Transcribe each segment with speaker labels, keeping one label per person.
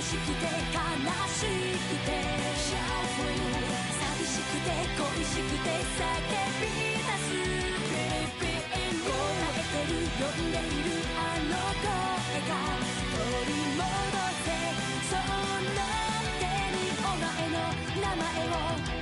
Speaker 1: しくて悲しくて寂しくて恋しくて叫び出す答えてる呼んでいるあの声が取り戻せそんな手にお前の名前を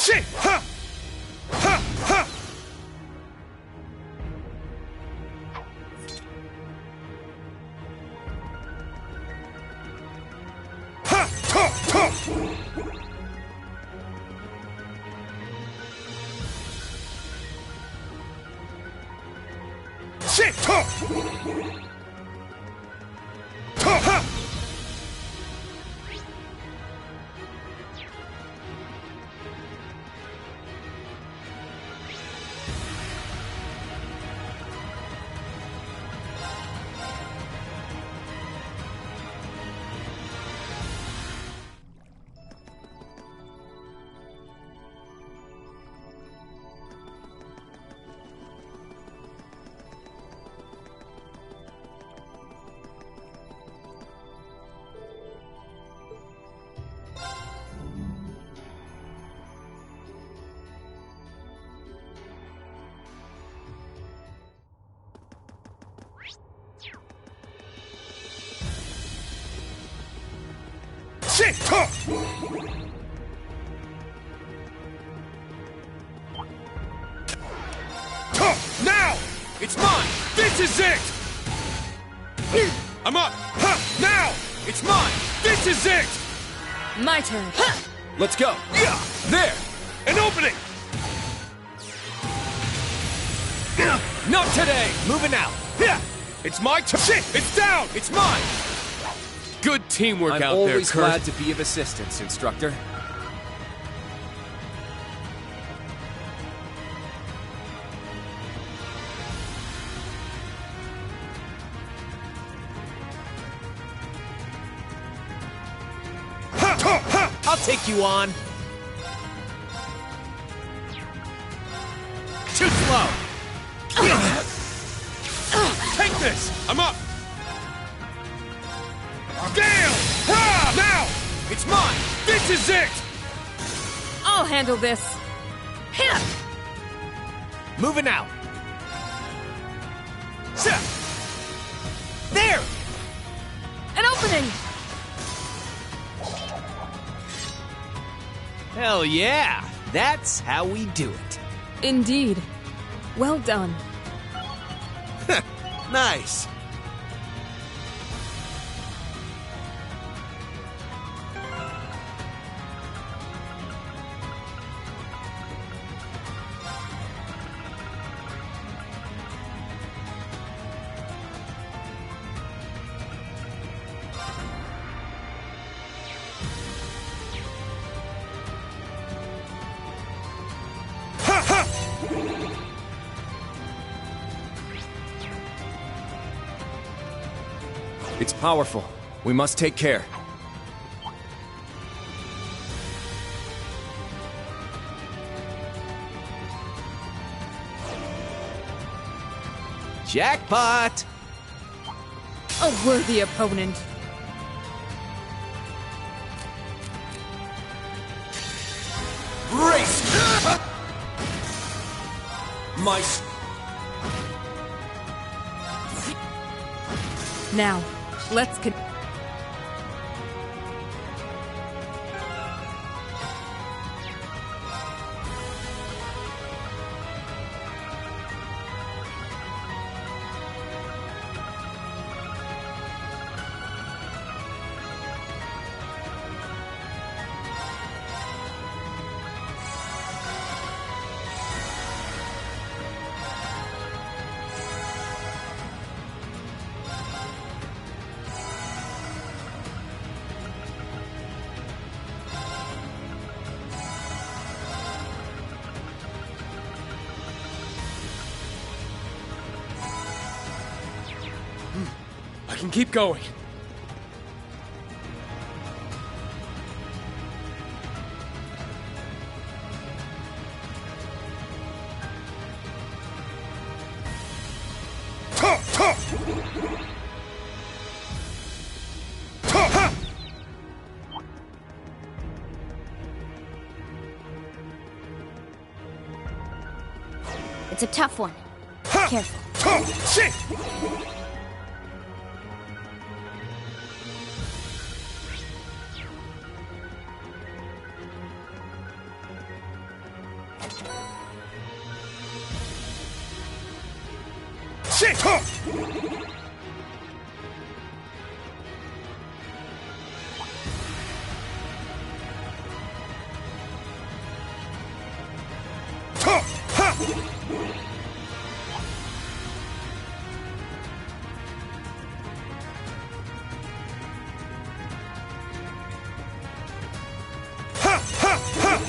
Speaker 2: しはっはっはっはっとしっととはっ Say, ta! Ta! Now!
Speaker 3: It's mine!
Speaker 2: This is it!
Speaker 3: I'm up!
Speaker 2: Ha! Now!
Speaker 3: It's mine!
Speaker 2: This is it!
Speaker 1: My turn.
Speaker 3: Let's go!
Speaker 2: Yeah!
Speaker 3: There!
Speaker 2: An opening!
Speaker 3: Not today! Moving out!
Speaker 2: Yeah! It's my turn! Shit! It's down!
Speaker 3: It's mine! Good teamwork
Speaker 4: I'm
Speaker 3: out there,
Speaker 4: always
Speaker 3: Kurt.
Speaker 4: glad to be of assistance, instructor.
Speaker 2: Ha! Ta! Ha!
Speaker 4: I'll take you on. Too slow.
Speaker 2: Take this! I'm up! Gale! Ha! Now!
Speaker 3: It's mine!
Speaker 2: This is it!
Speaker 1: I'll handle this. Here.
Speaker 4: Moving out.
Speaker 2: Set!
Speaker 4: There!
Speaker 1: An opening.
Speaker 4: Hell yeah! That's how we do it.
Speaker 1: Indeed. Well done.
Speaker 4: Nice.
Speaker 2: Ha! Ha!
Speaker 3: It's powerful. We must take care.
Speaker 4: Jackpot!
Speaker 1: A worthy opponent.
Speaker 3: Race! My...
Speaker 1: Now, let's con-
Speaker 3: I can keep going.
Speaker 2: Ta! Ta! Ta! Ha!
Speaker 5: It's a tough one.
Speaker 2: Ha!
Speaker 5: Careful.
Speaker 2: Ta! Shit! Shit! Ta! Ta! Ha! Ha! Ha! Ha!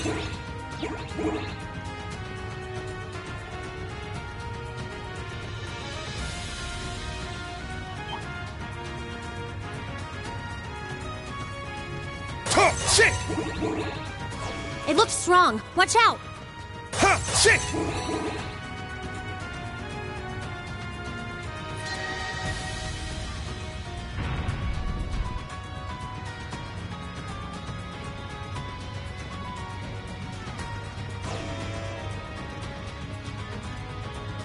Speaker 2: Ta! Shit!
Speaker 5: It looks strong. Watch out!
Speaker 2: Ha! Shit!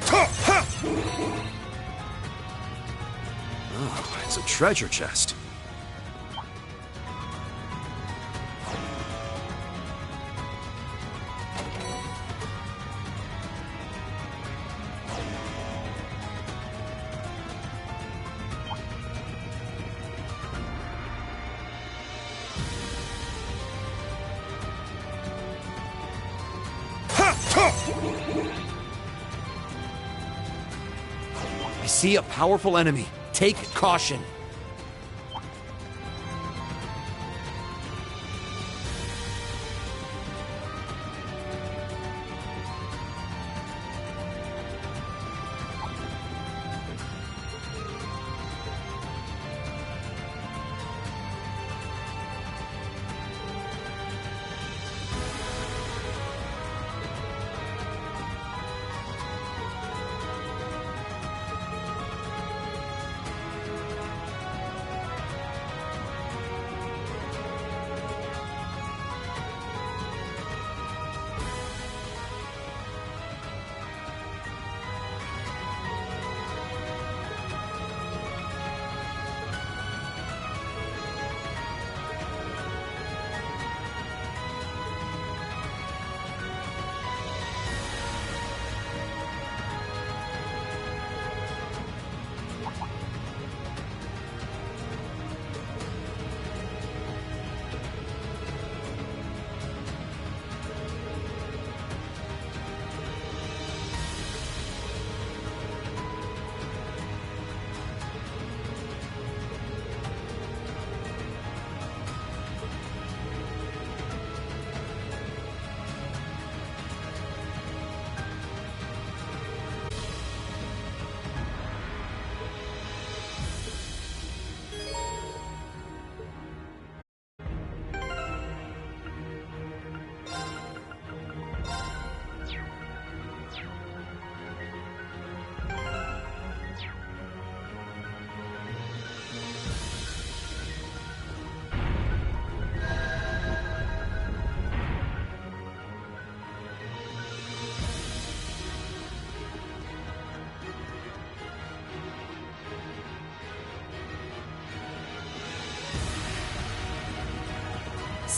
Speaker 2: Ta! Ha!
Speaker 3: Oh, it's a treasure chest.
Speaker 6: see a powerful enemy. Take caution.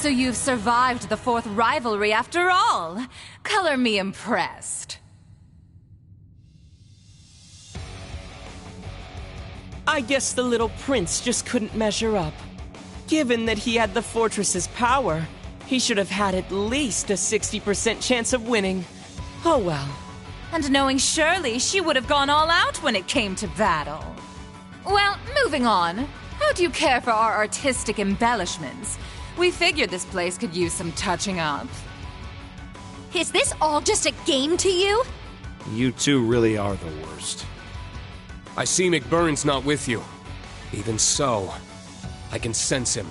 Speaker 7: So you've survived the fourth rivalry after all. Color me impressed.
Speaker 8: I guess the little prince just couldn't measure up. Given that he had the fortress's power, he should have had at least a 60% chance of winning. Oh well.
Speaker 7: And knowing Shirley, she would have gone all out when it came to battle. Well, moving on. How do you care for our artistic embellishments? We figured this place could use some touching up.
Speaker 5: Is this all just a game to you?
Speaker 2: You two really are the worst.
Speaker 3: I see McBurn's not with you. Even so, I can sense him.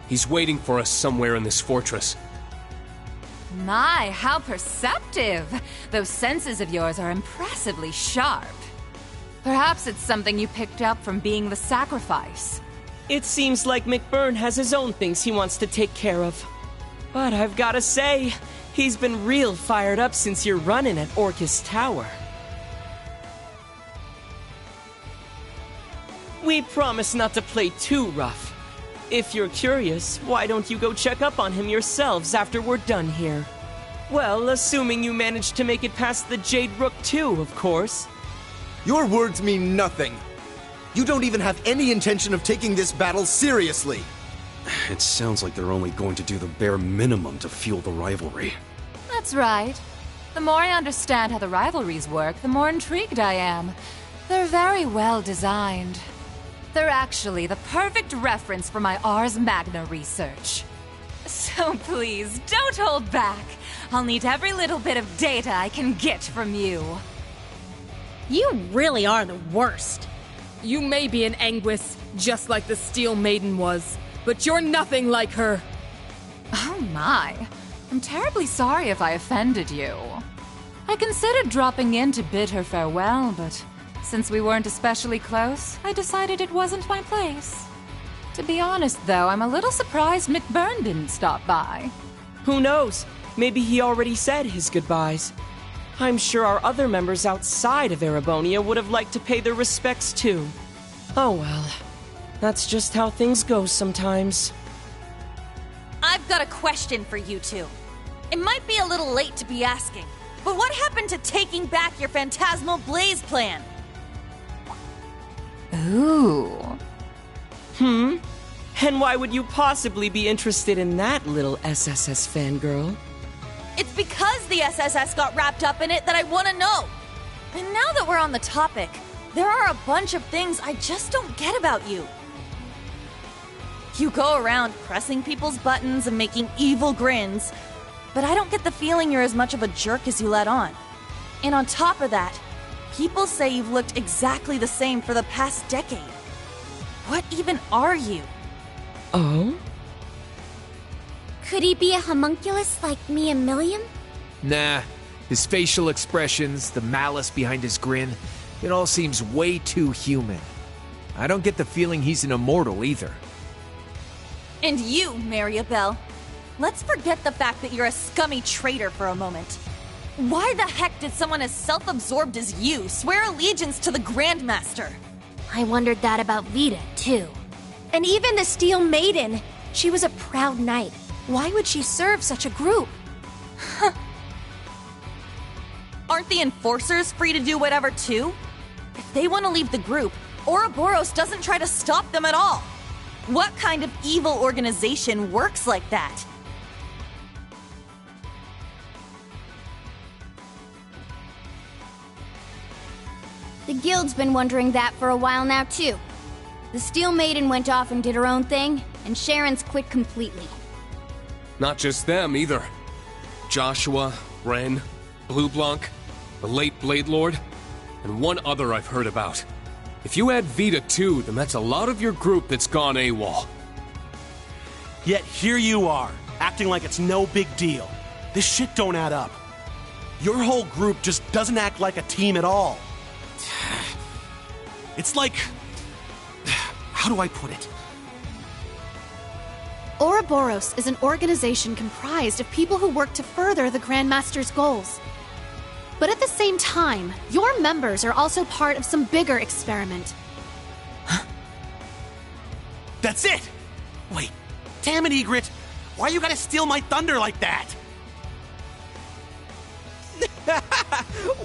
Speaker 3: He's waiting for us somewhere in this fortress.
Speaker 7: My, how perceptive! Those senses of yours are impressively sharp. Perhaps it's something you picked up from being the sacrifice.
Speaker 8: It seems like McBurn has his own things he wants to take care of. But I've gotta say, he's been real fired up since your run-in at Orcus Tower. We promise not to play too rough. If you're curious, why don't you go check up on him yourselves after we're done here? Well, assuming you managed to make it past the Jade Rook too, of course.
Speaker 9: Your words mean nothing. You don't even have any intention of taking this battle seriously.
Speaker 6: It sounds like they're only going to do the bare minimum to fuel the rivalry.
Speaker 7: That's right. The more I understand how the rivalries work, the more intrigued I am. They're very well designed. They're actually the perfect reference for my Ars Magna research. So please, don't hold back. I'll need every little bit of data I can get from you.
Speaker 5: You really are the worst.
Speaker 10: You may be an Anguis, just like the Steel Maiden was, but you're nothing like her.
Speaker 7: Oh my. I'm terribly sorry if I offended you. I considered dropping in to bid her farewell, but since we weren't especially close, I decided it wasn't my place. To be honest, though, I'm a little surprised McBurn didn't stop by.
Speaker 8: Who knows? Maybe he already said his goodbyes. I'm sure our other members outside of Erebonia would have liked to pay their respects too. Oh well. That's just how things go sometimes.
Speaker 1: I've got a question for you two. It might be a little late to be asking, but what happened to taking back your Phantasmal Blaze plan?
Speaker 7: Ooh.
Speaker 8: And why would you possibly be interested in that, little SSS fangirl?
Speaker 1: It's because the SSS got wrapped up in it that I want to know. And now that we're on the topic,
Speaker 11: There are a bunch of things I just don't get about you. You go around pressing people's buttons and making evil grins, but I don't get the feeling you're as much of a jerk as you let on. And on top of that, people say you've looked exactly the same for the past decade. What even are you?
Speaker 8: Oh?
Speaker 5: Could he be a homunculus like me and Milliam?
Speaker 4: Nah. His facial expressions, the malice behind his grin, it all seems way too human. I don't get the feeling he's an immortal either.
Speaker 11: And you, Mariabelle. Let's forget the fact that you're a scummy traitor for a moment. Why the heck did someone as self-absorbed as you swear allegiance to the Grandmaster?
Speaker 5: I wondered that about Vita, too. And even the Steel Maiden. She was a proud knight. Why would she serve such a group?
Speaker 11: Aren't the Enforcers free to do whatever, too? If they want to leave the group, Ouroboros doesn't try to stop them at all. What kind of evil organization works like that?
Speaker 5: The Guild's been wondering that for a while now, too. The Steel Maiden went off and did her own thing, and Sharon's quit completely.
Speaker 3: Not just them, either. Joshua, Ren, Blue Blanc, the late Blade Lord, and one other I've heard about. If you add Vita too, then that's a lot of your group that's gone AWOL.
Speaker 12: Yet here you are, acting like it's no big deal. This shit don't add up. Your whole group just doesn't act like a team at all. It's like... how do I put it?
Speaker 13: Ouroboros is an organization comprised of people who work to further the Grandmaster's goals. But at the same time, your members are also part of some bigger experiment.
Speaker 12: Huh? That's it! Wait, damn it, Egret! Why you gotta steal my thunder like that?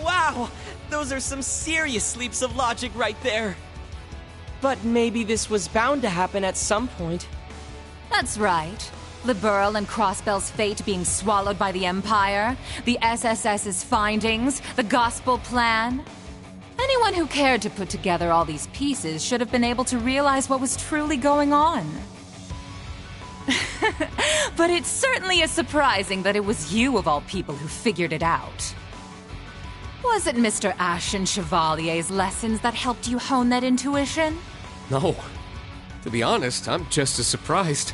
Speaker 8: Wow! Those are some serious leaps of logic right there. But maybe this was bound to happen at some point.
Speaker 7: That's right. Liberl and Crossbell's fate being swallowed by the Empire, the SSS's findings, the Gospel Plan. Anyone who cared to put together all these pieces should have been able to realize what was truly going on. But it certainly is surprising that it was you of all people who figured it out. Was it Mr. Ashen Chevalier's lessons that helped you hone that intuition?
Speaker 3: No. To be honest, I'm just as surprised.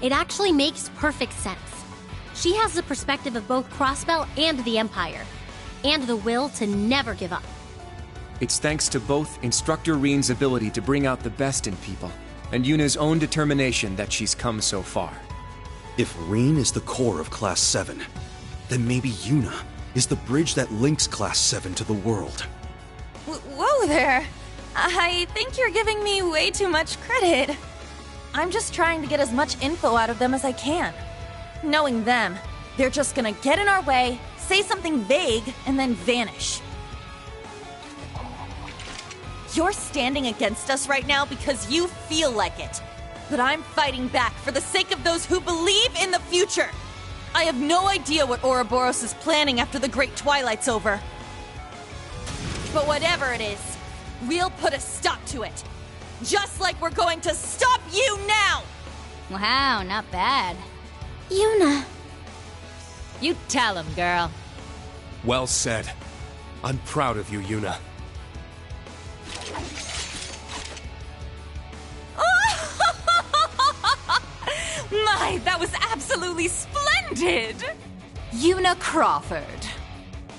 Speaker 5: It actually makes perfect sense. She has the perspective of both Crossbell and the Empire, and the will to never give up.
Speaker 14: It's thanks to both Instructor Reen's ability to bring out the best in people, and Yuna's own determination that she's come so far.
Speaker 6: If Reen is the core of Class 7, then maybe Yuna is the bridge that links Class 7 to the world.
Speaker 11: Whoa there! I think you're giving me way too much credit. I'm just trying to get as much info out of them as I can. Knowing them, they're just gonna get in our way, say something vague, and then vanish. You're standing against us right now because you feel like it. But I'm fighting back for the sake of those who believe in the future. I have no idea what Ouroboros is planning after the Great Twilight's over. But whatever it is, we'll put a stop to it. Just like we're going to stop you now!
Speaker 5: Wow, not bad. Yuna.
Speaker 15: You tell him, girl.
Speaker 3: Well said. I'm proud of you, Yuna.
Speaker 7: My, that was absolutely splendid! Yuna Crawford.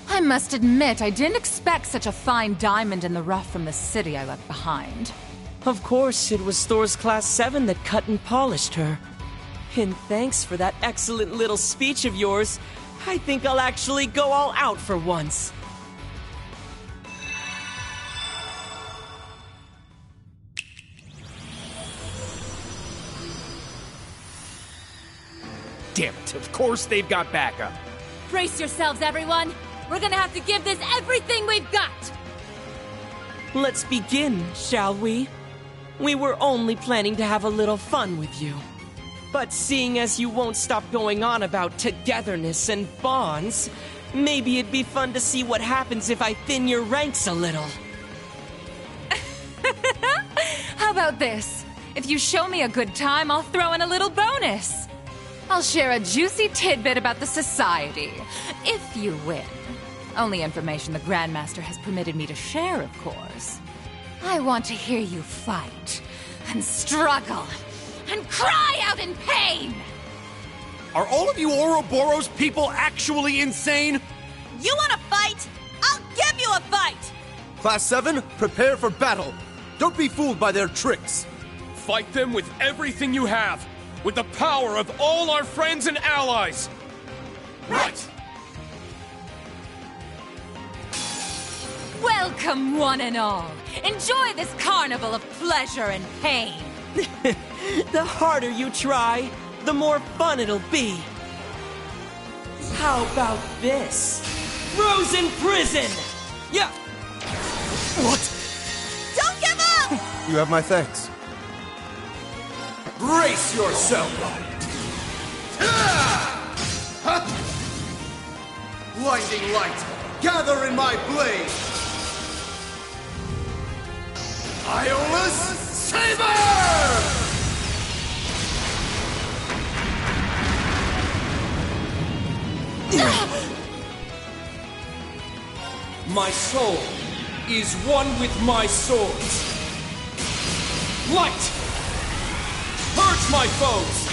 Speaker 7: I must admit, I didn't expect such a fine diamond in the rough from the city I left behind.
Speaker 8: Of course, it was Thor's Class 7 that cut and polished her. And thanks for that excellent little speech of yours. I think I'll actually go all out for once.
Speaker 4: Damn it, of course they've got backup.
Speaker 15: Brace yourselves, everyone. We're gonna have to give this everything we've got.
Speaker 8: Let's begin, shall we? We were only planning to have a little fun with you. But seeing as you won't stop going on about togetherness and bonds, maybe it'd be fun to see what happens if I thin your ranks a little.
Speaker 7: about this? If you show me a good time, I'll throw in a little bonus. I'll share a juicy tidbit about the society, if you win. Only information the Grandmaster has permitted me to share, of course. I want to hear you fight, and struggle, and cry out in pain!
Speaker 16: Are all of you Ouroboros people actually insane?
Speaker 11: You want to fight? I'll give you a fight!
Speaker 9: Class 7, prepare for battle. Don't be fooled by their tricks.
Speaker 3: Fight them with everything you have, with the power of all our friends and allies.
Speaker 11: Right!
Speaker 7: Welcome, one and all. Enjoy this carnival of pleasure and pain.
Speaker 8: The harder you try, the more fun it'll be. How about this? Frozen prison! Yeah!
Speaker 9: What?
Speaker 11: Don't give up!
Speaker 9: You have my thanks.
Speaker 16: Brace yourself!
Speaker 9: Blinding light, gather in my blade! Iola's Saber!
Speaker 16: My soul is one with my swords. Light! Purge my foes!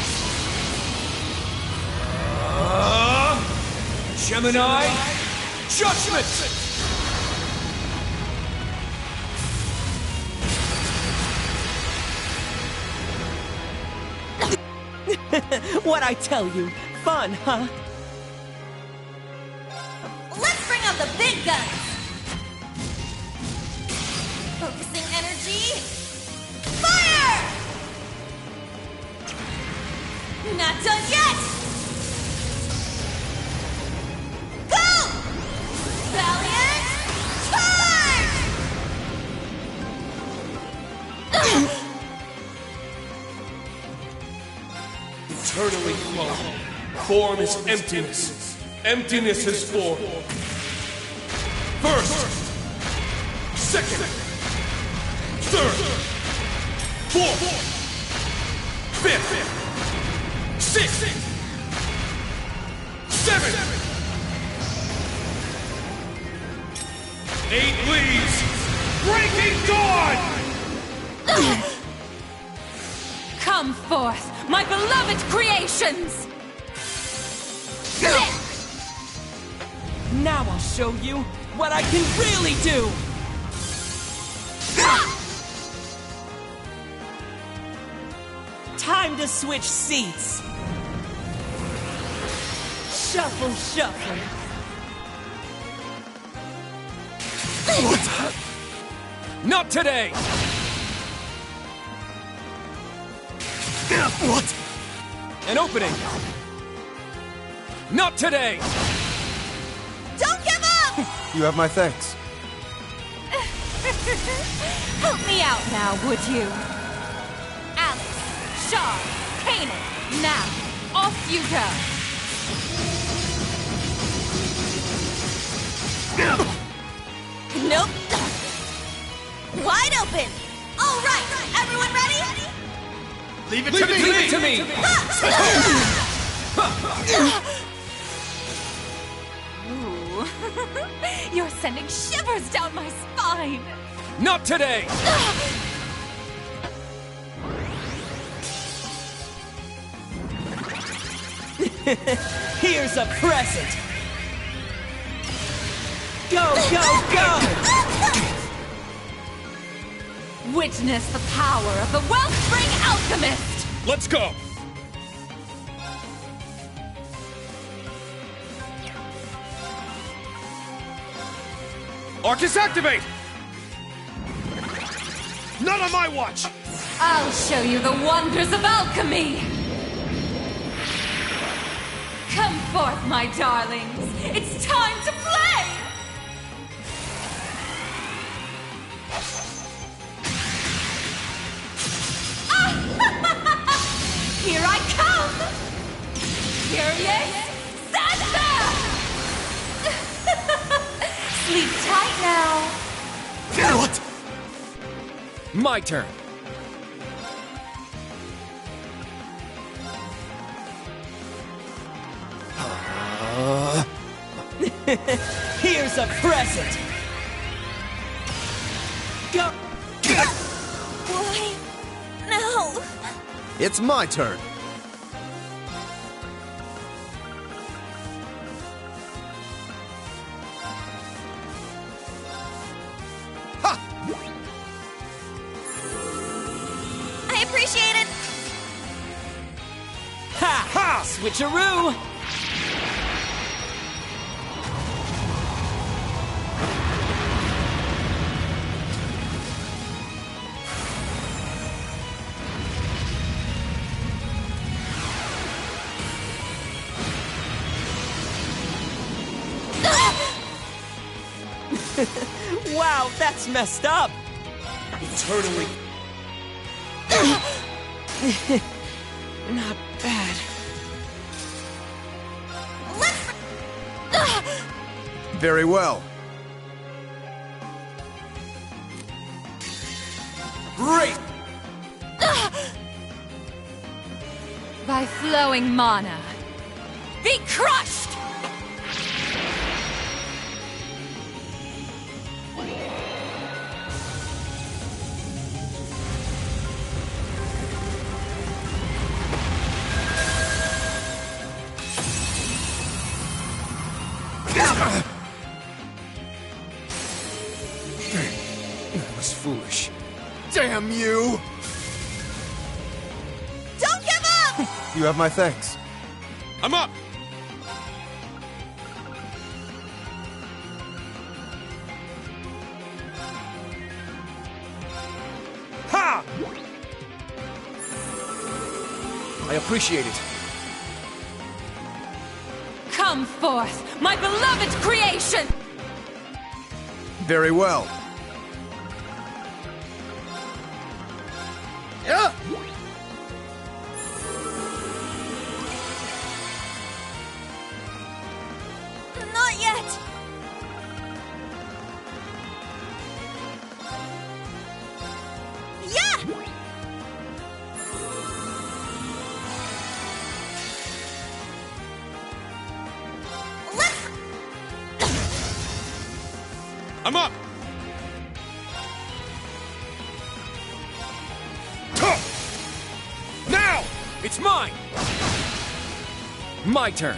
Speaker 16: Gemini, Judgment!
Speaker 8: What'd I tell you? Fun, huh?
Speaker 11: Let's bring out the big guns! Focusing energy. Fire! Not done yet! Go! Valiant! Charge!
Speaker 3: Eternally flowing. Form is emptiness. Emptiness is form. First, second, third, fourth, fifth, sixth, seventh, 8 leaves, breaking dawn!
Speaker 7: Come forth, my beloved creations!
Speaker 8: Now I'll show you what I can really do! Time to switch seats! Shuffle, shuffle!
Speaker 16: Not today!
Speaker 9: What?
Speaker 16: An opening! Not today!
Speaker 11: Don't give up!
Speaker 9: You have my thanks.
Speaker 7: Help me out now, would you? Alex, Shaw, Kanan, now, off you go!
Speaker 11: Nope. Wide open! All right, everyone ready?
Speaker 16: Leave it to me!
Speaker 7: Ooh. You're sending shivers down my spine!
Speaker 16: Not today!
Speaker 8: Here's a present! Go, go, go!
Speaker 7: Witness the power of the Wellspring Alchemist!
Speaker 3: Let's go! Arcus activate! Not on my watch!
Speaker 7: I'll show you the wonders of alchemy! Come forth, my darlings! It's time to play! Here I come! Curious Santa! Sleep tight now!
Speaker 9: What?
Speaker 14: My turn.
Speaker 8: Here's a present! Go!
Speaker 11: Why? No!
Speaker 9: It's my turn.
Speaker 11: I appreciate it!
Speaker 8: Ha! Ha! Switcheroo! Wow, that's messed up!
Speaker 16: Eternally.
Speaker 8: Not bad.
Speaker 9: Very well.
Speaker 16: Great!
Speaker 7: By flowing mana. Be crushed!
Speaker 3: That was foolish.
Speaker 9: Damn you!
Speaker 11: Don't give up!
Speaker 9: You have my thanks.
Speaker 16: I'm up!
Speaker 4: Ha! I appreciate it.
Speaker 7: Come forth, my beloved creation!
Speaker 9: Very well.
Speaker 16: Yeah!
Speaker 11: Not yet! Yeah!
Speaker 16: I'm up! Now!
Speaker 14: It's mine! My turn.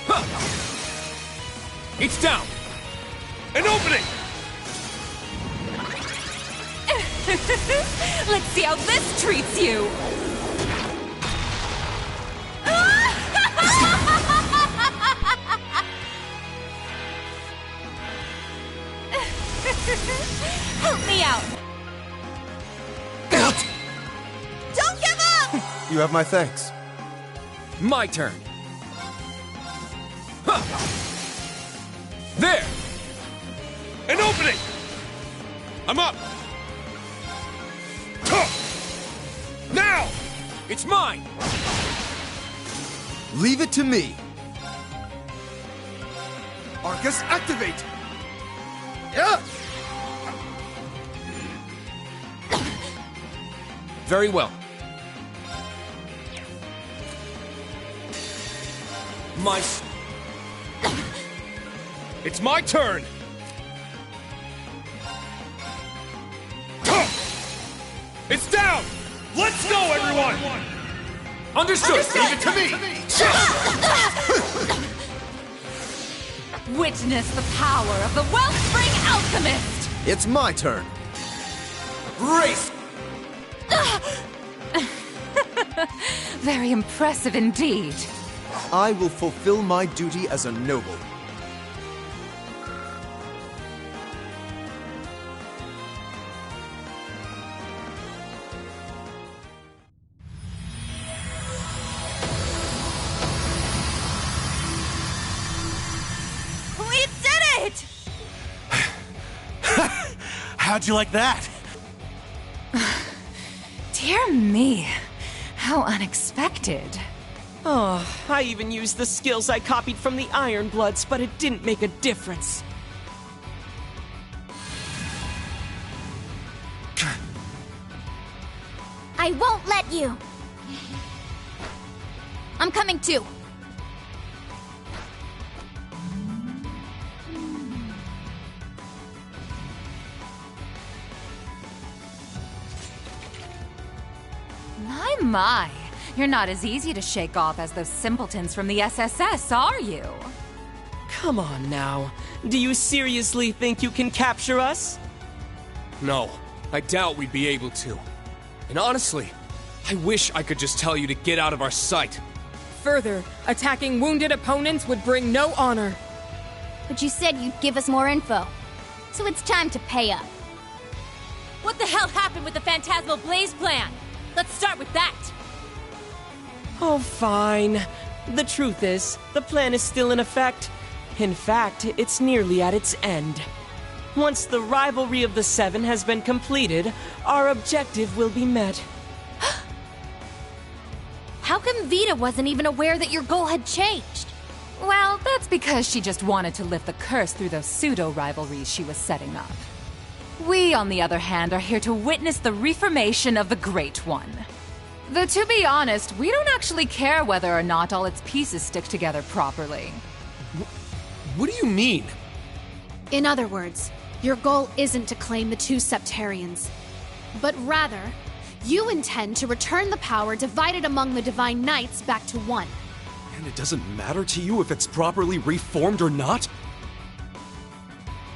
Speaker 14: Huh. It's down!
Speaker 16: An opening!
Speaker 7: Let's see how this treats you! Help me out!
Speaker 11: Don't give up!
Speaker 9: You have my thanks.
Speaker 14: My turn. Huh. There!
Speaker 16: An opening! I'm up! Now!
Speaker 14: It's mine!
Speaker 9: Leave it to me. Arcus, activate!
Speaker 16: Yeah!
Speaker 14: Very well.
Speaker 16: It's my turn! It's down! Let's go, everyone!
Speaker 14: Understood!
Speaker 16: Leave it to me!
Speaker 7: Witness the power of the Wellspring Alchemist!
Speaker 9: It's my turn.
Speaker 16: Race!
Speaker 7: Very impressive indeed.
Speaker 9: I will fulfill my duty as a noble.
Speaker 11: We did it!
Speaker 12: How'd you like that?
Speaker 7: Dear me, how unexpected.
Speaker 8: Oh, I even used the skills I copied from the Ironbloods, but it didn't make a difference.
Speaker 1: I won't let you. I'm coming too.
Speaker 7: My. You're not as easy to shake off as those simpletons from the SSS, are you?
Speaker 8: Come on now. Do you seriously think you can capture us?
Speaker 3: No, I doubt we'd be able to. And honestly, I wish I could just tell you to get out of our sight.
Speaker 10: Further, attacking wounded opponents would bring no honor.
Speaker 1: But you said you'd give us more info. So it's time to pay up.
Speaker 15: What the hell happened with the Phantasmal Blaze plan? Let's start with that.
Speaker 8: Oh, fine. The truth is, the plan is still in effect. In fact, it's nearly at its end. Once the rivalry of the Seven has been completed, our objective will be met.
Speaker 5: How come Vita wasn't even aware that your goal had changed?
Speaker 7: Well, that's because she just wanted to lift the curse through those pseudo-rivalries she was setting up. We, on the other hand, are here to witness the reformation of the Great One. Though, to be honest, we don't actually care whether or not all its pieces stick together properly.
Speaker 3: What do you mean?
Speaker 13: In other words, your goal isn't to claim the two Septarians, but rather, you intend to return the power divided among the Divine Knights back to one.
Speaker 6: And it doesn't matter to you if it's properly reformed or not?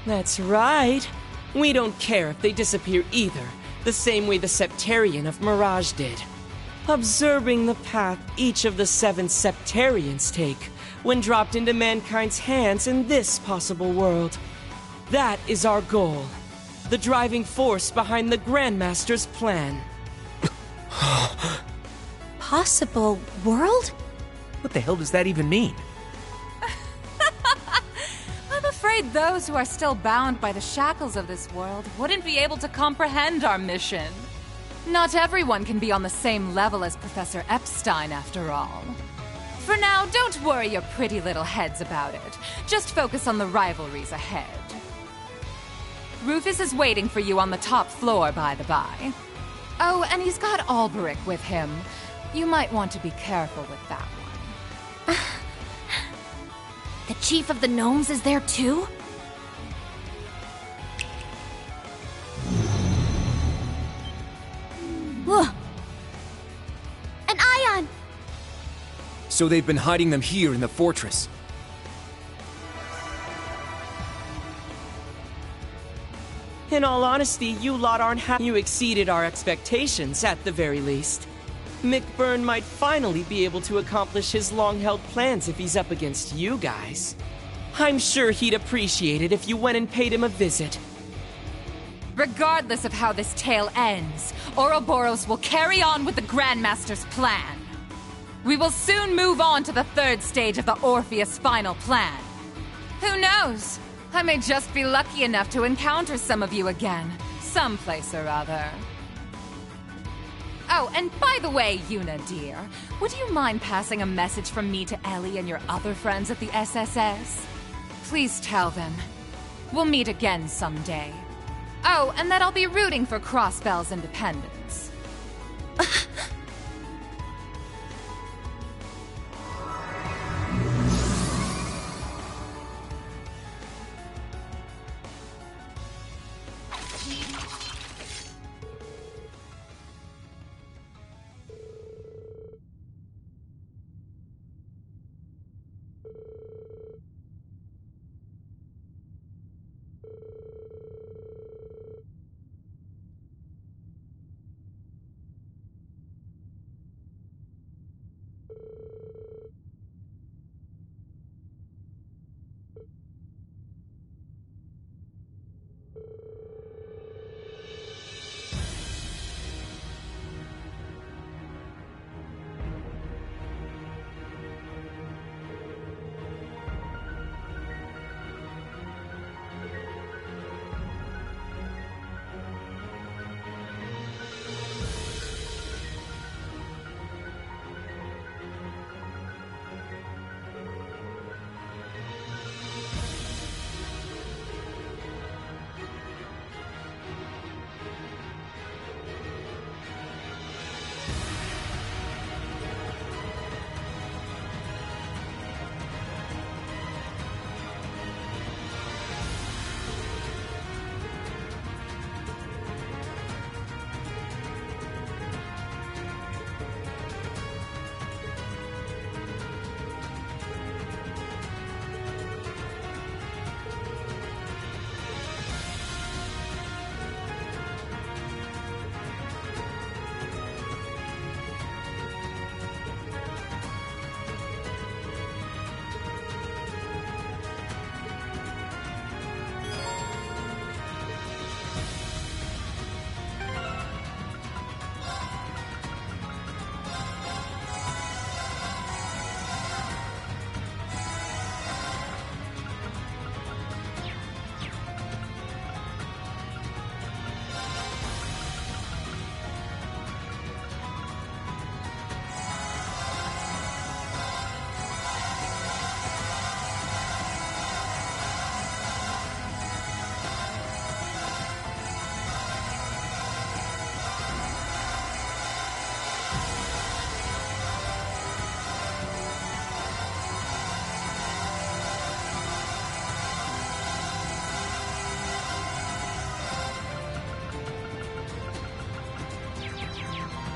Speaker 8: That's right. We don't care if they disappear either, the same way the Septarian of Mirage did. Observing the path each of the 7 Septarians take when dropped into mankind's hands in this possible world. That is our goal. The driving force behind the Grandmaster's plan.
Speaker 5: Possible world?
Speaker 4: What the hell does that even mean?
Speaker 7: I'm afraid those who are still bound by the shackles of this world wouldn't be able to comprehend our mission. Not everyone can be on the same level as Professor Epstein, after all. For now, don't worry your pretty little heads about it. Just focus on the rivalries ahead. Rufus is waiting for you on the top floor, by the by. Oh, and he's got Alberic with him. You might want to be careful with that one.
Speaker 5: The Chief of the Gnomes is there too? Ugh. An ion!
Speaker 14: So they've been hiding them here in the fortress.
Speaker 8: In all honesty, you lot aren't happy. You exceeded our expectations, at the very least. Mick Byrne might finally be able to accomplish his long-held plans if he's up against you guys. I'm sure he'd appreciate it if you went and paid him a visit.
Speaker 7: Regardless of how this tale ends, Ouroboros will carry on with the Grandmaster's plan. We will soon move on to the 3rd stage of the Orpheus final plan. Who knows? I may just be lucky enough to encounter some of you again, someplace or other. Oh, and by the way, Yuna dear, would you mind passing a message from me to Ellie and your other friends at the SSS? Please tell them. We'll meet again someday. Oh, and that I'll be rooting for Crossbell's independence.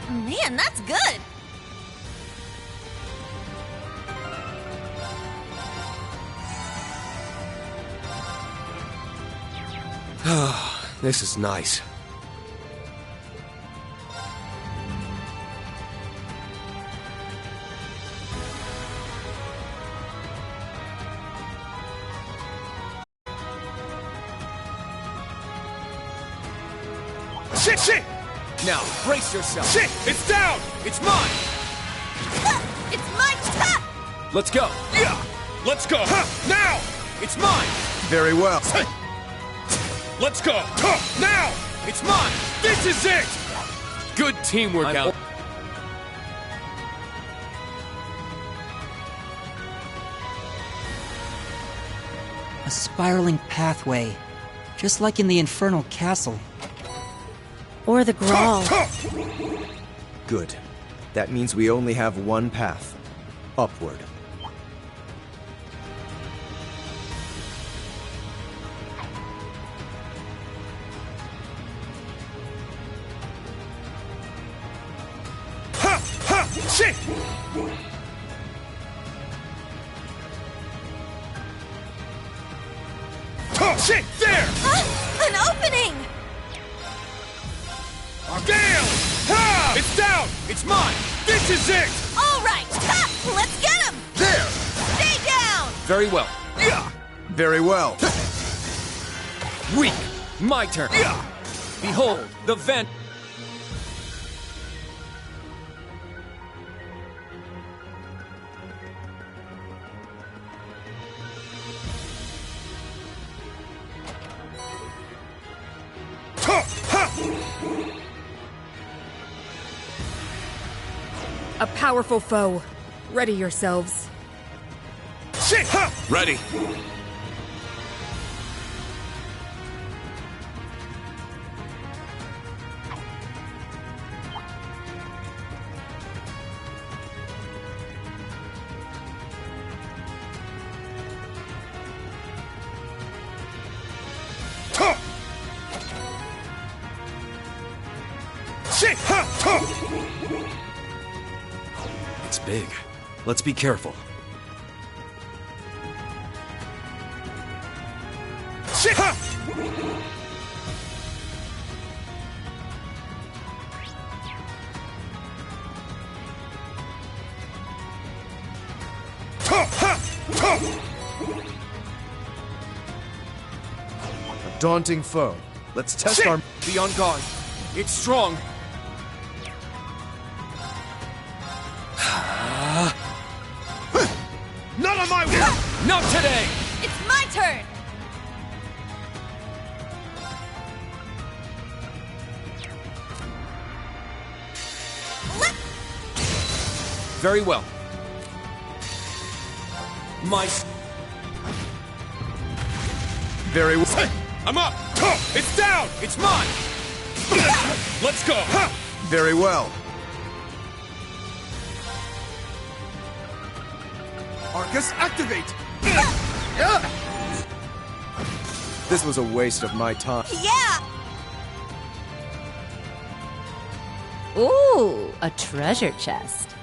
Speaker 11: Man, that's good!
Speaker 3: This is nice.
Speaker 16: Shit!
Speaker 4: Now, brace yourself.
Speaker 16: Shit! It's down! It's mine!
Speaker 11: It's my turn!
Speaker 4: Let's go.
Speaker 16: Yeah! Let's go! Now! It's mine!
Speaker 9: Very well.
Speaker 16: Let's go! Now! It's mine! This is it!
Speaker 3: Good teamwork out.
Speaker 17: A spiraling pathway, just like in the Infernal Castle.
Speaker 5: Or the Grawl.
Speaker 9: Good. That means we only have one path. Upward.
Speaker 16: Shit! Shit! There!
Speaker 11: An opening!
Speaker 16: Gale! Ha! It's down! It's mine! This is it!
Speaker 11: All right! Ha! Let's get him!
Speaker 16: There!
Speaker 11: Stay down!
Speaker 3: Very well.
Speaker 16: Yeah!
Speaker 9: Very well.
Speaker 14: Weak! My turn!
Speaker 16: Yeah!
Speaker 14: Behold, the vent!
Speaker 10: A powerful foe. Ready yourselves.
Speaker 16: Shit! Ha!
Speaker 3: Ready.
Speaker 16: Shit! Ha!
Speaker 6: It's big. Let's be careful.
Speaker 16: Shit! Ha!
Speaker 9: A daunting foe. Let's test our...
Speaker 14: Be on guard. It's strong.
Speaker 16: Not on my watch!
Speaker 14: Not today!
Speaker 11: It's my turn!
Speaker 14: Very well.
Speaker 9: Very well.
Speaker 16: I'm up! It's down!
Speaker 3: It's mine!
Speaker 16: Let's go!
Speaker 9: Very well. Arcus, activate! This was a waste of my time.
Speaker 11: Yeah!
Speaker 15: Ooh, a treasure chest.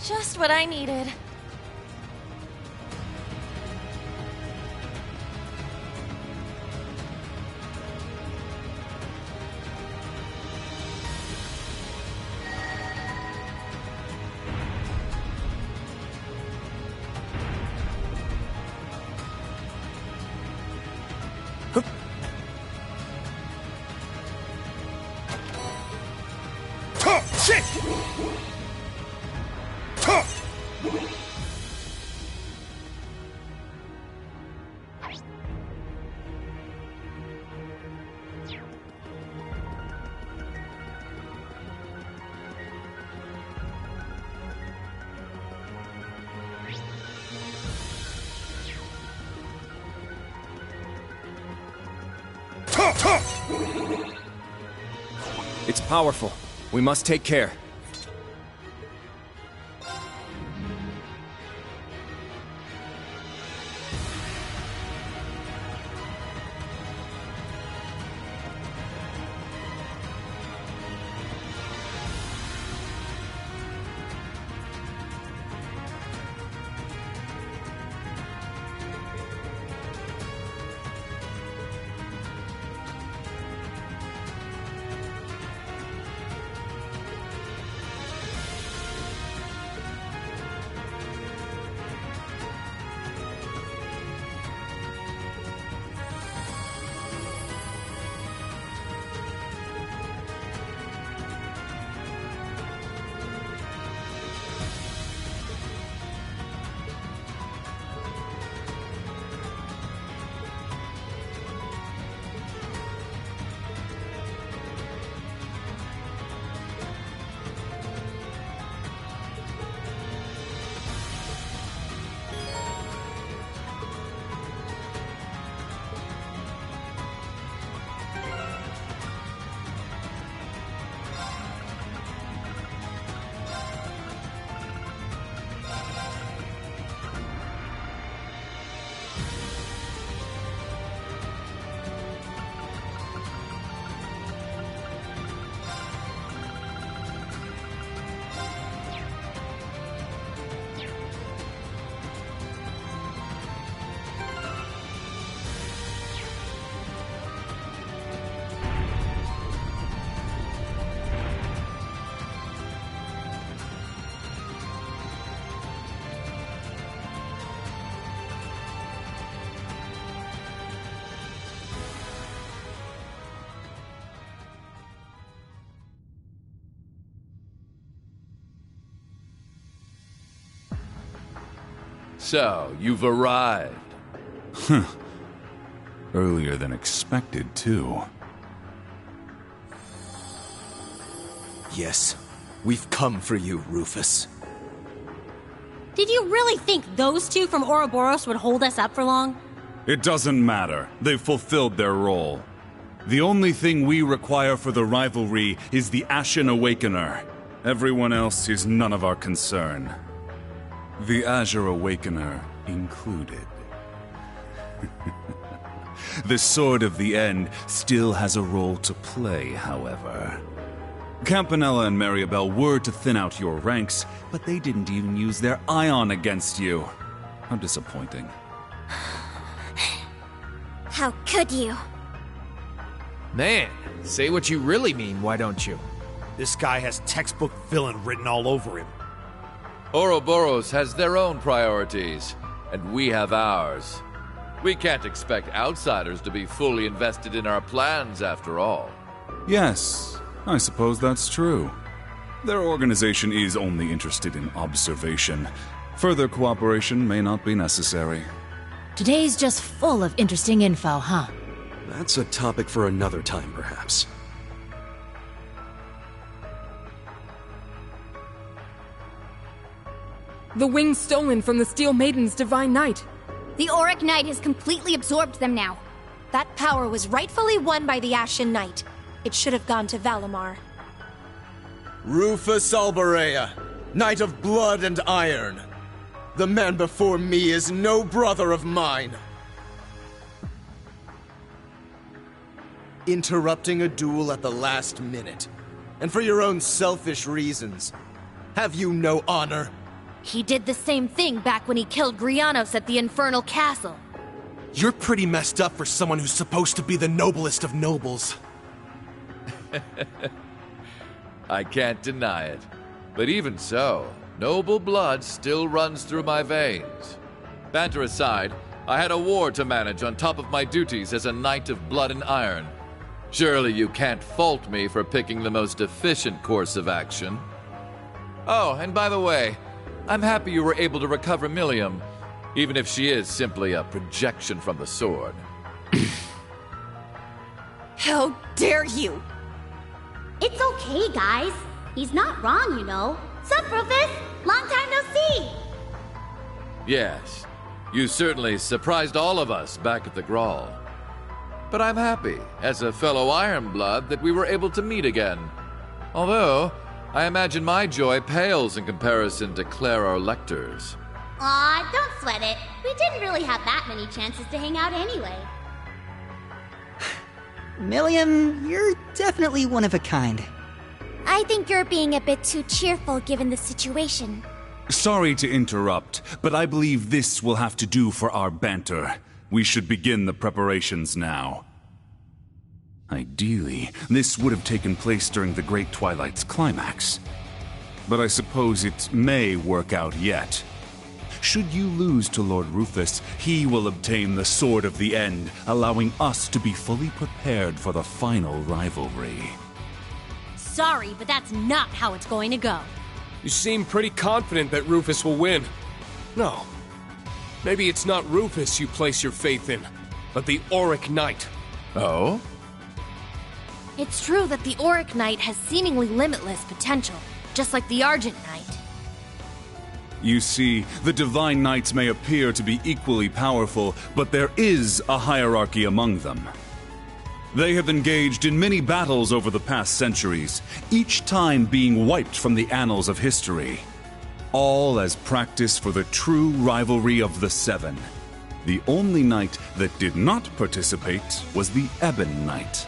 Speaker 11: Just what I needed.
Speaker 16: Shit!
Speaker 14: It's powerful. We must take care.
Speaker 18: So, you've arrived.
Speaker 19: Huh. Earlier than expected, too.
Speaker 9: Yes, we've come for you, Rufus.
Speaker 5: Did you really think those two from Ouroboros would hold us up for long?
Speaker 19: It doesn't matter. They've fulfilled their role. The only thing we require for the rivalry is the Ashen Awakener. Everyone else is none of our concern. The Azure Awakener included. The Sword of the End still has a role to play, however. Campanella and Maribel were to thin out your ranks, but they didn't even use their ion against you. How disappointing.
Speaker 5: How could you?
Speaker 4: Man, say what you really mean, why don't you?
Speaker 16: This guy has textbook villain written all over him.
Speaker 18: Ouroboros has their own priorities, and we have ours. We can't expect outsiders to be fully invested in our plans, after all.
Speaker 19: Yes, I suppose that's true. Their organization is only interested in observation. Further cooperation may not be necessary.
Speaker 15: Today's just full of interesting info, huh?
Speaker 6: That's a topic for another time, perhaps.
Speaker 10: The wings stolen from the Steel Maiden's Divine Knight.
Speaker 20: The Auric Knight has completely absorbed them now. That power was rightfully won by the Ashen Knight. It should have gone to Valimar.
Speaker 9: Rufus Albarea, Knight of Blood and Iron. The man before me is no brother of mine. Interrupting a duel at the last minute. And for your own selfish reasons. Have you no honor?
Speaker 20: He did the same thing back when he killed Grianos at the Infernal Castle.
Speaker 12: You're pretty messed up for someone who's supposed to be the noblest of nobles.
Speaker 18: I can't deny it. But even so, noble blood still runs through my veins. Banter aside, I had a war to manage on top of my duties as a Knight of Blood and Iron. Surely you can't fault me for picking the most efficient course of action. Oh, and by the way, I'm happy you were able to recover Millium, even if she is simply a projection from the sword.
Speaker 11: How dare you!
Speaker 5: It's okay, guys. He's not wrong, you know. Sup, Rufus? Long time no see!
Speaker 18: Yes, you certainly surprised all of us back at the Grawl. But I'm happy, as a fellow Ironblood, that we were able to meet again. Although, I imagine my joy pales in comparison to Clara Lecter's.
Speaker 5: Aw, don't sweat it. We didn't really have that many chances to hang out anyway.
Speaker 17: Milliam, you're definitely one of a kind.
Speaker 20: I think you're being a bit too cheerful given the situation.
Speaker 19: Sorry to interrupt, but I believe this will have to do for our banter. We should begin the preparations now. Ideally, this would have taken place during the Great Twilight's climax. But I suppose it may work out yet. Should you lose to Lord Rufus, he will obtain the Sword of the End, allowing us to be fully prepared for the final rivalry.
Speaker 5: Sorry, but that's not how it's going to go.
Speaker 3: You seem pretty confident that Rufus will win. No. Maybe it's not Rufus you place your faith in, but the Auric Knight.
Speaker 18: Oh?
Speaker 20: It's true that the Auric Knight has seemingly limitless potential, just like the Argent Knight.
Speaker 19: You see, the Divine Knights may appear to be equally powerful, but there is a hierarchy among them. They have engaged in many battles over the past centuries, each time being wiped from the annals of history. All as practice for the true rivalry of the Seven. The only knight that did not participate was the Ebon Knight.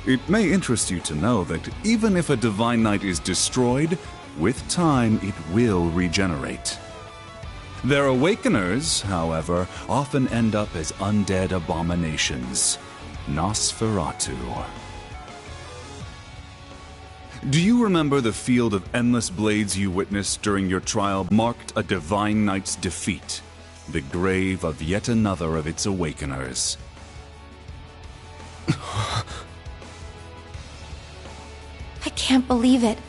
Speaker 19: It may interest you to know that even if a Divine Knight is destroyed, with time it will regenerate. Their awakeners, however, often end up as undead abominations. Nosferatu. Do you remember the field of endless blades you witnessed during your trial marked a Divine Knight's defeat? The grave of yet another of its awakeners.
Speaker 20: I can't believe it.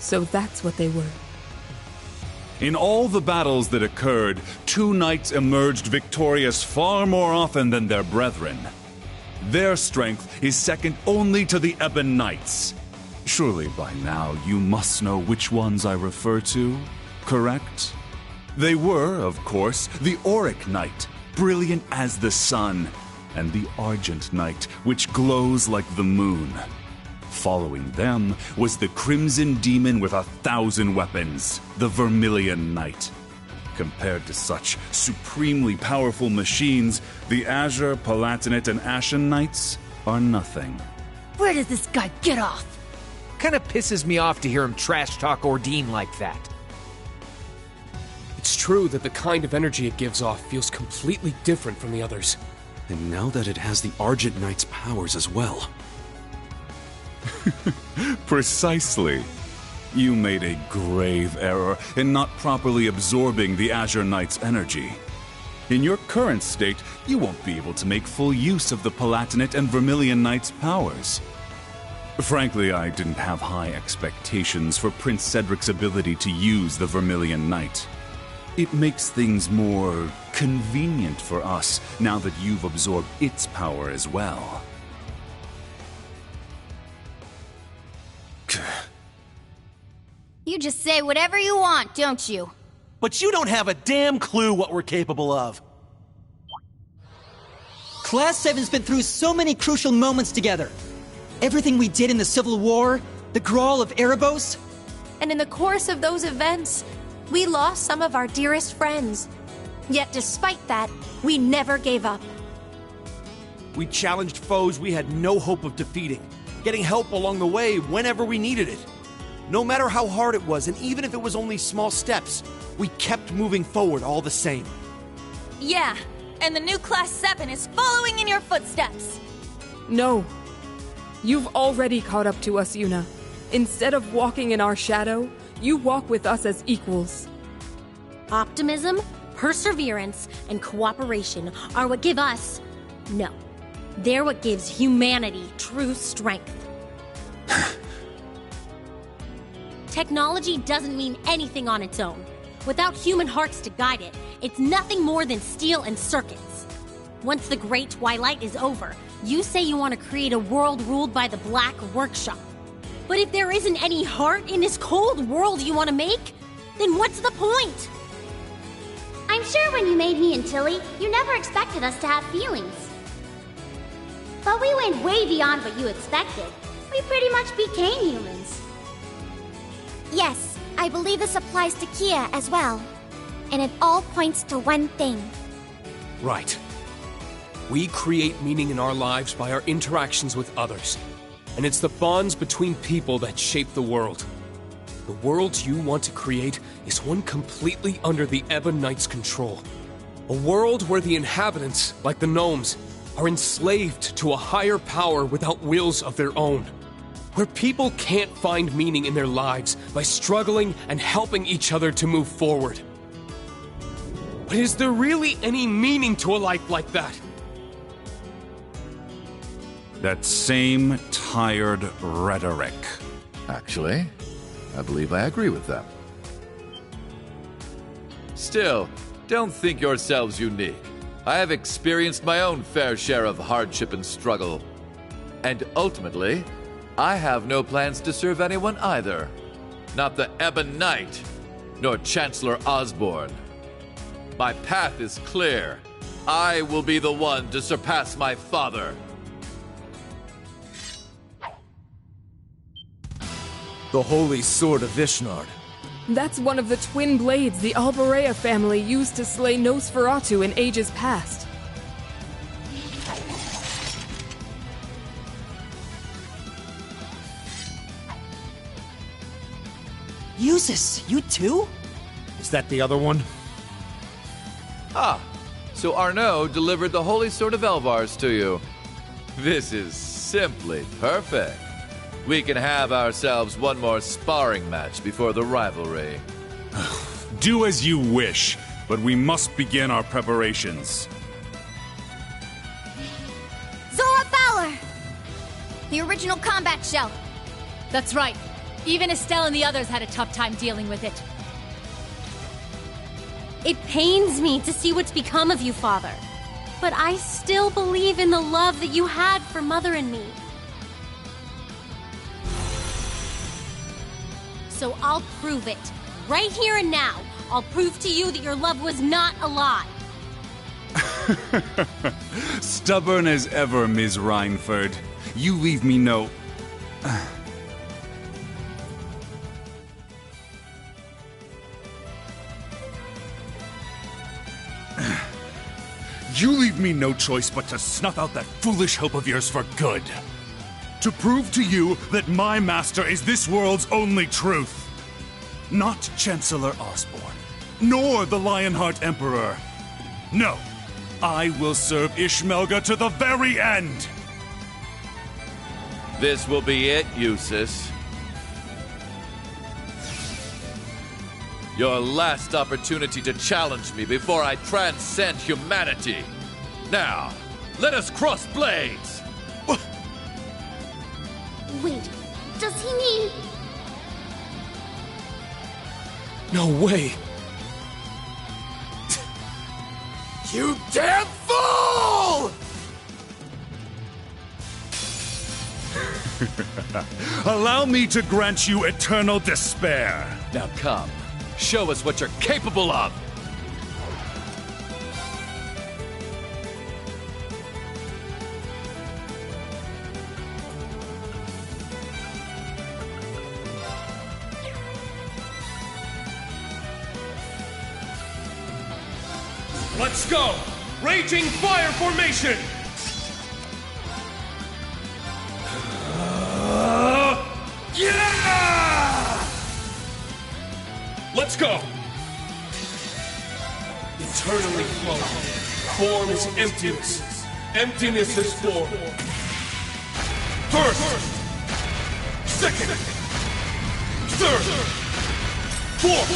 Speaker 10: So that's what they were.
Speaker 19: In all the battles that occurred, two knights emerged victorious far more often than their brethren. Their strength is second only to the Ebon Knights. Surely by now you must know which ones I refer to, correct? They were, of course, the Auric Knight, brilliant as the sun, and the Argent Knight, which glows like the moon. Following them was the Crimson Demon with 1,000 weapons, the Vermilion Knight. Compared to such supremely powerful machines, the Azure, Palatinate, and Ashen Knights are nothing.
Speaker 4: Where does this guy get off? Kinda pisses me off to hear him trash talk Ordine like that.
Speaker 3: It's true that the kind of energy it gives off feels completely different from the others.
Speaker 6: And now that it has the Argent Knight's powers as well.
Speaker 19: Precisely. You made a grave error in not properly absorbing the Azure Knight's energy. In your current state, you won't be able to make full use of the Palatinate and Vermilion Knight's powers. Frankly, I didn't have high expectations for Prince Cedric's ability to use the Vermilion Knight. It makes things more convenient for us now that you've absorbed its power as well.
Speaker 20: You just say whatever you want, don't you?
Speaker 12: But you don't have a damn clue what we're capable of.
Speaker 17: Class 7's been through so many crucial moments together. Everything we did in the Civil War, the Grawl of Erebos.
Speaker 20: And in the course of those events, we lost some of our dearest friends. Yet despite that, we never gave up.
Speaker 16: We challenged foes we had no hope of defeating, getting help along the way whenever we needed it. No matter how hard it was, and even if it was only small steps, we kept moving forward all the same.
Speaker 11: Yeah, and the new Class 7 is following in your footsteps.
Speaker 10: No. You've already caught up to us, Yuna. Instead of walking in our shadow, you walk with us as equals.
Speaker 5: Optimism, perseverance, and cooperation are what give us... No. They're what gives humanity true strength. Technology doesn't mean anything on its own. Without human hearts to guide it, it's nothing more than steel and circuits. Once the Great Twilight is over, you say you want to create a world ruled by the Black Workshop. But if there isn't any heart in this cold world you want to make, then what's the point?
Speaker 21: sure when you made me and Tilly, you never expected us to have feelings. But we went way beyond what you expected. We pretty much became humans.
Speaker 20: Yes, I believe this applies to Kia as well. And it all points to one thing.
Speaker 3: Right. We create meaning in our lives by our interactions with others. And it's the bonds between people that shape the world. The world you want to create is one completely under the Ebon Knight's control. A world where the inhabitants, like the gnomes, are enslaved to a higher power without wills of their own. Where people can't find meaning in their lives by struggling and helping each other to move forward. But is there really any meaning to a life like that?
Speaker 19: That same tired rhetoric.
Speaker 18: Actually, I believe I agree with them. Still, don't think yourselves unique. I have experienced my own fair share of hardship and struggle. And ultimately, I have no plans to serve anyone either. Not the Ebon Knight, nor Chancellor Osborne. My path is clear. I will be the one to surpass my father.
Speaker 4: The Holy Sword of Vishnard.
Speaker 10: That's one of the twin blades the Alborea family used to slay Nosferatu in ages past.
Speaker 9: Eustace, you too?
Speaker 16: Is that the other one?
Speaker 18: Ah, so Arnaud delivered the Holy Sword of Elvars to you. This is simply perfect. We can have ourselves one more sparring match before the rivalry.
Speaker 19: Do as you wish, but we must begin our preparations.
Speaker 20: Zora Fowler! The original combat shell.
Speaker 15: That's right. Even Estelle and the others had a tough time dealing with it.
Speaker 5: It pains me to see what's become of you, Father. But I still believe in the love that you had for Mother and me. So I'll prove it. Right here and now. I'll prove to you that your love was not a lie.
Speaker 19: Stubborn as ever, Ms. Reinford. You leave me no... You leave me no choice but to snuff out that foolish hope of yours for good. To prove to you that my master is this world's only truth. Not Chancellor Osborne, nor the Lionheart Emperor. No, I will serve Ishmelga to the very end.
Speaker 18: This will be it, Eustace. Your last opportunity to challenge me before I transcend humanity. Now, let us cross blades!
Speaker 21: Wait, does he mean...
Speaker 3: No way!
Speaker 9: You damn fool!
Speaker 19: Allow me to grant you eternal despair.
Speaker 18: Now come, show us what you're capable of!
Speaker 3: Let's go! Raging Fire Formation! Yeah! Let's go! Eternally flowing. Form is emptiness. Emptiness is form. First! Second! Third! Fourth!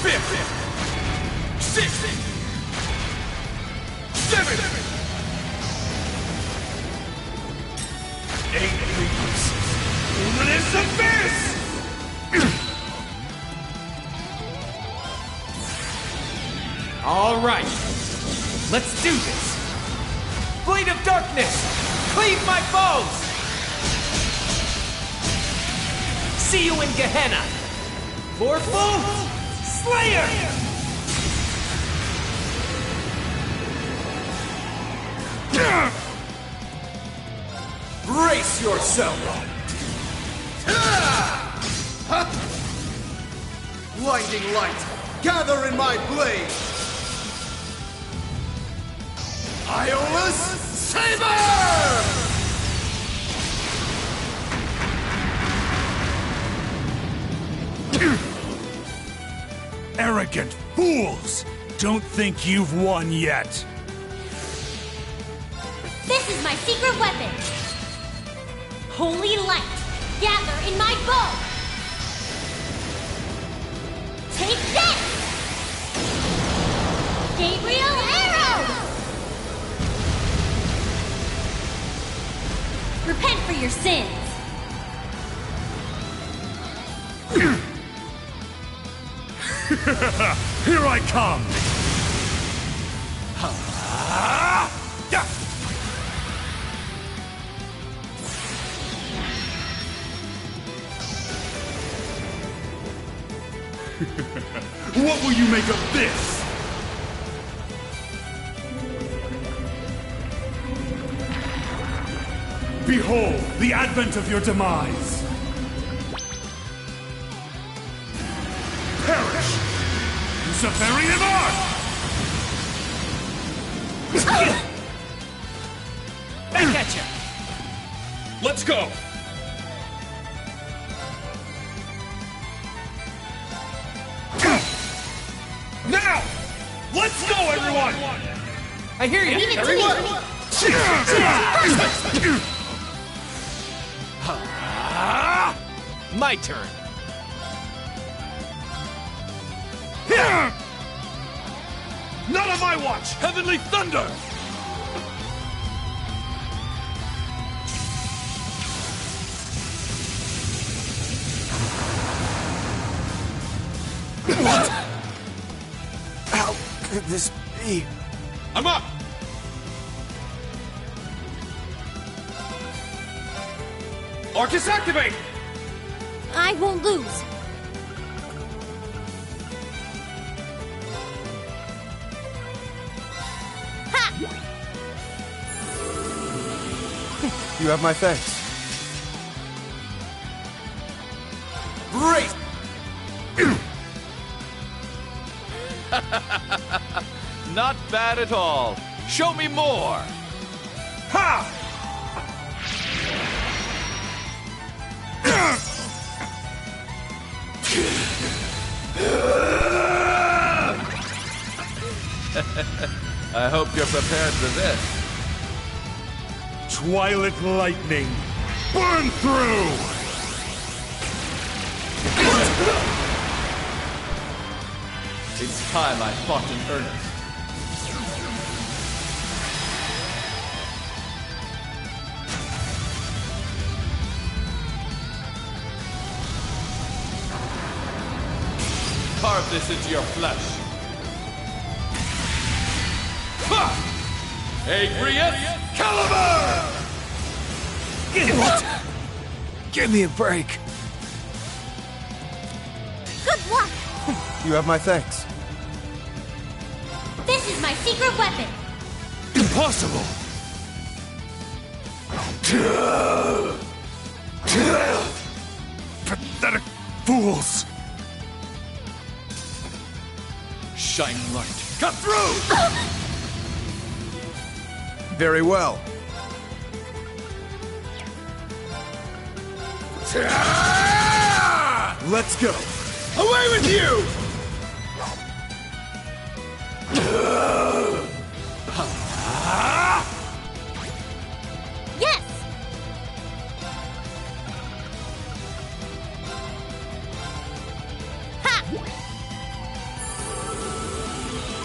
Speaker 3: Fifth! 6, 7, 8 fingers. Luminous Abyss!
Speaker 4: All right, let's do this. Blade of Darkness, cleave my foes. See you in Gehenna. Vorpal Slayer!
Speaker 16: Brace yourself! Blinding light, gather in my blade! Iola's Saber!
Speaker 19: Arrogant fools! Don't think you've won yet!
Speaker 5: This is my secret weapon! Holy light, gather in my bow! Take this! Gabriel Arrow! Repent for your sins!
Speaker 19: Here I come! What will you make of this? Behold the advent of your demise! Perish! Luciferian Arc!
Speaker 3: Back at you! Let's go! Now! Let's go, everyone!
Speaker 4: I hear you!
Speaker 5: Leave it to
Speaker 3: Everyone!
Speaker 4: me! My turn!
Speaker 3: Not on my watch! Heavenly Thunder!
Speaker 16: What? How could this be?
Speaker 3: I'm up! Arcus activate!
Speaker 5: I won't lose.
Speaker 9: You have my thanks.
Speaker 16: Great!
Speaker 18: Not bad at all. Show me more.
Speaker 3: Ha!
Speaker 18: I hope you're prepared for this.
Speaker 19: Twilight lightning! Burn through!
Speaker 18: It's time I fought in earnest. Carve this into your flesh. Agrius Caliber!
Speaker 4: What? Give me a break.
Speaker 5: Good luck!
Speaker 9: You have my thanks.
Speaker 5: This is my secret weapon!
Speaker 4: Impossible!
Speaker 19: Pathetic fools!
Speaker 3: Shining light, cut through!
Speaker 9: Very well. Let's go.
Speaker 16: Away with you!
Speaker 5: Yes! Ha!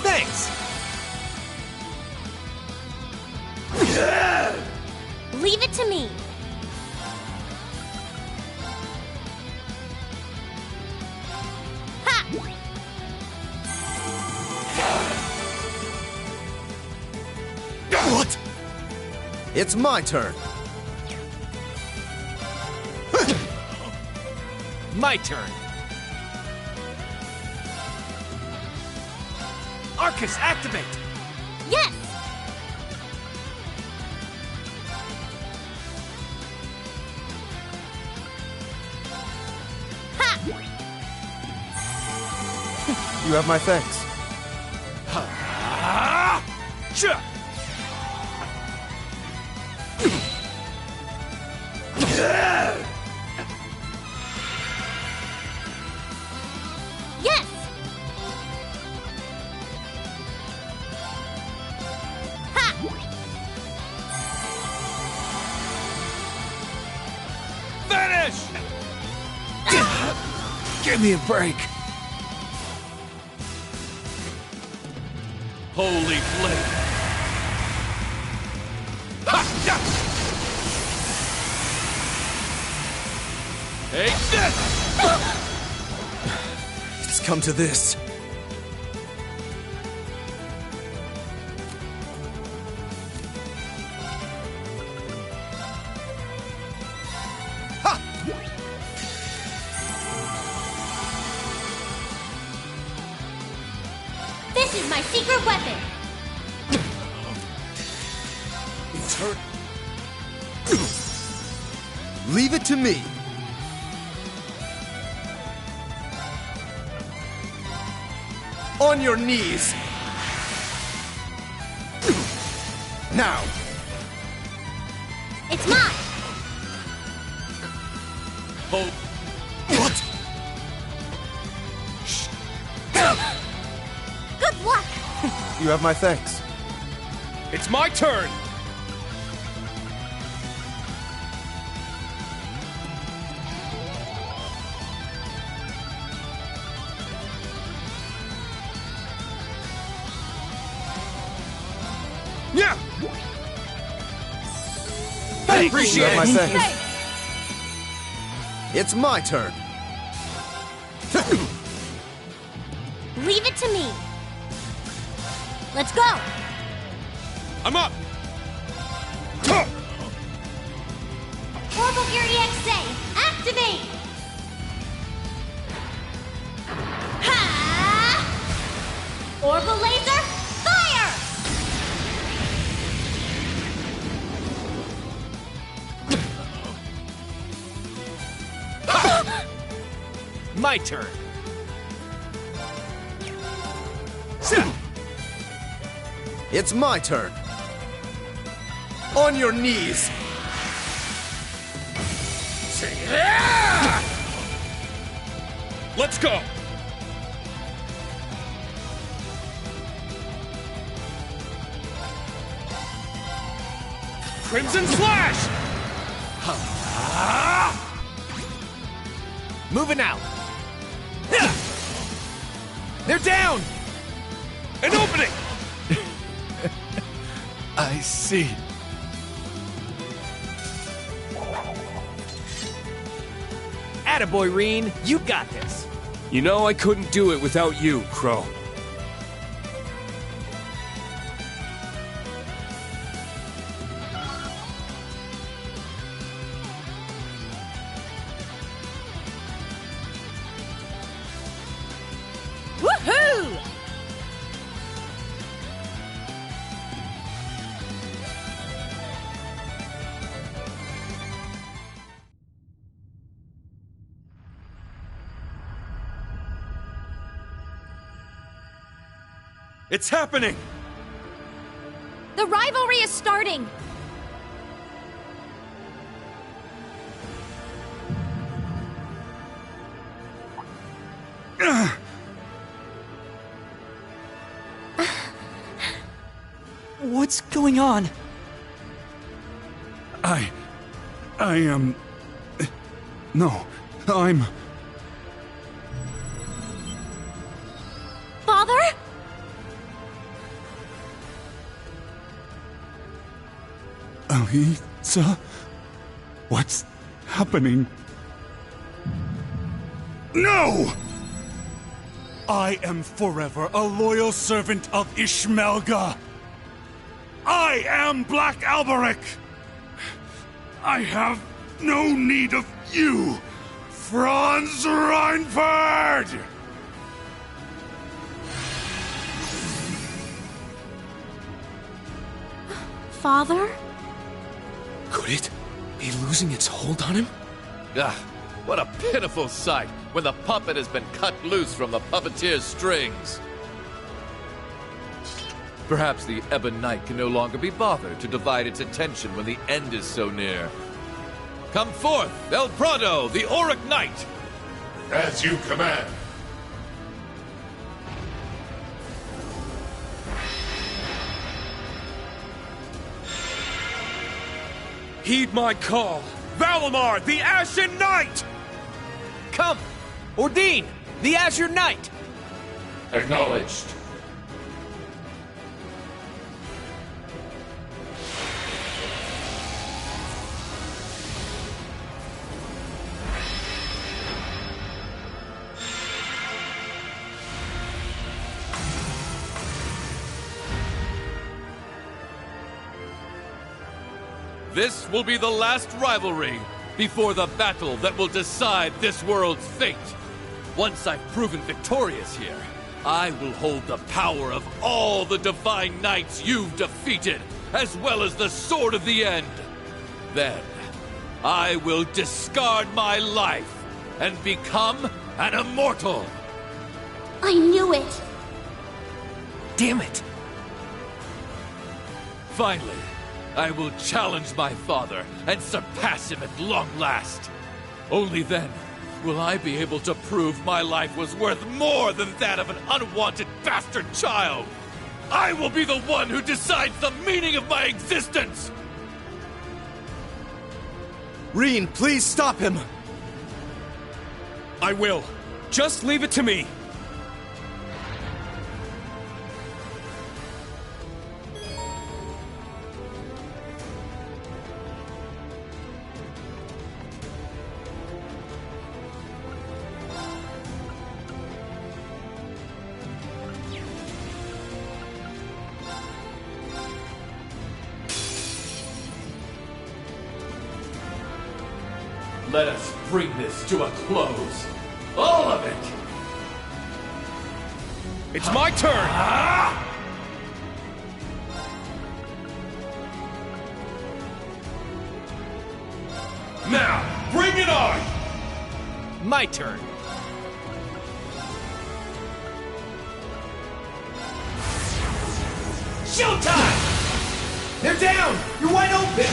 Speaker 4: Thanks!
Speaker 5: Leave it to me. Ha!
Speaker 9: What? It's my turn.
Speaker 4: My turn. Arcus, activate!
Speaker 5: Yes!
Speaker 9: You have my thanks.
Speaker 5: Yes! Ha!
Speaker 16: Vanish!
Speaker 4: Give me a break.
Speaker 16: Holy flame! Ha! Ya! Take this!
Speaker 9: It's come to this.
Speaker 5: This is my secret weapon!
Speaker 9: It's hurt. Leave it to me. On your knees. Now.
Speaker 5: It's mine!
Speaker 16: Hold.
Speaker 9: What?
Speaker 5: Good luck!
Speaker 9: You have my thanks.
Speaker 16: It's my turn! Yeah!
Speaker 9: Hey,
Speaker 16: Appreciate
Speaker 9: you have my
Speaker 16: it.
Speaker 9: thanks. It's my turn.
Speaker 5: Leave it to me. Let's go!
Speaker 16: I'm up!
Speaker 5: Orbital Gear EXA, activate! Ha! Orbital Laser, fire!
Speaker 4: My turn.
Speaker 9: It's my turn. On your knees.
Speaker 16: Let's go! Crimson Slash!
Speaker 4: Moving out. They're down!
Speaker 16: An opening!
Speaker 4: I see. Attaboy, Reen. You got this.
Speaker 3: You know I couldn't do it without you, Crow.
Speaker 15: Woohoo!
Speaker 16: It's happening!
Speaker 20: The rivalry is starting!
Speaker 17: What's going on?
Speaker 19: I am... No, I'm...
Speaker 5: Father?
Speaker 19: Alisa? What's happening? No! I am forever a loyal servant of Ishmelga. I am Black Alberic. I have no need of you, Franz Reinfeld!
Speaker 3: Father? Could it be losing its hold on him?
Speaker 18: Ah, What a pitiful sight when the puppet has been cut loose from the puppeteer's strings. Perhaps the Ebon Knight can no longer be bothered to divide its attention when the end is so near. Come forth, El Prado, the Auric Knight!
Speaker 2: As you command.
Speaker 3: Heed my call! Valimar, the Ashen Knight!
Speaker 4: Come! Ordine, the Azure Knight!
Speaker 2: Acknowledged.
Speaker 18: This will be the last rivalry before the battle that will decide this world's fate. Once I've proven victorious here, I will hold the power of all the Divine Knights you've defeated, as well as the Sword of the End. Then, I will discard my life and become an immortal.
Speaker 21: I knew it!
Speaker 4: Damn it!
Speaker 18: Finally, I will challenge my father and surpass him at long last. Only then will I be able to prove my life was worth more than that of an unwanted bastard child. I will be the one who decides the meaning of my existence!
Speaker 9: Rean, please stop him!
Speaker 3: I will. Just leave it to me.
Speaker 18: Let us bring this to a close. All of it!
Speaker 3: It's my turn!
Speaker 2: Now, bring it on!
Speaker 4: My turn.
Speaker 9: Showtime! They're down! You're wide open!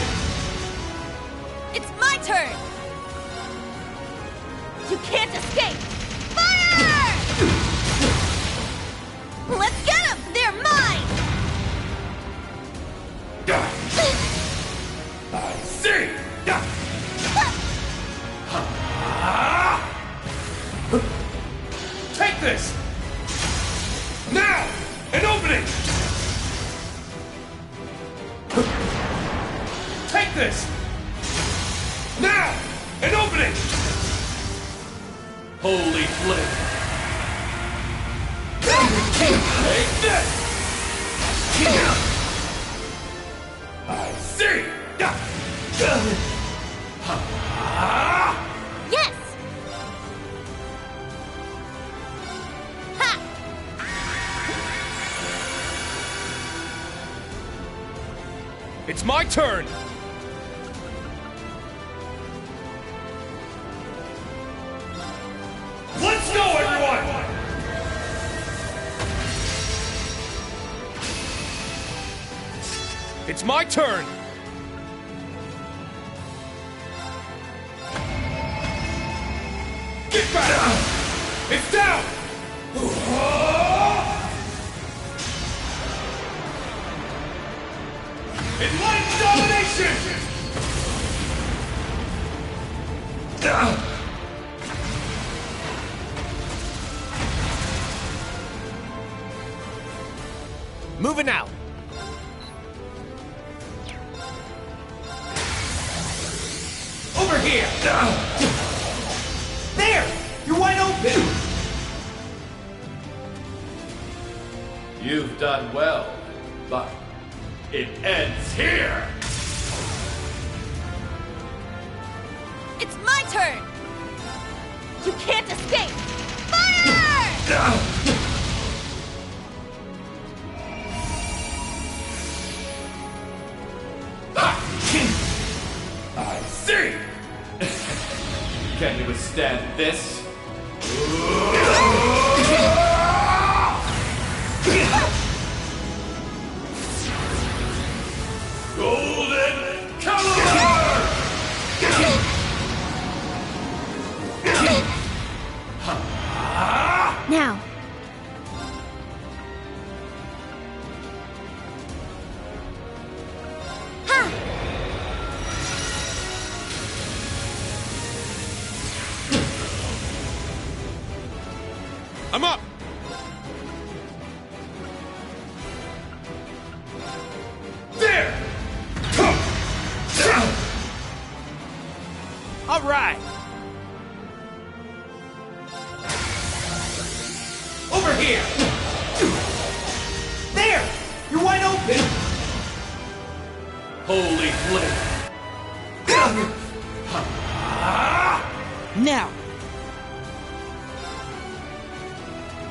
Speaker 11: It's my turn! You can't escape! Fire! Let's get them! They're mine!
Speaker 2: I see!
Speaker 3: Take this! Now! An opening! Take this! Now! An opening!
Speaker 18: Holy flame!
Speaker 2: Take this! I see!
Speaker 5: Yes! Ha!
Speaker 3: It's my turn!
Speaker 2: Let's go, everyone!
Speaker 3: It's my turn!
Speaker 2: Get back! It's down! Enlightened domination!
Speaker 4: Moving out.
Speaker 9: Over here! There! You're wide open!
Speaker 18: You've done well, but it ends here!
Speaker 11: It's my turn! You can't escape! Fire!
Speaker 2: I see!
Speaker 1: Can you withstand this?
Speaker 2: Golden Caliber!
Speaker 20: Now.
Speaker 3: I'm up!
Speaker 2: There!
Speaker 4: All right.
Speaker 2: Over here! There! You're wide open!
Speaker 1: Holy flame!
Speaker 17: Now!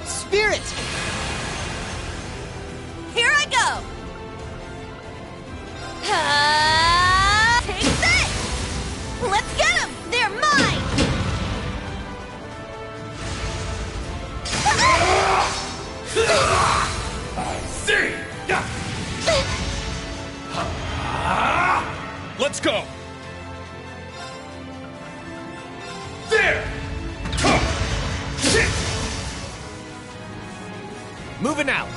Speaker 17: Spirit!
Speaker 11: Here I go! Take this! Let's get them! They're mine!
Speaker 2: I see!
Speaker 3: Let's go!
Speaker 2: There!
Speaker 4: Moving out.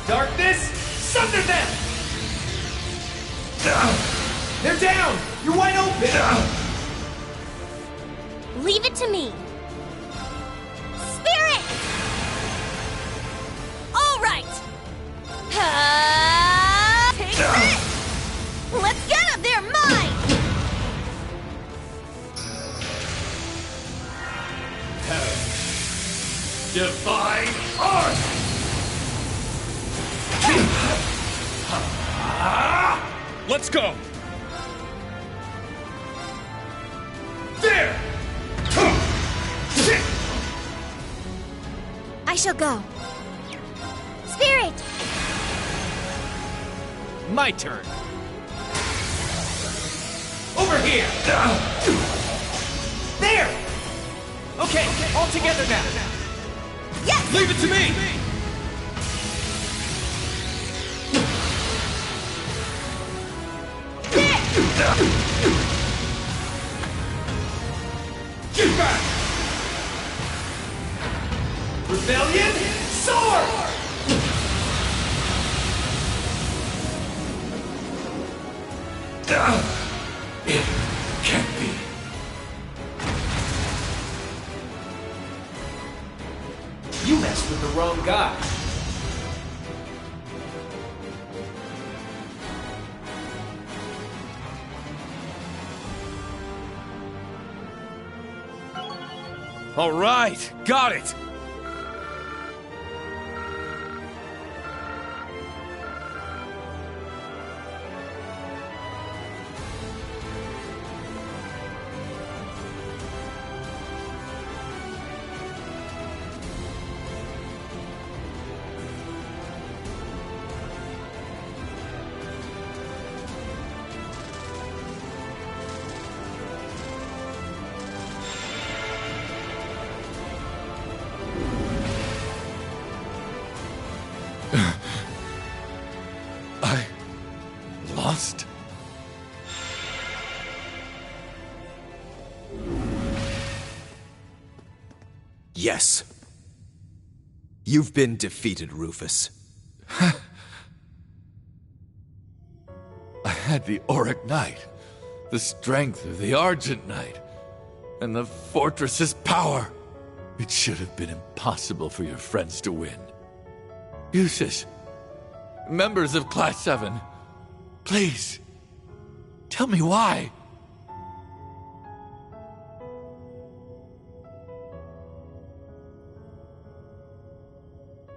Speaker 2: Darkness, sunder them! They're down! You're wide open!
Speaker 5: Leave it to me. Spirit!
Speaker 11: All right! Take this! Let's get them! They're mine!
Speaker 2: Divine Art!
Speaker 3: Let's go!
Speaker 2: There!
Speaker 20: I shall go. Spirit!
Speaker 4: My turn.
Speaker 2: Over here! There!
Speaker 4: Okay, all together now.
Speaker 11: Yes!
Speaker 2: Leave it to me! Get back! Rebellion, sword! It can't be.
Speaker 4: You messed with the wrong guy.
Speaker 3: All right, got it! Lost?
Speaker 9: Yes. You've been defeated, Rufus.
Speaker 18: I had the Auric Knight, the strength of the Argent Knight, and the fortress's power. It should have been impossible for your friends to win. Eustace, members of Class 7, please, tell me why.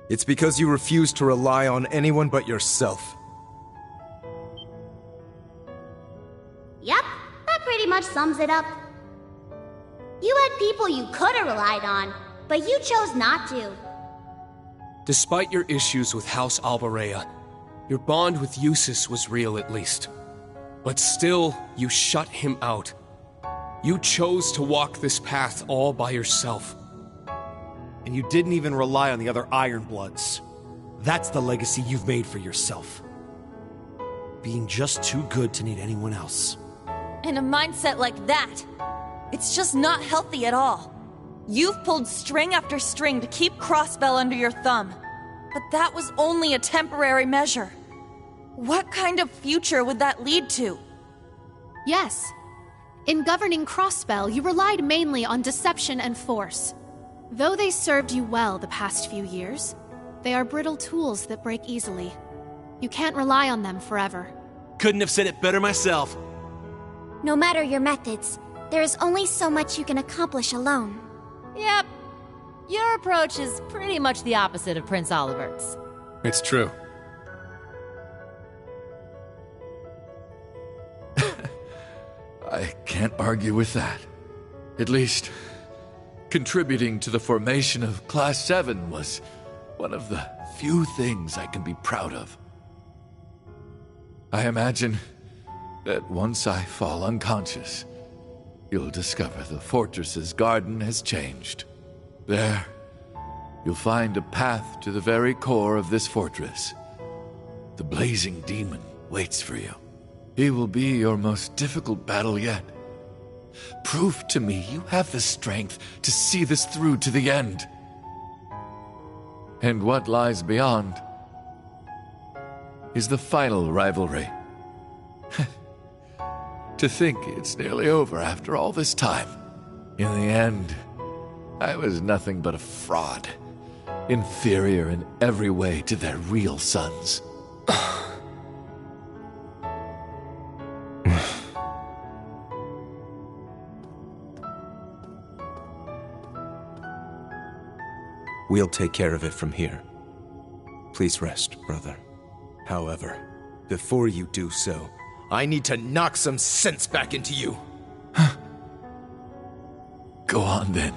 Speaker 9: It's because you refuse to rely on anyone but yourself.
Speaker 21: Yep, that pretty much sums it up. You had people you could have relied on, but you chose not to.
Speaker 3: Despite your issues with House Albarea, your bond with Eustace was real at least. But still, you shut him out. You chose to walk this path all by yourself.
Speaker 16: And you didn't even rely on the other Ironbloods. That's the legacy you've made for yourself. Being just too good to need anyone else.
Speaker 11: And a mindset like that, it's just not healthy at all. You've pulled string after string to keep Crossbell under your thumb. But that was only a temporary measure. What kind of future would that lead to?
Speaker 13: Yes. In governing Crossbell, you relied mainly on deception and force. Though they served you well the past few years, they are brittle tools that break easily. You can't rely on them forever.
Speaker 12: Couldn't have said it better myself.
Speaker 21: No matter your methods, there is only so much you can accomplish alone.
Speaker 15: Yep. Your approach is pretty much the opposite of Prince Oliver's.
Speaker 3: It's true.
Speaker 18: I can't argue with that. At least, contributing to the formation of Class 7 was one of the few things I can be proud of. I imagine that once I fall unconscious, you'll discover the fortress's garden has changed. There, you'll find a path to the very core of this fortress. The blazing demon waits for you. He will be your most difficult battle yet. Prove to me you have the strength to see this through to the end. And what lies beyond is the final rivalry. To think it's nearly over after all this time. In the end, I was nothing but a fraud. Inferior in every way to their real sons.
Speaker 4: We'll take care of it from here. Please rest, brother. However, before you do so, I need to knock some sense back into you.
Speaker 18: Go on then.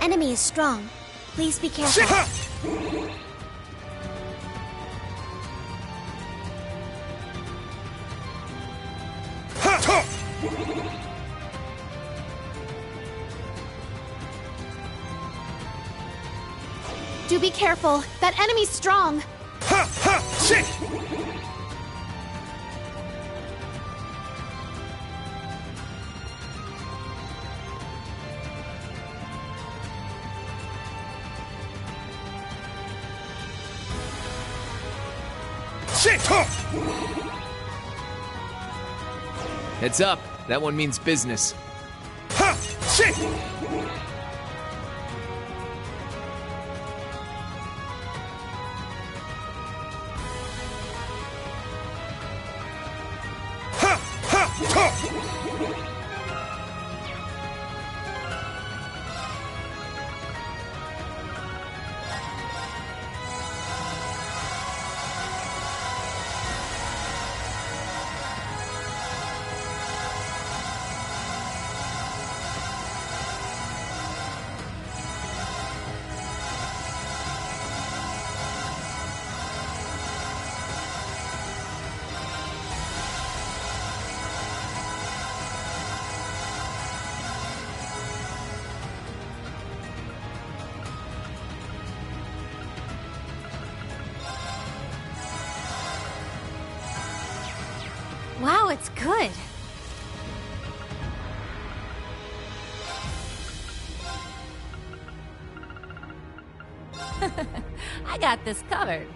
Speaker 21: enemy is strong. Please be careful.
Speaker 13: Do be careful. That enemy's strong.
Speaker 14: Heads up. That one means business.
Speaker 5: Wow, it's good.
Speaker 15: I got this covered.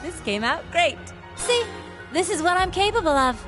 Speaker 15: This came out great.
Speaker 5: See, this is what I'm capable of.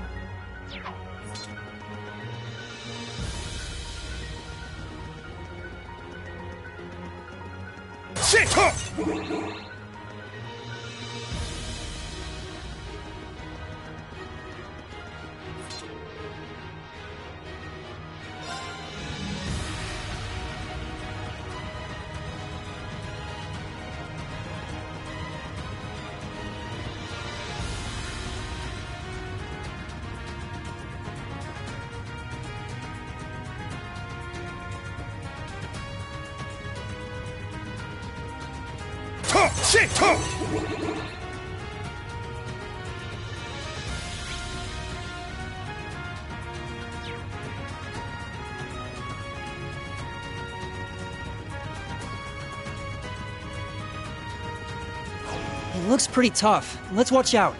Speaker 17: It looks pretty tough. Let's watch out.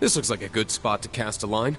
Speaker 3: This looks like a good spot to cast a line.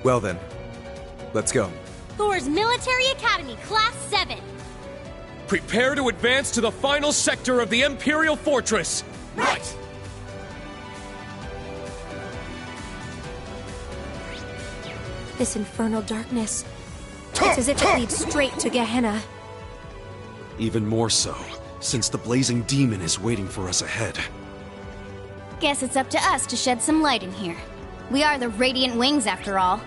Speaker 4: Well then, let's go.
Speaker 5: Thor's Military Academy, Class 7.
Speaker 3: Prepare to advance to the final sector of the Imperial Fortress!
Speaker 2: Right!
Speaker 20: This infernal darkness. It's as if it leads straight to Gehenna.
Speaker 6: Even more so, since the blazing demon is waiting for us ahead.
Speaker 21: Guess it's up to us to shed some light in here. We are the Radiant Wings, after all.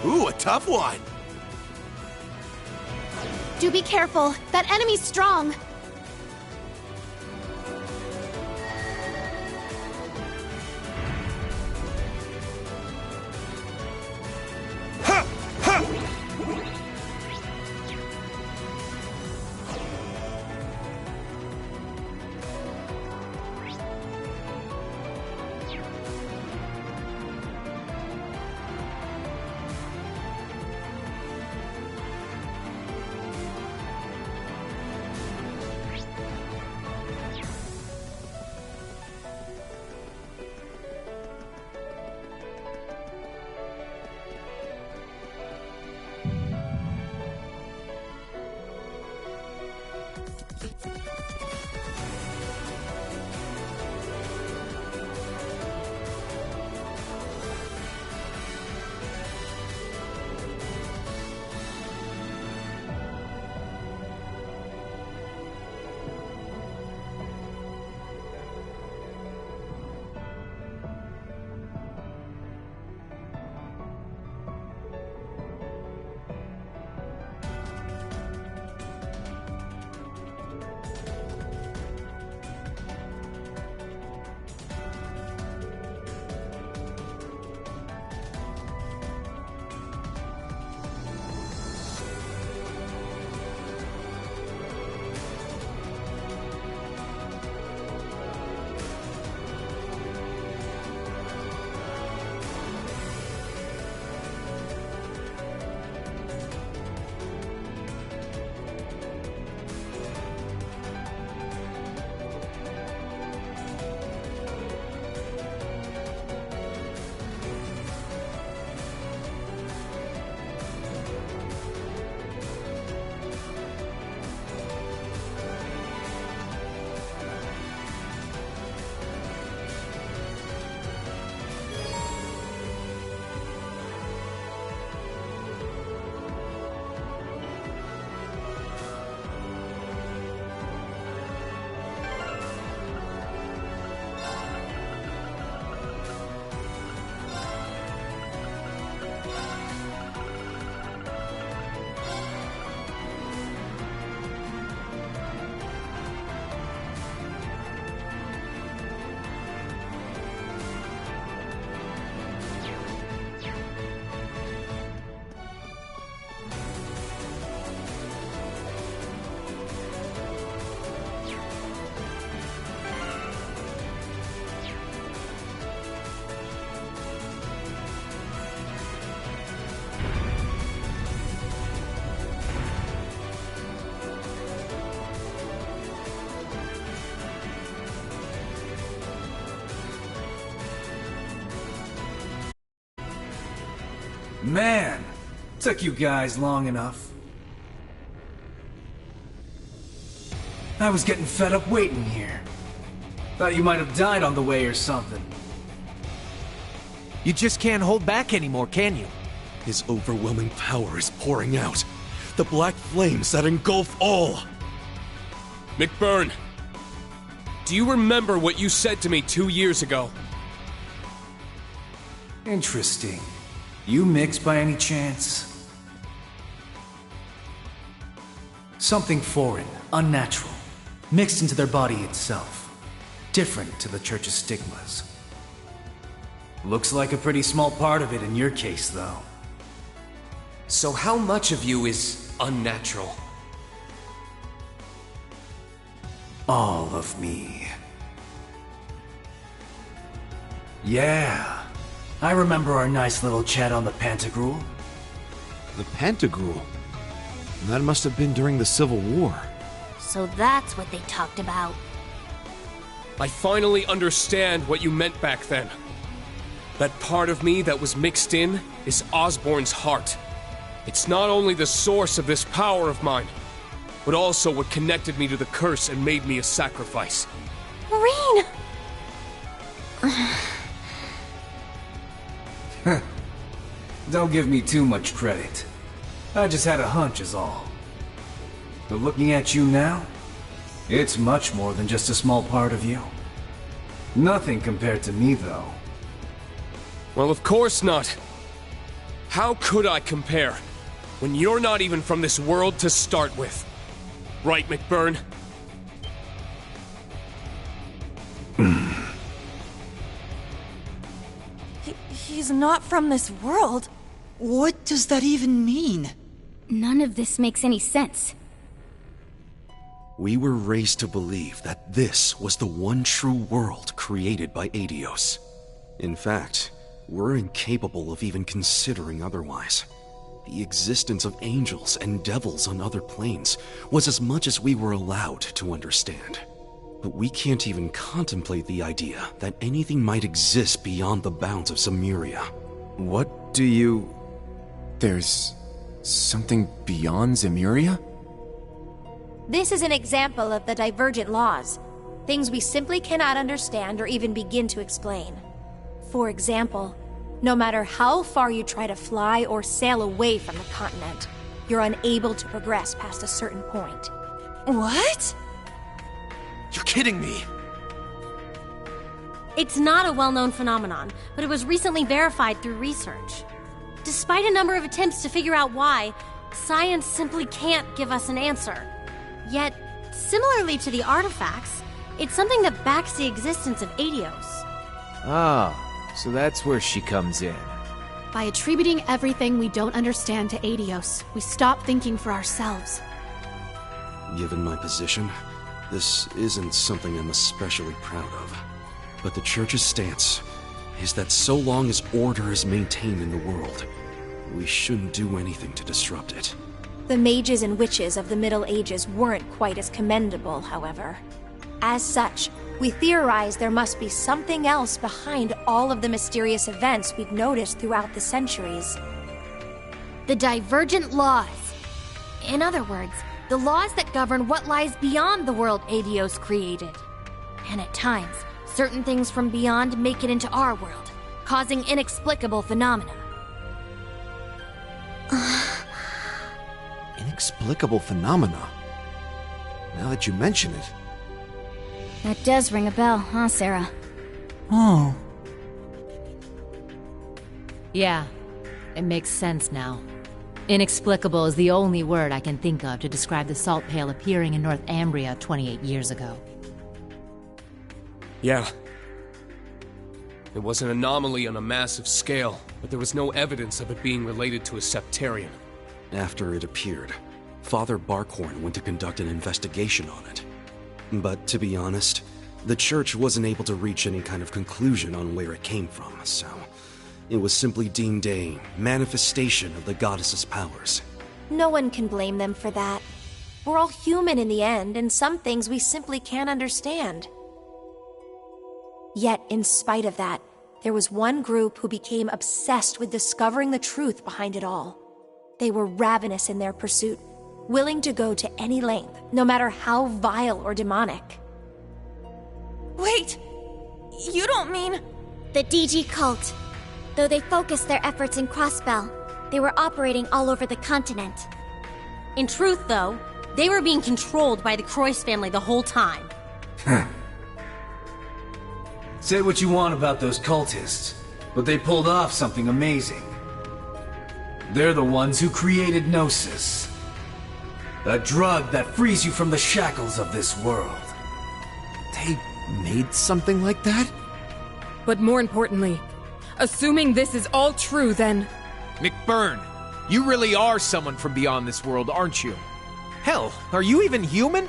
Speaker 16: Ooh, a tough one!
Speaker 13: Do be careful. That enemy's strong.
Speaker 8: Man, took you guys long enough. I was getting fed up waiting here. Thought you might have died on the way or something.
Speaker 9: You just can't hold back anymore, can you?
Speaker 6: His overwhelming power is pouring out. The black flames that engulf all.
Speaker 3: McBurn, do you remember what you said to me 2 years ago?
Speaker 8: Interesting. You mix by any chance? Something foreign, unnatural, mixed into their body itself. Different to the Church's stigmas. Looks like a pretty small part of it in your case, though.
Speaker 3: So how much of you is unnatural?
Speaker 8: All of me. Yeah. I remember our nice little chat on the Pantagruel.
Speaker 16: The Pantagruel? That must have been during the Civil War.
Speaker 21: So that's what they talked about.
Speaker 3: I finally understand what you meant back then. That part of me that was mixed in is Osborn's heart. It's not only the source of this power of mine, but also what connected me to the curse and made me a sacrifice.
Speaker 21: Marine!
Speaker 8: Don't give me too much credit. I just had a hunch is all. But looking at you now, it's much more than just a small part of you. Nothing compared to me, though.
Speaker 3: Well, of course not. How could I compare, when you're not even from this world to start with? Right, McBurn?
Speaker 11: He's not from this world.
Speaker 17: What does that even mean?
Speaker 21: None of this makes any sense.
Speaker 6: We were raised to believe that this was the one true world created by Aidios. In fact, we're incapable of even considering otherwise. The existence of angels and devils on other planes was as much as we were allowed to understand. But we can't even contemplate the idea that anything might exist beyond the bounds of Zemuria.
Speaker 14: What do you... There's something beyond Zemuria?
Speaker 20: This is an example of the divergent laws. Things we simply cannot understand or even begin to explain. For example, no matter how far you try to fly or sail away from the continent, you're unable to progress past a certain point.
Speaker 11: What?
Speaker 16: You're kidding me!
Speaker 5: It's not a well-known phenomenon, but it was recently verified through research. Despite a number of attempts to figure out why, science simply can't give us an answer. Yet, similarly to the artifacts, it's something that backs the existence of Aidios.
Speaker 7: Ah, so that's where she comes in.
Speaker 13: By attributing everything we don't understand to Aidios, we stop thinking for ourselves.
Speaker 6: Given my position, this isn't something I'm especially proud of. But the Church's stance is that so long as order is maintained in the world, we shouldn't do anything to disrupt it.
Speaker 20: The mages and witches of the Middle Ages weren't quite as commendable, however. As such, we theorize there must be something else behind all of the mysterious events we've noticed throughout the centuries.
Speaker 21: The divergent laws. In other words, the laws that govern what lies beyond the world Aidios created. And at times, certain things from beyond make it into our world, causing inexplicable phenomena.
Speaker 16: Inexplicable phenomena? Now that you mention it.
Speaker 21: That does ring a bell, huh, Sarah?
Speaker 17: Oh.
Speaker 15: Yeah, it makes sense now. Inexplicable is the only word I can think of to describe the salt pail appearing in Northumbria 28 years ago.
Speaker 3: Yeah. It was an anomaly on a massive scale, but there was no evidence of it being related to a Septarian.
Speaker 6: After it appeared, Father Barkhorn went to conduct an investigation on it. But to be honest, the Church wasn't able to reach any kind of conclusion on where it came from, so it was simply deemed a manifestation of the goddess's powers.
Speaker 20: No one can blame them for that. We're all human in the end, and some things we simply can't understand. Yet, in spite of that, there was one group who became obsessed with discovering the truth behind it all. They were ravenous in their pursuit, willing to go to any length, no matter how vile or demonic.
Speaker 11: Wait! You don't mean...
Speaker 21: The DG cult. Though they focused their efforts in Crossbell, they were operating all over the continent.
Speaker 5: In truth, though, they were being controlled by the Croix family the whole time.
Speaker 8: Say what you want about those cultists, but they pulled off something amazing. They're the ones who created Gnosis. A drug that frees you from the shackles of this world.
Speaker 16: They made something like that?
Speaker 10: But more importantly, Assuming this is all true, then...
Speaker 14: McBurn, you really are someone from beyond this world, aren't you? Hell, are you even human?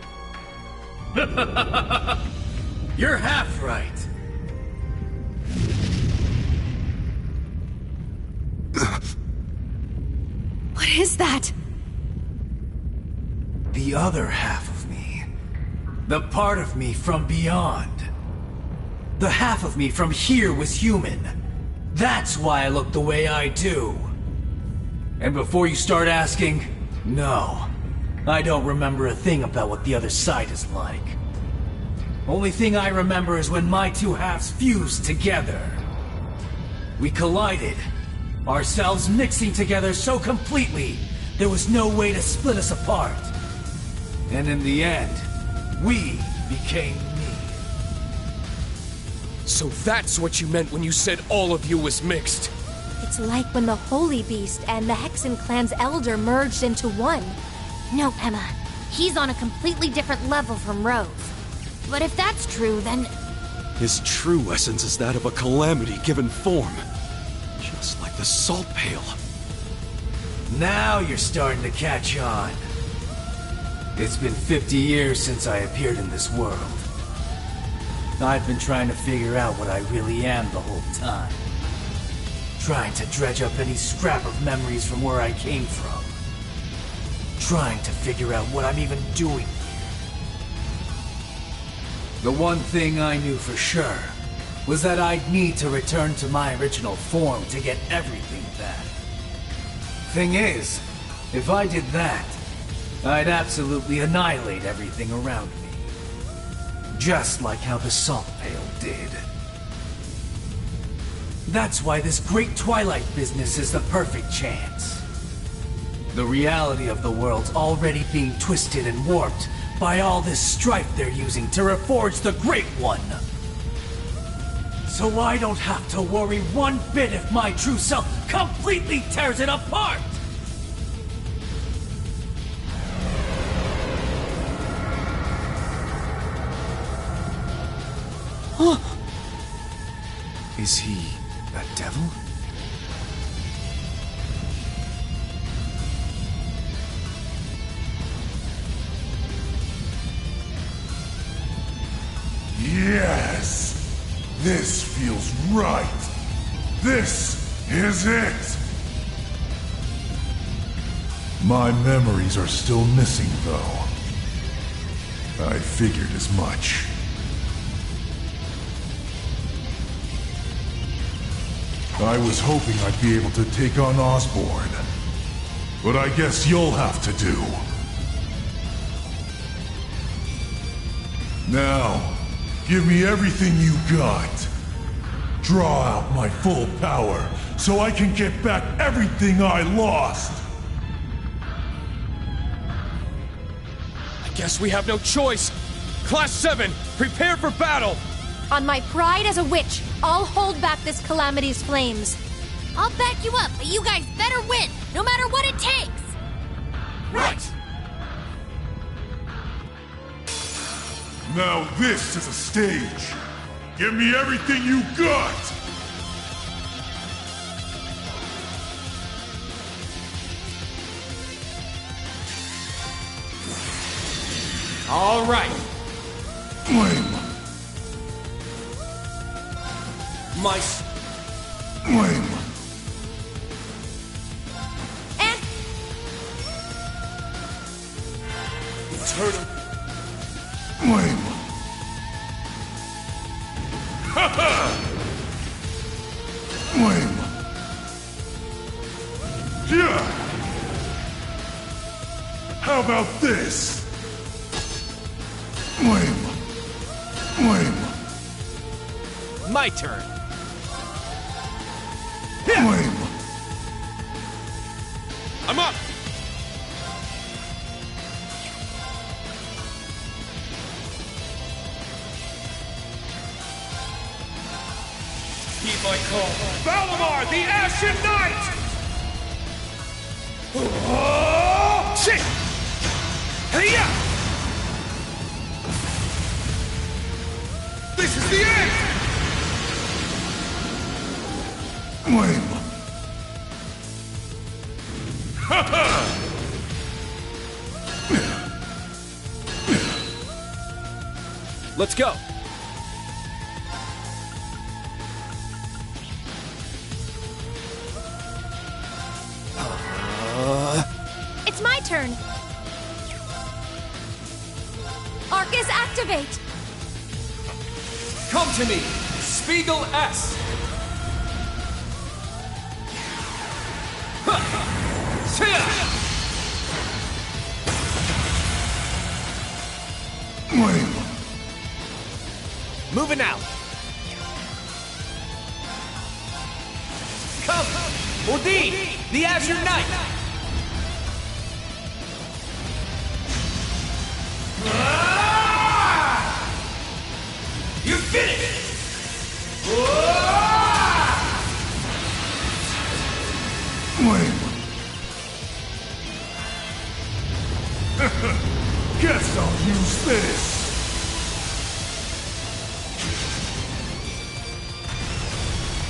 Speaker 8: You're half right.
Speaker 21: What is that?
Speaker 8: The other half of me. The part of me from beyond. The half of me from here was human. That's why I look the way I do. And before you start asking, no. I don't remember a thing about what the other side is like. Only thing I remember is when my two halves fused together. We collided, ourselves mixing together so completely, there was no way to split us apart. And in the end, we became me.
Speaker 3: So that's what you meant when you said all of you was mixed.
Speaker 21: It's like when the Holy Beast and the Hexen clan's elder merged into one. No, Emma. He's on a completely different level from Rose. But if that's true, then...
Speaker 6: His true essence is that of a calamity given form. Just like the Salt Pail.
Speaker 8: Now you're starting to catch on. It's been 50 years since I appeared in this world. I've been trying to figure out what I really am the whole time. Trying to dredge up any scrap of memories from where I came from. Trying to figure out what I'm even doing here. The one thing I knew for sure was that I'd need to return to my original form to get everything back. Thing is, if I did that, I'd absolutely annihilate everything around me. Just like how the Salt Pail did. That's why this great Twilight business is the perfect chance. The reality of the world's already being twisted and warped by all this strife they're using to reforge the Great One. So I don't have to worry one bit if my true self completely tears it apart!
Speaker 14: Is he a devil?
Speaker 19: Yes! This feels right! This is it! My memories are still missing, though. I figured as much. I was hoping I'd be able to take on Osborn. But I guess you'll have to do. Now, give me everything you got. Draw out my full power, so I can get back everything I lost.
Speaker 3: I guess we have no choice. Class 7, prepare for battle!
Speaker 21: On my pride as a witch, I'll hold back this calamity's flames. I'll back you up, but you guys better win, no matter what it takes!
Speaker 19: Right! Now this is a stage. Give me everything you got!
Speaker 1: All right.
Speaker 19: Flame.
Speaker 1: My...
Speaker 19: Flame.
Speaker 21: And...
Speaker 19: Eternal. Flame. Ha-ha! Flame. Yeah! How about this? Flame. Flame.
Speaker 14: My turn.
Speaker 19: Flame.
Speaker 3: I'm up!
Speaker 2: Heed my call. Valimar, the Ashen Knight!
Speaker 3: Shit!
Speaker 2: Hey-ya! This is the end!
Speaker 19: Flame.
Speaker 14: Let's go.
Speaker 21: It's my turn. Arcus, activate.
Speaker 3: Come to me, Spiegel S.
Speaker 19: Flame.
Speaker 9: Moving out.
Speaker 1: Come! Odin, the Azure Knight! You finished!
Speaker 19: Flame. Guess I'll use this.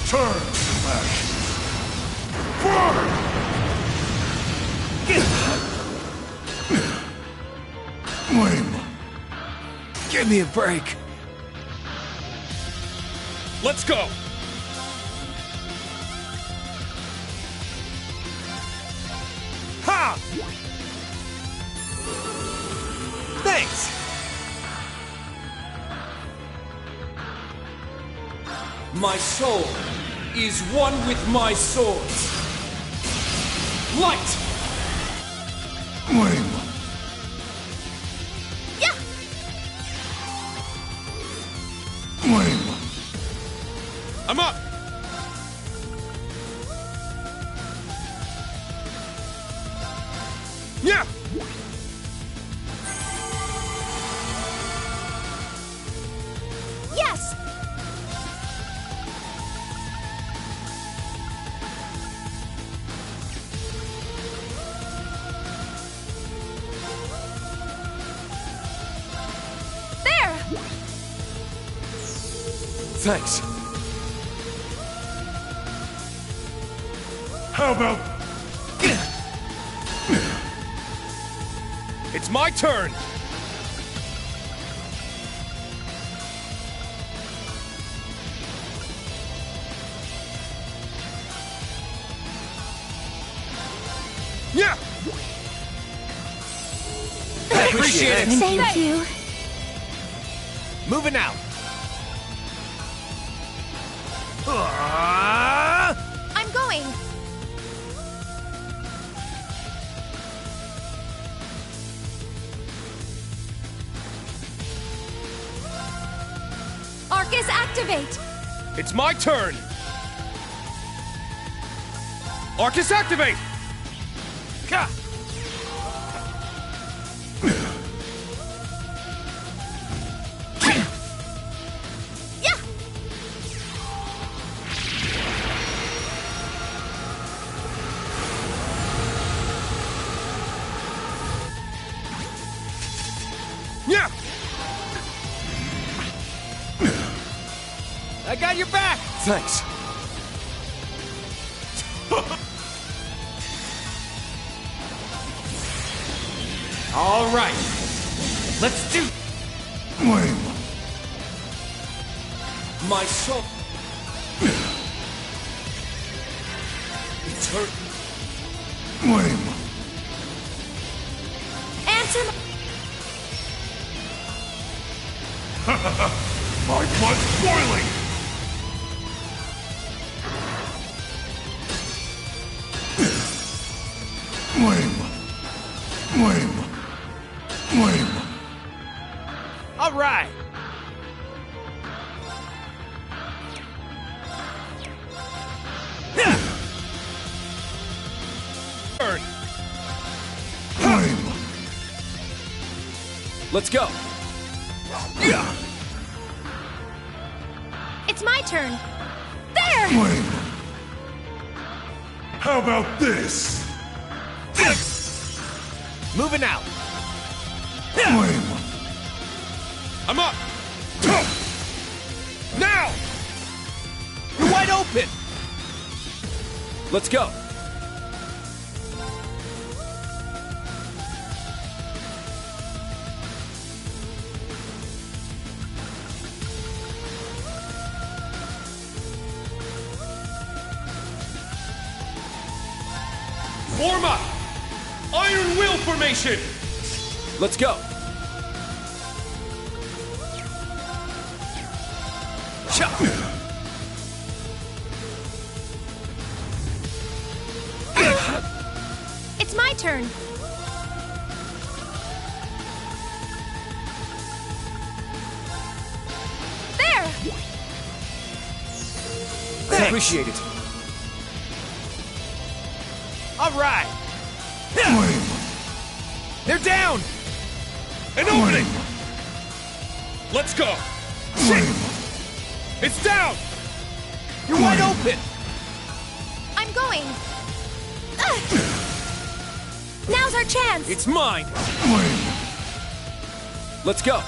Speaker 19: Turn to ashes. Burn! Flame.
Speaker 14: Give me a break.
Speaker 2: Let's go! Ha!
Speaker 9: Thanks!
Speaker 1: My soul is one with my swords. Light!
Speaker 19: Flame.
Speaker 21: Yeah!
Speaker 19: Flame.
Speaker 2: I'm up! Yeah!
Speaker 21: Yes! There!
Speaker 14: Thanks.
Speaker 19: How about...
Speaker 2: It's my turn! Yeah!
Speaker 9: I appreciate it.
Speaker 21: Thank you.
Speaker 9: Moving out.
Speaker 21: I'm going. Arcus, activate.
Speaker 2: It's my turn! Arcus, activate! Ka!
Speaker 21: Yeah!
Speaker 2: Yeah!
Speaker 1: I got your back!
Speaker 14: Thanks.
Speaker 1: All right. Let's do...
Speaker 19: Flame.
Speaker 1: My soul... Eternal...
Speaker 19: Flame.
Speaker 21: Answer
Speaker 19: My blood's boiling! Flame. Flame. Flame.
Speaker 9: All right.
Speaker 2: Turn!
Speaker 19: Flame.
Speaker 14: Let's go.
Speaker 19: Yeah.
Speaker 21: It's my turn. There!
Speaker 19: Flame. How about this?
Speaker 9: Moving out.
Speaker 19: Flame.
Speaker 2: I'm up! Now!
Speaker 9: You're wide open.
Speaker 14: Let's go!
Speaker 2: Form up! Iron Will formation!
Speaker 14: Let's go!
Speaker 21: It's my turn. There!
Speaker 14: I appreciate it.
Speaker 2: All right!
Speaker 14: They're down!
Speaker 2: An opening! Let's go! It's down!
Speaker 14: You're wide open!
Speaker 21: I'm going. Now's our chance!
Speaker 14: It's mine! Let's go!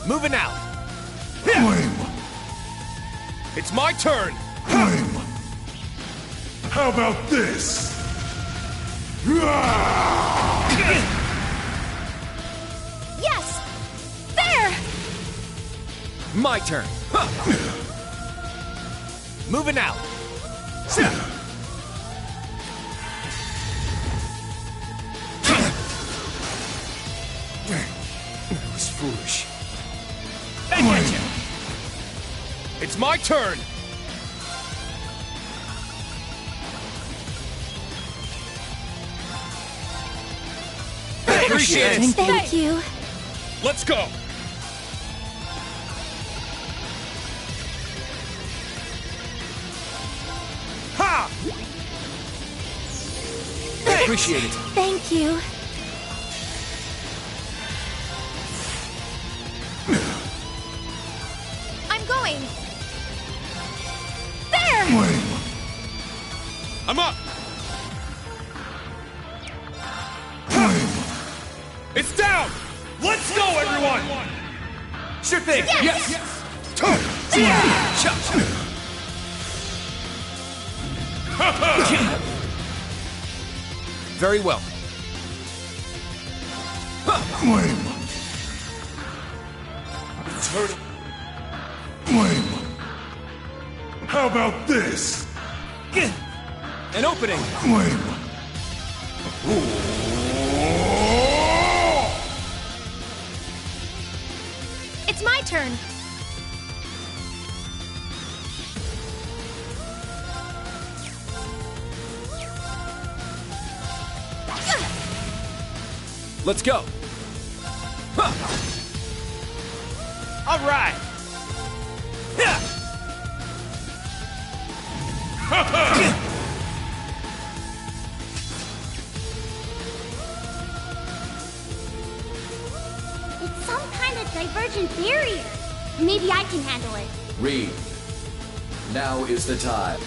Speaker 2: Moving out! It's my turn!
Speaker 19: How about this?
Speaker 21: Yes! There!
Speaker 14: My turn!
Speaker 2: Moving out!
Speaker 14: That was foolish.
Speaker 2: Back at you! It's my turn!
Speaker 14: Appreciate it!
Speaker 21: Thank you.
Speaker 2: Let's go! Ha!
Speaker 14: Appreciate it!
Speaker 21: Thank you. I'm going. There!
Speaker 2: I'm up! It's down! Let's go, everyone!
Speaker 14: Sure thing!
Speaker 21: Yes!
Speaker 14: Very well.
Speaker 19: How about this?
Speaker 14: An opening!
Speaker 21: It's my turn.
Speaker 14: Let's go!
Speaker 2: All right!
Speaker 21: It's some kind of divergent barrier. Maybe I can handle it.
Speaker 18: Reed, now is the time.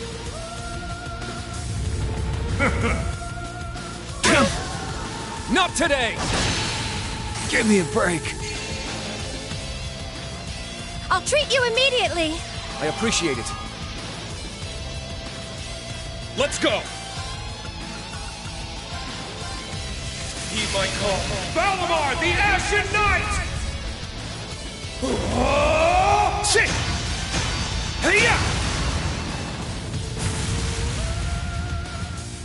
Speaker 14: Not today! Give me a break.
Speaker 21: I'll treat you immediately.
Speaker 14: I appreciate it.
Speaker 2: Let's go! Heed my call. Valimar, the Ashen Knight! Shit! Hey-ya!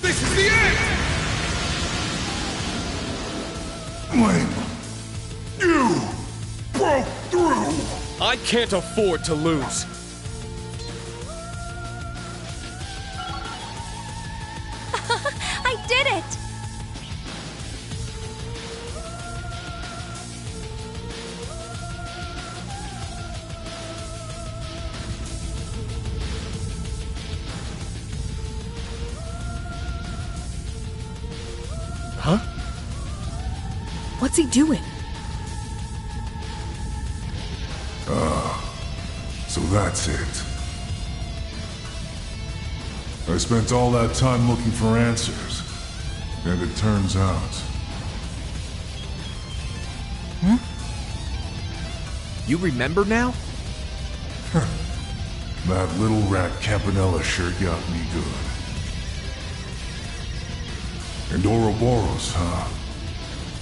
Speaker 2: This is the end!
Speaker 19: You broke through!
Speaker 2: I can't afford to lose.
Speaker 21: I did it!
Speaker 10: Huh? What's he doing?
Speaker 19: So that's it. I spent all that time looking for answers, and it turns out...
Speaker 14: You remember now?
Speaker 19: That little rat Campanella sure got me good. And Ouroboros, huh?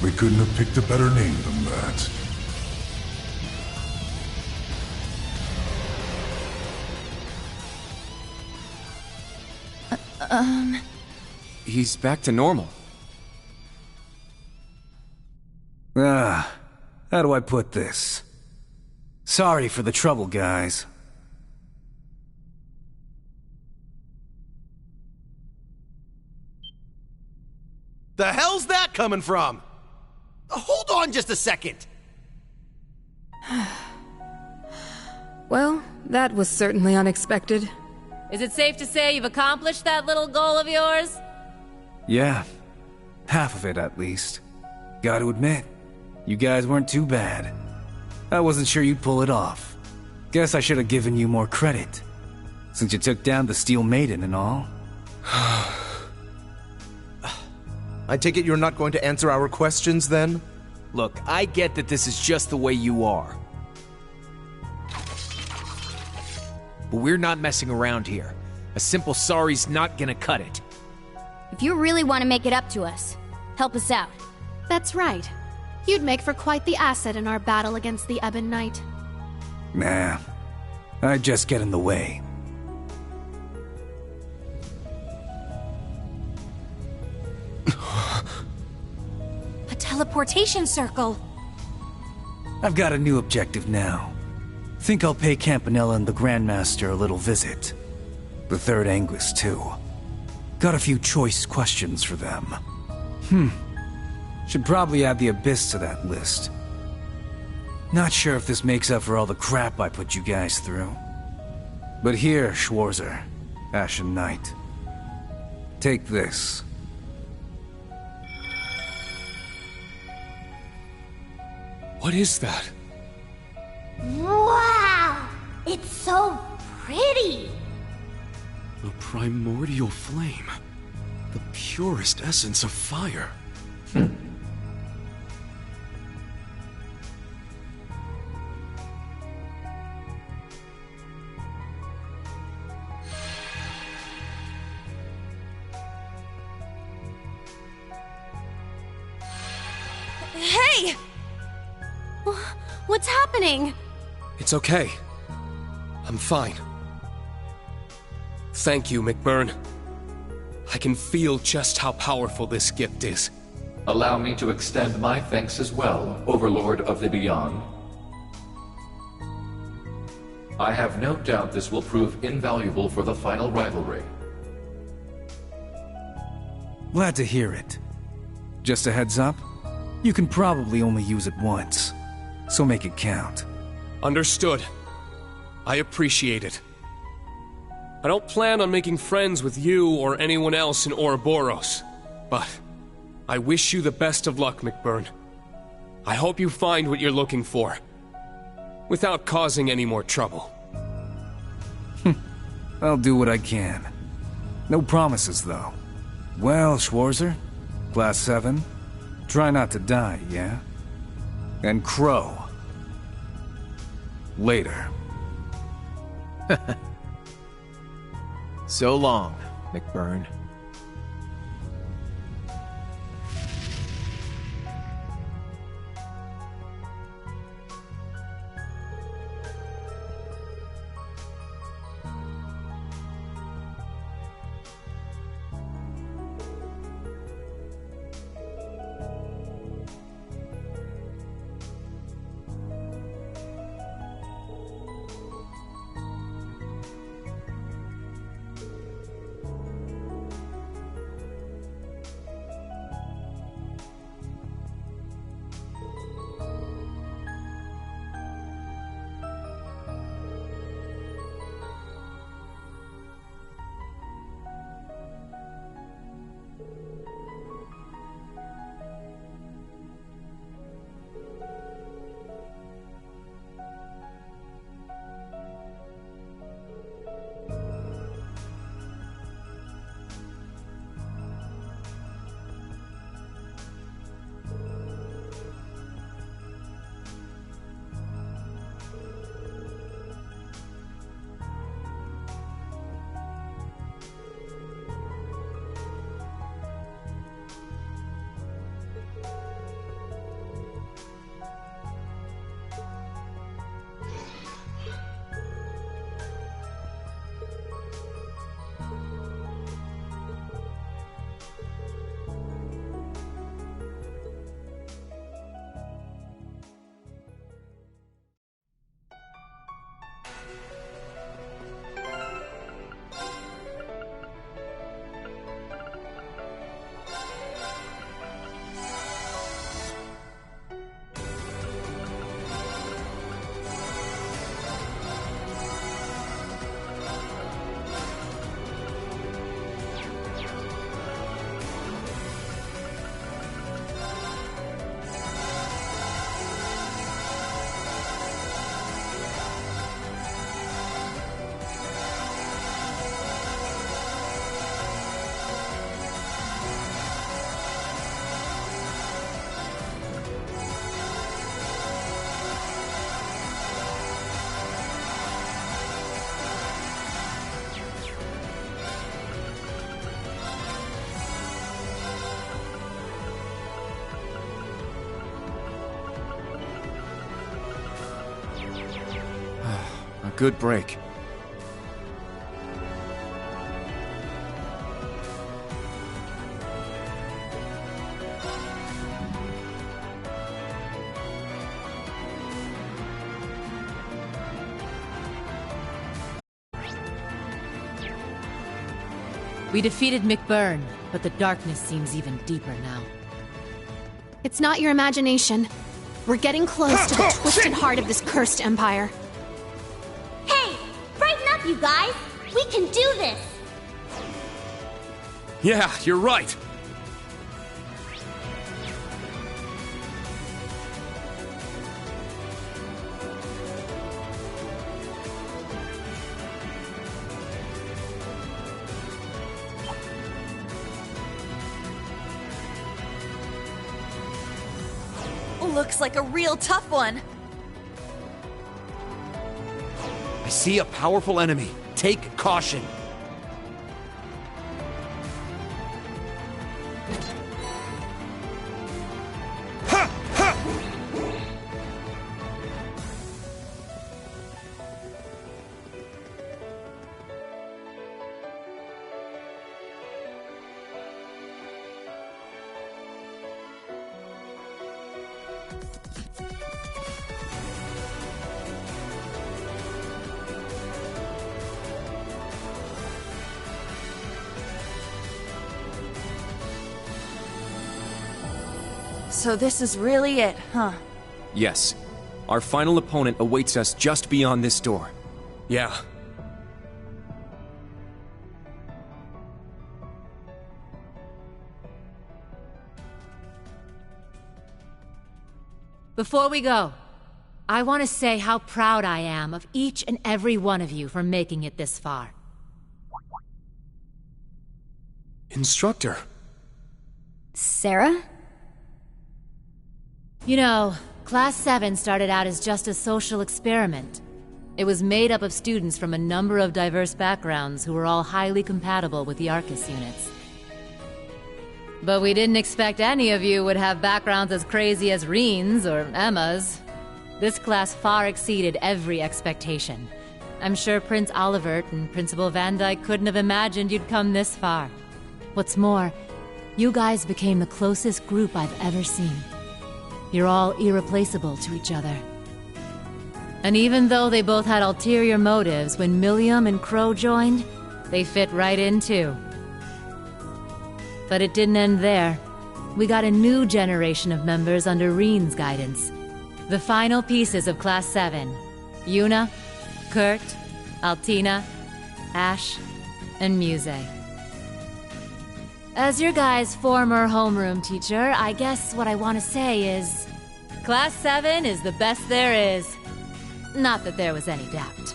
Speaker 19: They couldn't have picked a better name than that.
Speaker 14: He's back to normal.
Speaker 8: How do I put this? Sorry for the trouble, guys.
Speaker 16: The hell's that coming from? Hold on just a second.
Speaker 10: Well, that was certainly unexpected.
Speaker 11: Is it safe to say you've accomplished that little goal of yours?
Speaker 8: Yeah, half of it at least. Gotta admit, you guys weren't too bad. I wasn't sure you'd pull it off. Guess I should have given you more credit, since you took down the Steel Maiden and all.
Speaker 9: I take it you're not going to answer our questions, then?
Speaker 14: Look, I get that this is just the way you are. But we're not messing around here. A simple sorry's not gonna cut it.
Speaker 21: If you really want to make it up to us, help us out.
Speaker 13: That's right. You'd make for quite the asset in our battle against the Ebon Knight.
Speaker 8: Nah, I'd just get in the way.
Speaker 21: A teleportation circle.
Speaker 8: I've got a new objective now. Think I'll pay Campanella and the Grandmaster a little visit. The Third Anguis, too. Got a few choice questions for them. Should probably add the Abyss to that list. Not sure if this makes up for all the crap I put you guys through. But here, Schwarzer, Ashen Knight. Take this.
Speaker 3: What is that?
Speaker 21: Wow! It's so pretty!
Speaker 6: A primordial flame. The purest essence of fire.
Speaker 11: Hey!
Speaker 21: What's happening?
Speaker 3: It's okay. I'm fine. Thank you, McBurn. I can feel just how powerful this gift is.
Speaker 18: Allow me to extend my thanks as well, Overlord of the Beyond. I have no doubt this will prove invaluable for the final rivalry.
Speaker 8: Glad to hear it. Just a heads up, you can probably only use it once, so make it count.
Speaker 3: Understood. I appreciate it. I don't plan on making friends with you or anyone else in Ouroboros, but I wish you the best of luck, McBurn. I hope you find what you're looking for, without causing any more trouble.
Speaker 8: I'll do what I can. No promises, though. Well, Schwarzer, Class 7, try not to die, yeah? And Crow. Later.
Speaker 14: So long, McBurn. A good break.
Speaker 15: We defeated McBurn, but the darkness seems even deeper now.
Speaker 13: It's not your imagination. We're getting close to the twisted heart of this cursed empire.
Speaker 5: Hey! Brighten up, you guys! We can do this!
Speaker 3: Yeah, you're right.
Speaker 11: Looks like a real tough one.
Speaker 16: I see a powerful enemy. Take caution.
Speaker 11: So this is really it, huh?
Speaker 14: Yes. Our final opponent awaits us just beyond this door.
Speaker 3: Yeah.
Speaker 15: Before we go, I want to say how proud I am of each and every one of you for making it this far.
Speaker 3: Instructor.
Speaker 21: Sarah?
Speaker 15: You know, Class 7 started out as just a social experiment. It was made up of students from a number of diverse backgrounds who were all highly compatible with the Arcus units. But we didn't expect any of you would have backgrounds as crazy as Reen's or Emma's. This class far exceeded every expectation. I'm sure Prince Olivert and Principal Van Dyke couldn't have imagined you'd come this far. What's more, you guys became the closest group I've ever seen. You're all irreplaceable to each other. And even though they both had ulterior motives, when Millium and Crow joined, they fit right in too. But it didn't end there. We got a new generation of members under Reen's guidance. The final pieces of Class 7. Yuna, Kurt, Altina, Ash, and Muse. As your guys' former homeroom teacher, I guess what I want to say is... Class 7 is the best there is. Not that there was any doubt.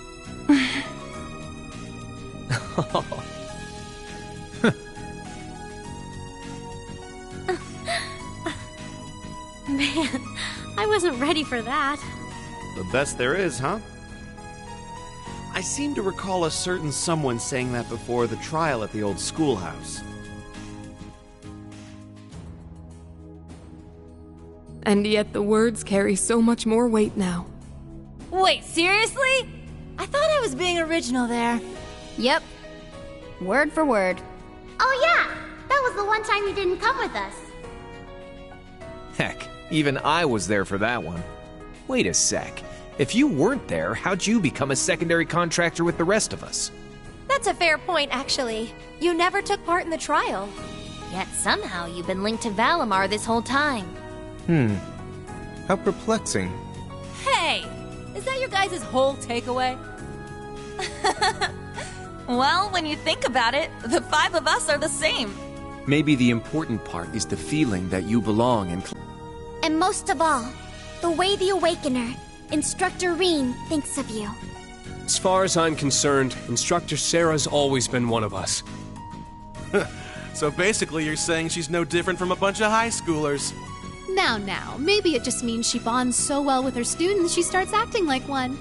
Speaker 5: Man, I wasn't ready for that.
Speaker 16: The best there is, huh? I seem to recall a certain someone saying that before the trial at the old schoolhouse.
Speaker 10: And yet the words carry so much more weight now.
Speaker 15: Wait, seriously? I thought I was being original there.
Speaker 21: Yep. Word for word.
Speaker 5: Oh yeah! That was the one time you didn't come with us.
Speaker 7: Heck, even I was there for that one. Wait a sec. If you weren't there, how'd you become a secondary contractor with the rest of us?
Speaker 21: That's a fair point, actually. You never took part in the trial. Yet somehow you've been linked to Valimar this whole time.
Speaker 4: How perplexing.
Speaker 15: Hey! Is that your guys' whole takeaway?
Speaker 11: Well, when you think about it, the 5 of us are the same.
Speaker 14: Maybe the important part is the feeling that you belong in.
Speaker 21: And most of all, the way the Awakener, Instructor Reen, thinks of you.
Speaker 3: As far as I'm concerned, Instructor Sarah's always been one of us.
Speaker 16: So basically you're saying she's no different from a bunch of high schoolers.
Speaker 13: Now, maybe it just means she bonds so well with her students she starts acting like one.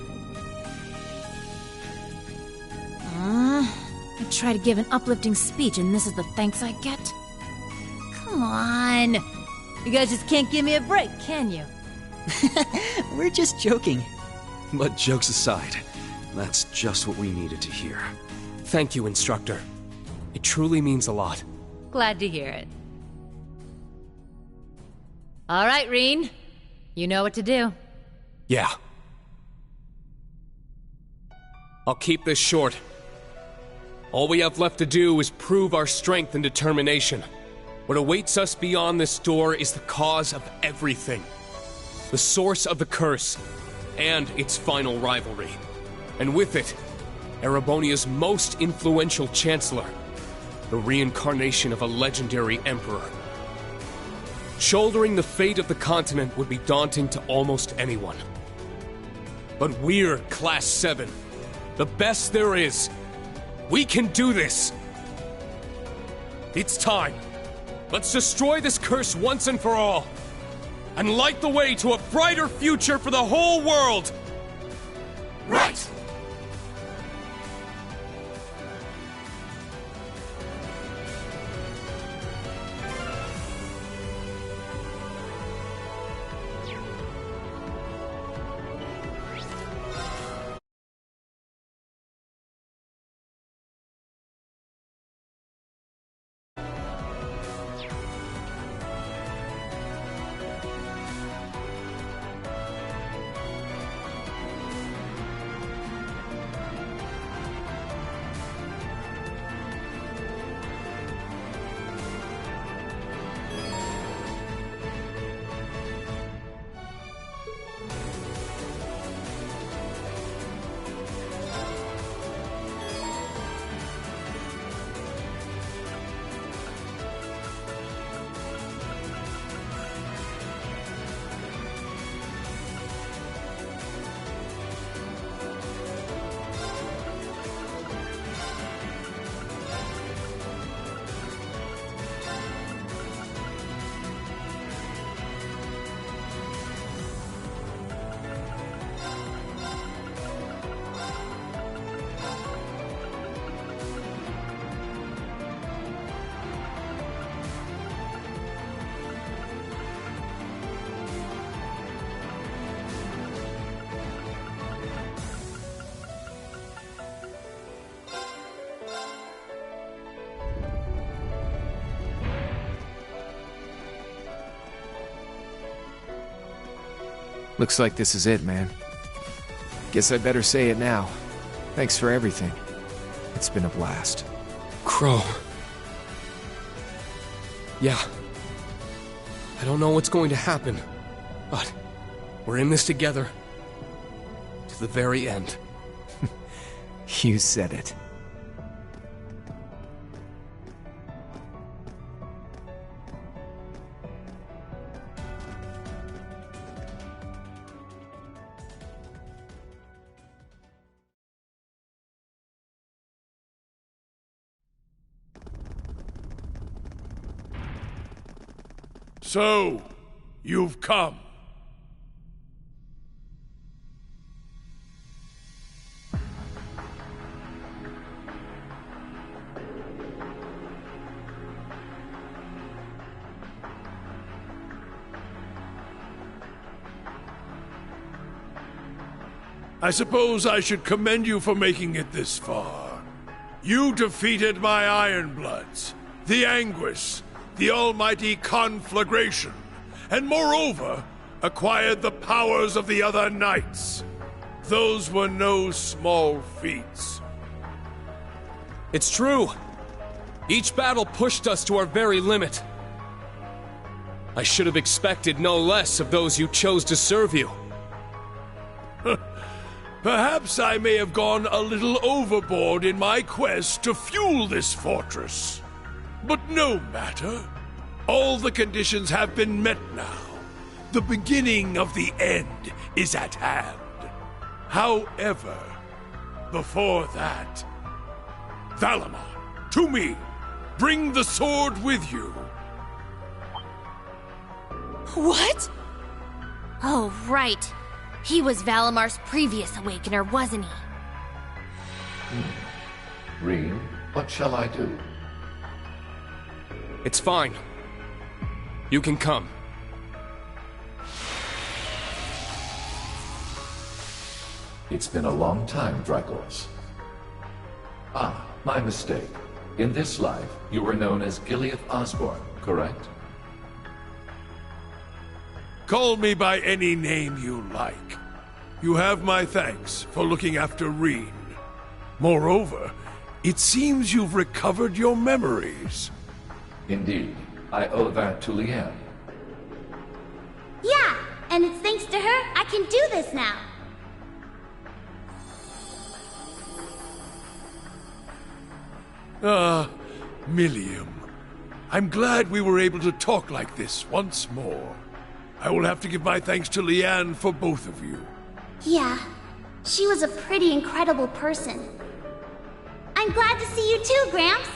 Speaker 15: I try to give an uplifting speech and this is the thanks I get? Come on! You guys just can't give me a break, can you?
Speaker 17: We're just joking.
Speaker 6: But jokes aside, that's just what we needed to hear.
Speaker 3: Thank you, Instructor. It truly means a lot.
Speaker 15: Glad to hear it. All right, Rean. You know what to do.
Speaker 3: Yeah. I'll keep this short. All we have left to do is prove our strength and determination. What awaits us beyond this door is the cause of everything. The source of the curse, and its final rivalry. And with it, Erebonia's most influential chancellor, the reincarnation of a legendary emperor. Shouldering the fate of the continent would be daunting to almost anyone. But we're Class 7, the best there is. We can do this. It's time. Let's destroy this curse once and for all, and light the way to a brighter future for the whole world. Right!
Speaker 7: Looks like this is it, man. Guess I'd better say it now. Thanks for everything. It's been a blast.
Speaker 3: Crow. Yeah. I don't know what's going to happen, but we're in this together. To the very end.
Speaker 7: You said it.
Speaker 19: So, you've come. I suppose I should commend you for making it this far. You defeated my Ironbloods, the Anguis, the almighty Conflagration, and moreover, acquired the powers of the other knights. Those were no small feats.
Speaker 3: It's true. Each battle pushed us to our very limit. I should have expected no less of those you chose to serve you.
Speaker 19: Perhaps I may have gone a little overboard in my quest to fuel this fortress. But no matter. All the conditions have been met now. The beginning of the end is at hand. However, before that, Valimar, to me, bring the sword with you.
Speaker 21: What? Oh, right. He was Valimar's previous Awakener, wasn't he?
Speaker 18: Rean, what shall I do?
Speaker 3: It's fine. You can come.
Speaker 18: It's been a long time, Drycles. Ah, my mistake. In this life, you were known as Gileath Osborne, correct?
Speaker 19: Call me by any name you like. You have my thanks for looking after Reen. Moreover, it seems you've recovered your memories.
Speaker 18: Indeed. I owe that to Leanne.
Speaker 21: Yeah, and it's thanks to her I can do this now.
Speaker 19: Millium. I'm glad we were able to talk like this once more. I will have to give my thanks to Leanne for both of you.
Speaker 21: Yeah, she was a pretty incredible person. I'm glad to see you too, Gramps.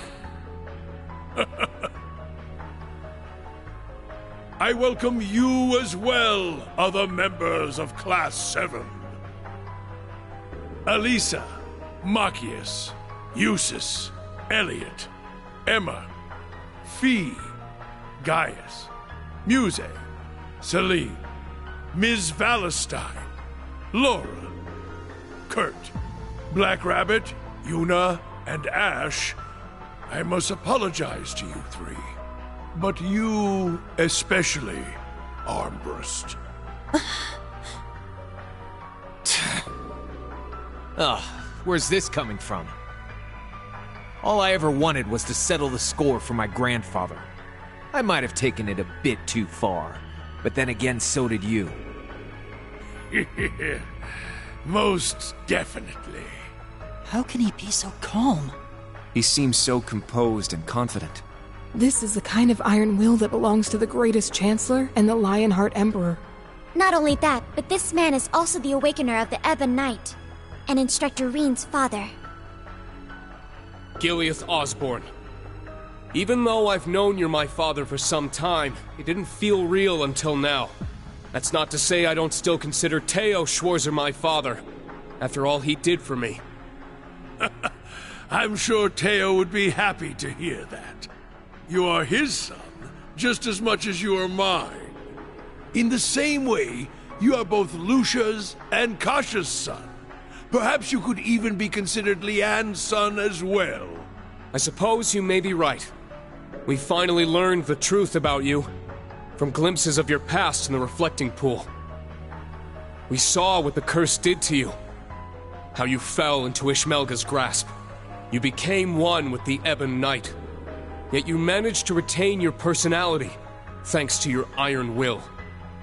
Speaker 19: I welcome you as well, other members of Class 7. Alisa, Machias, Eustace, Elliot, Emma, Fee, Gaius, Muse, Celine, Ms. Valestine, Laura, Kurt, Black Rabbit, Yuna, and Ash. I must apologize to you three. But you, especially, Armbrust.
Speaker 7: Ugh, where's this coming from? All I ever wanted was to settle the score for my grandfather. I might have taken it a bit too far, but then again, so did you.
Speaker 19: Most definitely.
Speaker 17: How can he be so calm?
Speaker 14: He seems so composed and confident.
Speaker 10: This is the kind of iron will that belongs to the greatest Chancellor and the Lionheart Emperor.
Speaker 21: Not only that, but this man is also the Awakener of the Ebon Knight, and Instructor Reen's father.
Speaker 3: Gileath Osborne. Even though I've known you're my father for some time, it didn't feel real until now. That's not to say I don't still consider Teo Schwarzer my father, after all he did for me.
Speaker 19: I'm sure Teo would be happy to hear that. You are his son, just as much as you are mine. In the same way, you are both Lucia's and Kasha's son. Perhaps you could even be considered Leanne's son as well.
Speaker 3: I suppose you may be right. We finally learned the truth about you, from glimpses of your past in the reflecting pool. We saw what the curse did to you, how you fell into Ishmelga's grasp. You became one with the Ebon Knight. Yet you managed to retain your personality, thanks to your iron will.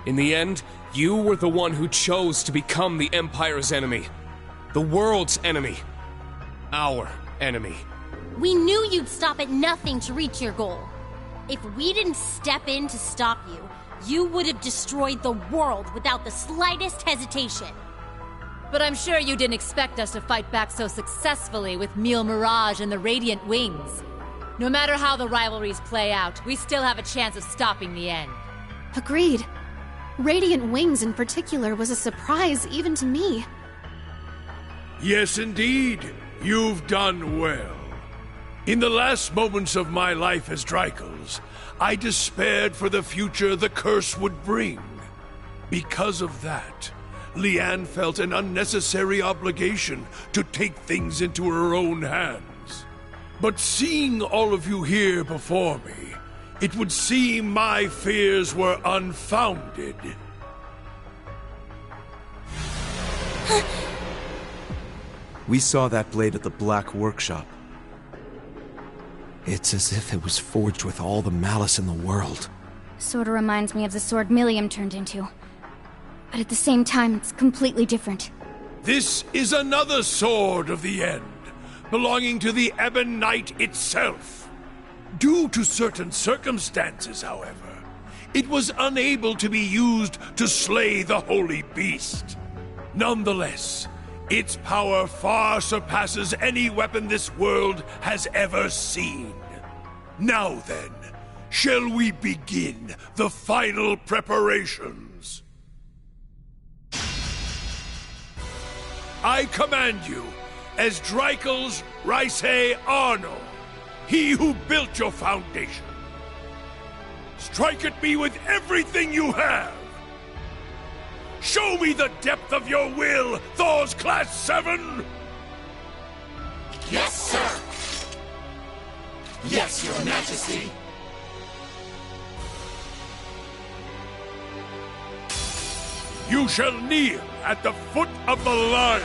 Speaker 3: In the end, you were the one who chose to become the Empire's enemy. The world's enemy. Our enemy.
Speaker 5: We knew you'd stop at nothing to reach your goal. If we didn't step in to stop you, you would have destroyed the world without the slightest hesitation.
Speaker 15: But I'm sure you didn't expect us to fight back so successfully with Mille Mirage and the Radiant Wings. No matter how the rivalries play out, we still have a chance of stopping the end.
Speaker 13: Agreed. Radiant Wings in particular was a surprise even to me.
Speaker 19: Yes, indeed. You've done well. In the last moments of my life as Drycles, I despaired for the future the curse would bring. Because of that, Leanne felt an unnecessary obligation to take things into her own hands. But seeing all of you here before me, it would seem my fears were unfounded.
Speaker 4: We saw that blade at the Black Workshop.
Speaker 6: It's as if it was forged with all the malice in the world.
Speaker 21: Sorta reminds me of the sword Millium turned into. But at the same time, it's completely different.
Speaker 19: This is another sword of the end, belonging to the Ebon Knight itself. Due to certain circumstances, however, it was unable to be used to slay the Holy Beast. Nonetheless, its power far surpasses any weapon this world has ever seen. Now then, shall we begin the final preparations? I command you, as Drycles Raisei Arno, he who built your foundation. Strike at me with everything you have. Show me the depth of your will, Thor's Class 7!
Speaker 2: Yes, sir! Yes, Your Majesty!
Speaker 19: You shall kneel at the foot of the lion!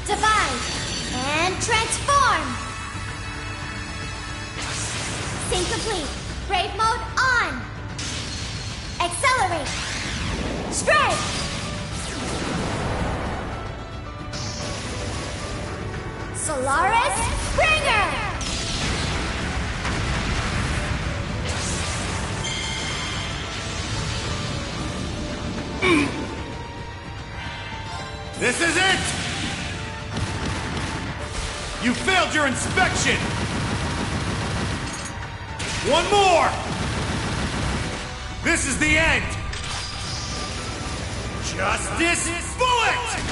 Speaker 21: Divide and transform! Sync complete. Brave mode on! Accelerate! Strike! Solaris Springer!
Speaker 2: This is it! You failed your inspection! One more! This is the end! Justice Bullet!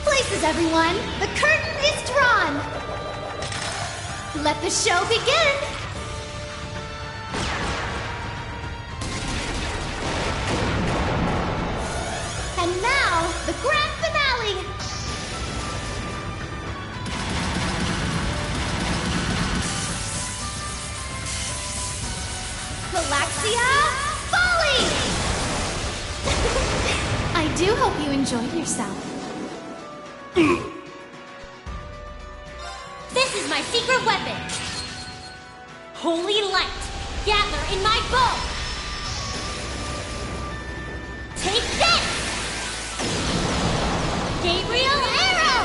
Speaker 21: Places, everyone! The curtain is drawn! Let the show begin! And now, the grand finale! Galaxia Folly! I do hope you enjoyed yourself.
Speaker 5: This is my secret weapon! Holy light, gather in my bow! Take this! Gabriel Arrow!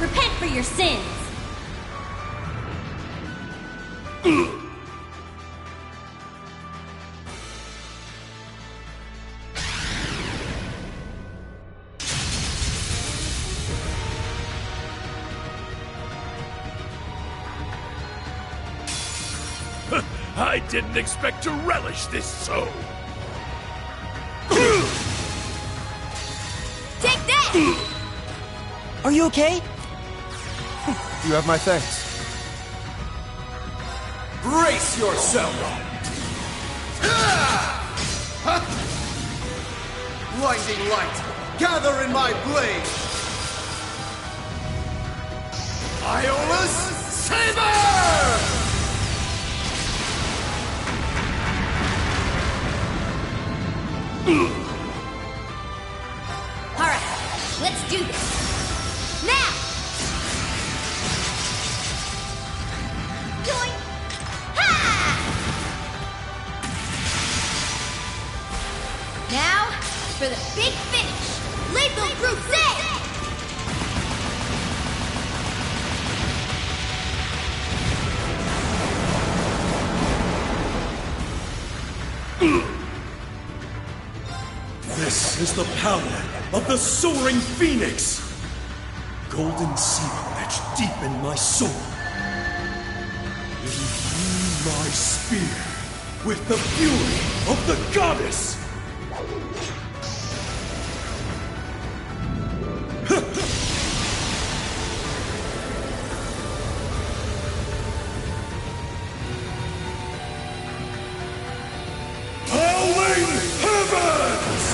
Speaker 5: Repent for your sins!
Speaker 19: I didn't expect to relish this so.
Speaker 21: Take that!
Speaker 17: Are you okay?
Speaker 9: You have my thanks.
Speaker 2: Brace yourself! Blinding light, gather in my blade! Iola's Saber!
Speaker 21: Alright, let's do this. Now! Join! Ha! Now, for the big finish! Lethal Crusade!
Speaker 2: This is the power of the Soaring Phoenix! Golden seal etched deep in my soul. Imbue my spear with the fury of the goddess! Howling Heavens!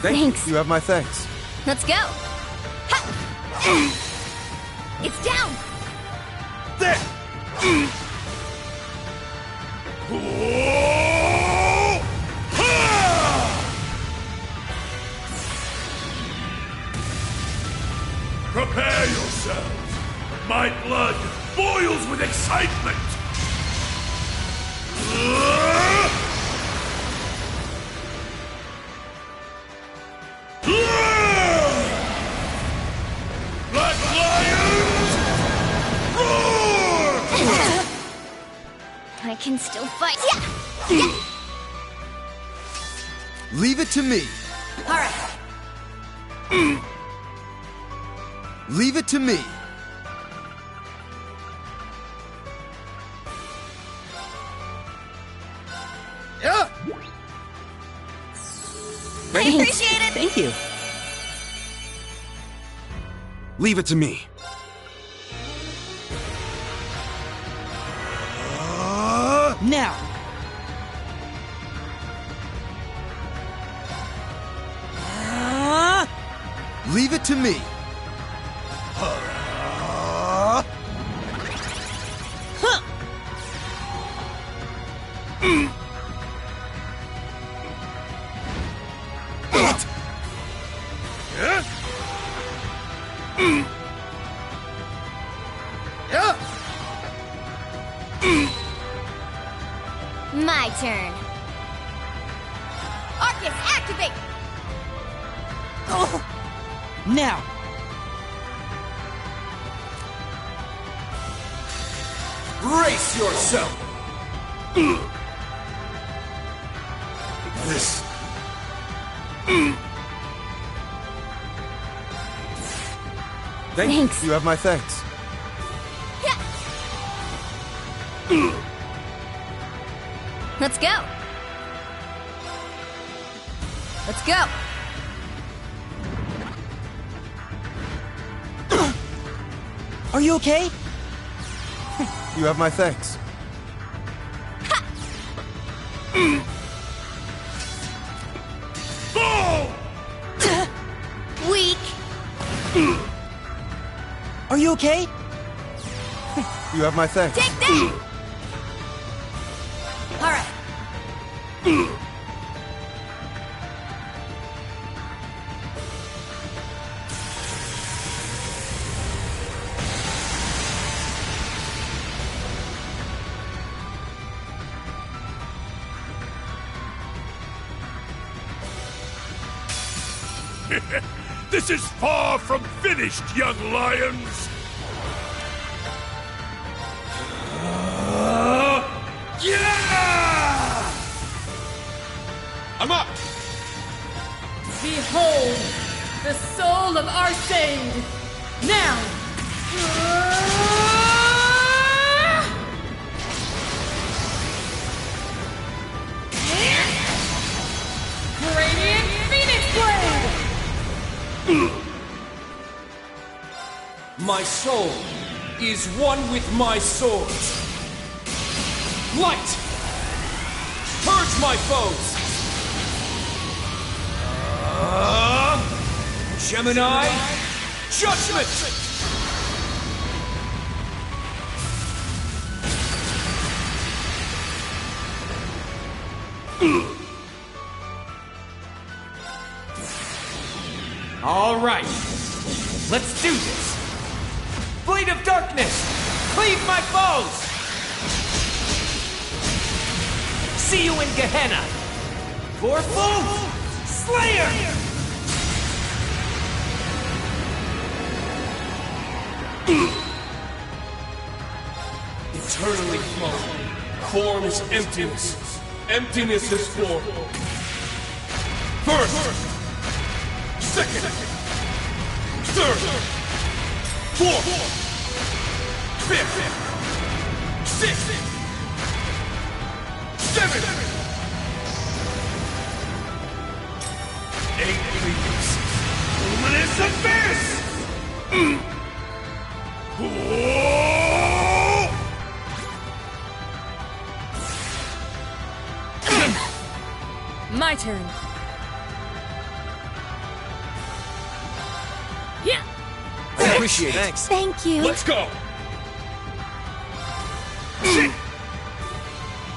Speaker 21: Thanks.
Speaker 9: You have my thanks.
Speaker 21: Let's go! Ha! It's down!
Speaker 19: There! Prepare yourselves! My blood boils with excitement! Black Lions! Roar!
Speaker 21: I can still fight. Yeah!
Speaker 9: Leave it to me.
Speaker 21: All right.
Speaker 9: Leave it to me. Yeah.
Speaker 11: I appreciate it!
Speaker 12: Thank you.
Speaker 6: Leave it to me.
Speaker 17: Now!
Speaker 9: Leave it to me.
Speaker 21: My turn. Arcus, activate!
Speaker 17: Oh. Now!
Speaker 1: Brace yourself!
Speaker 2: This.
Speaker 21: Thanks.
Speaker 9: You have my thanks.
Speaker 21: Let's go! Let's go!
Speaker 17: Are you okay?
Speaker 9: You have my thanks.
Speaker 21: Weak!
Speaker 17: Are you okay?
Speaker 9: You have my thanks.
Speaker 21: Take that! All right.
Speaker 19: This is far from finished, young lions! Yeah!
Speaker 1: I'm up!
Speaker 10: Behold, the soul of Arseid! Now! Radiant Phoenix Blade!
Speaker 1: My soul is one with my swords. Light! Purge my foes! Gemini, Judgment! All right, let's do this. Blade of Darkness, cleave my foes! See you in Gehenna! Vorpal, Slayer! Eternally flowing. Form is emptiness. Emptiness is form. First! Second! Third! Fourth! Fifth! Sixth! Seventh! Eight, please. Luminous Abyss!
Speaker 10: My turn. Yeah.
Speaker 1: I appreciate it. Thanks.
Speaker 21: Thank you.
Speaker 1: Let's go.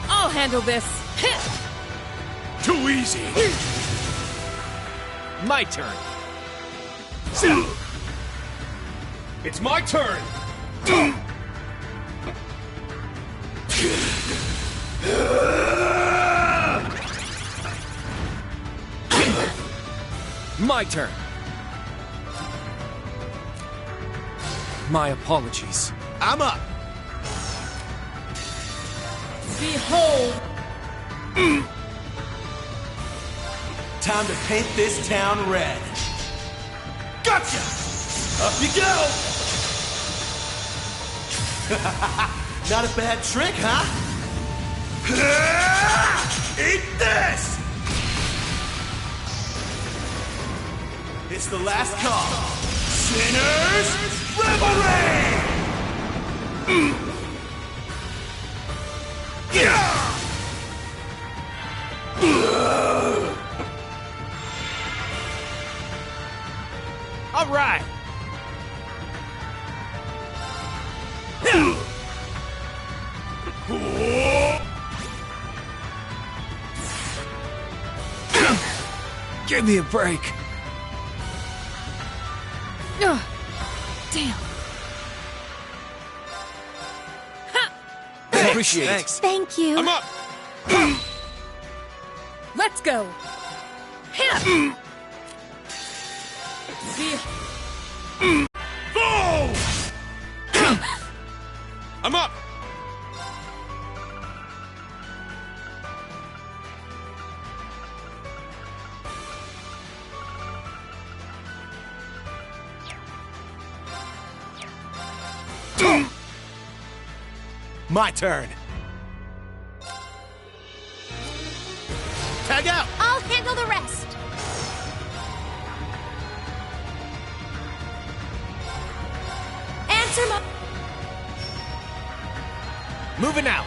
Speaker 10: I'll handle this.
Speaker 19: Too easy.
Speaker 3: My turn.
Speaker 1: It's my turn.
Speaker 3: My turn. My apologies.
Speaker 9: I'm up.
Speaker 10: Behold,
Speaker 2: Time to paint this town red. Gotcha! Up you go! Not a bad trick, huh? Eat this! It's the last call. Sinners, revelry!
Speaker 7: All right. Give me a break.
Speaker 10: Ugh. Damn.
Speaker 7: Appreciate it.
Speaker 20: Thank you.
Speaker 3: I'm up.
Speaker 10: Let's go.
Speaker 19: Go!
Speaker 3: I'm up.
Speaker 2: My turn. Tag out!
Speaker 21: I'll handle the rest. Answer my...
Speaker 7: Moving out.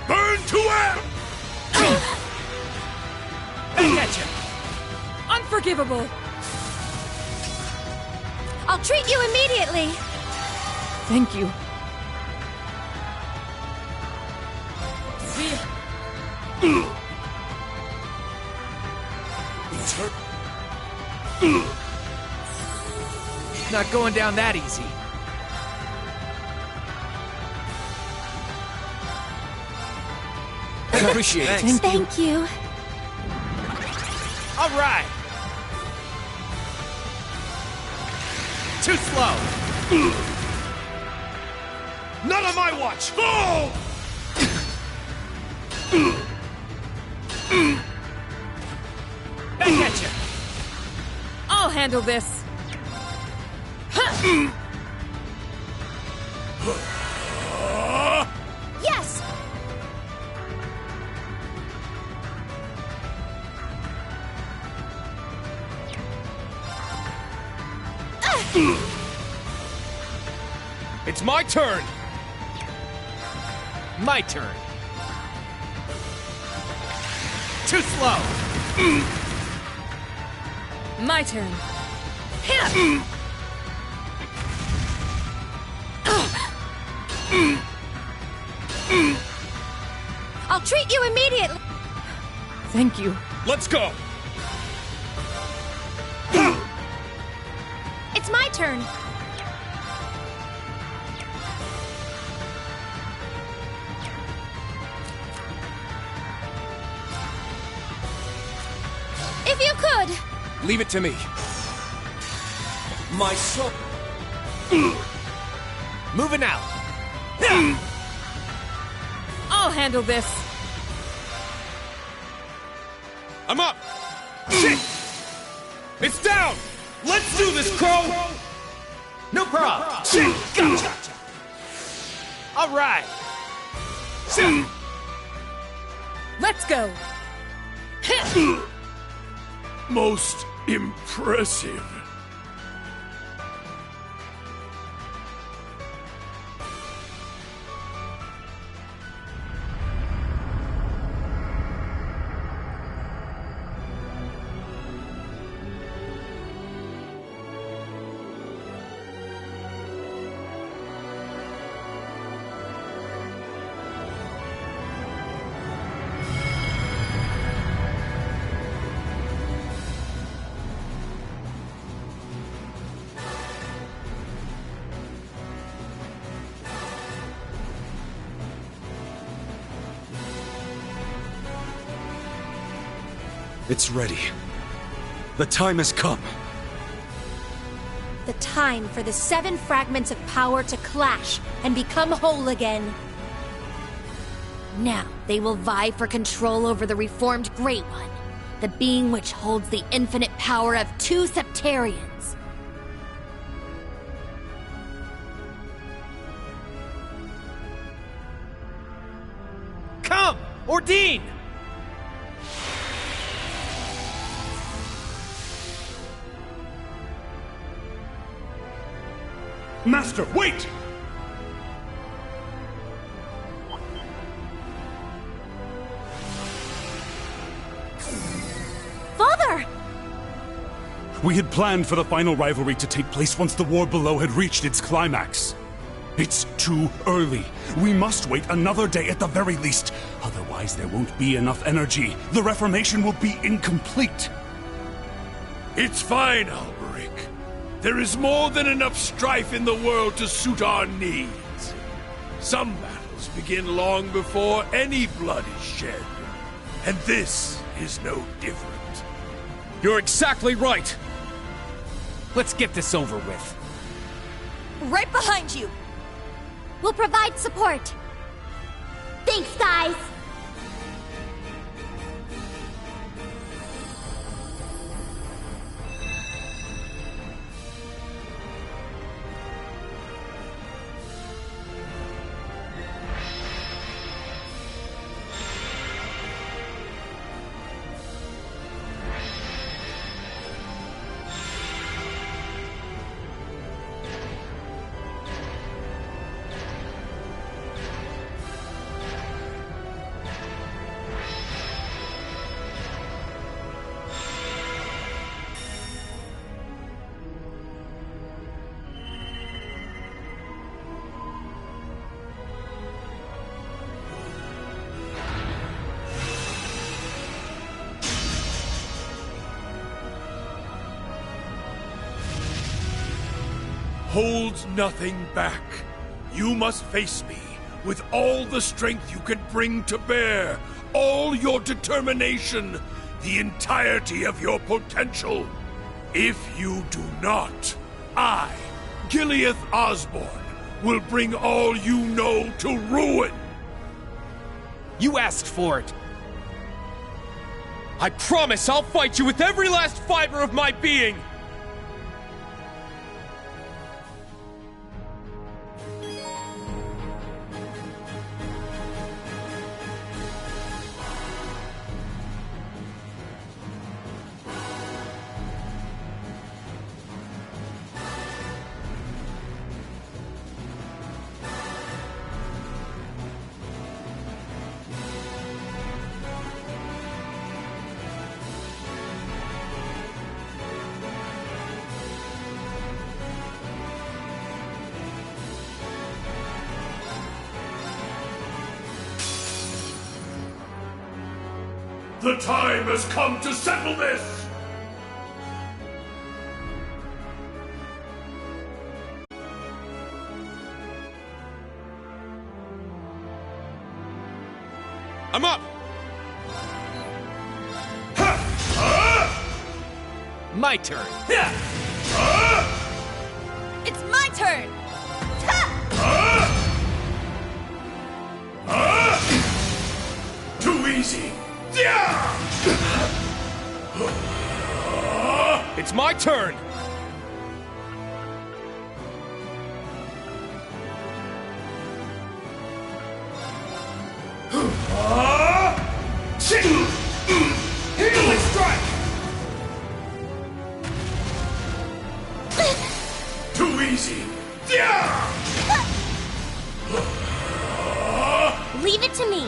Speaker 19: Burn to air!
Speaker 7: Back at you.
Speaker 10: Unforgivable.
Speaker 21: I'll treat you immediately.
Speaker 10: Thank you.
Speaker 7: Not going down that easy. Appreciate it.
Speaker 21: Thank you.
Speaker 7: All right. Too slow.
Speaker 19: Not on my watch! Go!
Speaker 7: Back at you.
Speaker 10: I'll handle this.
Speaker 21: Yes!
Speaker 3: It's my turn.
Speaker 7: My turn. Too slow.
Speaker 10: My turn.
Speaker 21: I'll treat you immediately.
Speaker 10: Thank you.
Speaker 3: Let's go.
Speaker 21: It's my turn. If you could.
Speaker 3: Leave it to me.
Speaker 2: My soul.
Speaker 7: Moving out.
Speaker 10: I'll handle this.
Speaker 3: I'm up. Shit. It's down. Let's do this, Crow.
Speaker 2: No problem.
Speaker 7: Gotcha. All right.
Speaker 10: Let's go.
Speaker 19: Most impressive.
Speaker 6: It's ready. The time has come.
Speaker 20: the time for the 7 fragments of power to clash and become whole again. Now, they will vie for control over the reformed Great One, the being which holds the infinite power of 2 Septarians.
Speaker 1: Come, Ordine!
Speaker 2: Master, wait!
Speaker 20: Father!
Speaker 2: We had planned for the final rivalry to take place once the war below had reached its climax. It's too early. We must wait another day at the very least. Otherwise, there won't be enough energy. The Reformation will be incomplete.
Speaker 19: It's fine, Alberic. There is more than enough strife in the world to suit our needs. Some battles begin long before any blood is shed. And this is no different.
Speaker 3: You're exactly right!
Speaker 7: Let's get this over with.
Speaker 11: Right behind you!
Speaker 21: We'll provide support. Thanks, guys.
Speaker 19: Hold nothing back. You must face me with all the strength you can bring to bear, all your determination, the entirety of your potential. If you do not, I, Gileath Osborne, will bring all you know to ruin.
Speaker 7: You asked for it.
Speaker 3: I promise I'll fight you with every last fiber of my being!
Speaker 19: The time has come to settle this!
Speaker 3: I'm up!
Speaker 7: My turn.
Speaker 11: It's my turn!
Speaker 19: Too easy!
Speaker 3: It's my turn!
Speaker 19: Healing strike! Too easy!
Speaker 21: Leave it to me.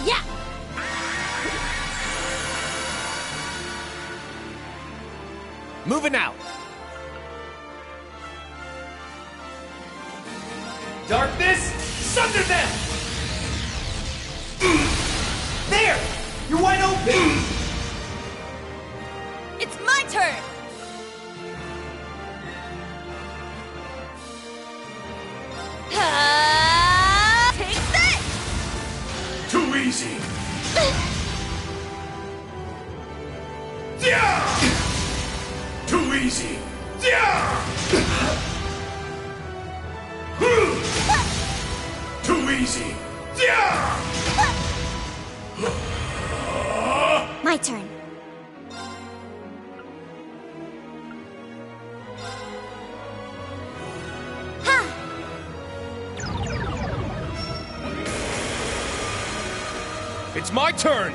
Speaker 21: Yeah.
Speaker 7: Moving out.
Speaker 1: Darkness, sunder them! There! You're wide open!
Speaker 11: It's my turn! Take this!
Speaker 19: Too easy! Too easy! Too easy!
Speaker 21: My turn.
Speaker 3: It's my turn!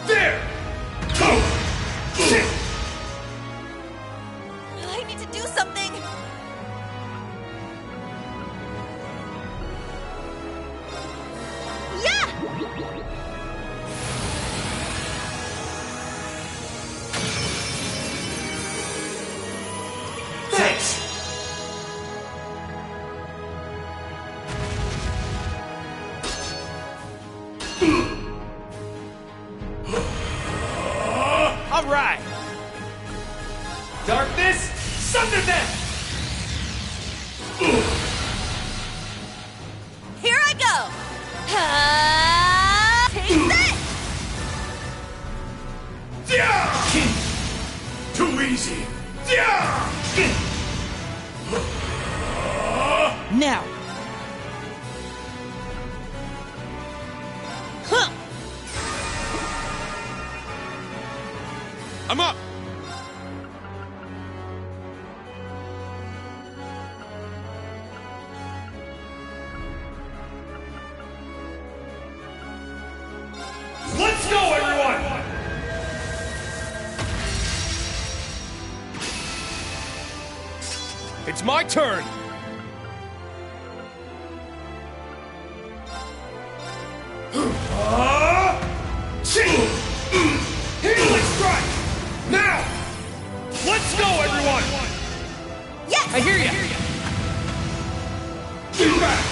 Speaker 19: There!
Speaker 11: I need to do something! Yeah!
Speaker 19: Thanks!
Speaker 1: All right! Darkness, sunder them!
Speaker 11: Here I go! Take this!
Speaker 19: Too easy!
Speaker 17: Now!
Speaker 11: Huh!
Speaker 3: I'm up!
Speaker 19: Let's go, everyone!
Speaker 3: It's my turn!
Speaker 19: Healing strike! Now! Let's go, everyone!
Speaker 11: Yes!
Speaker 1: I hear ya!
Speaker 19: Get back!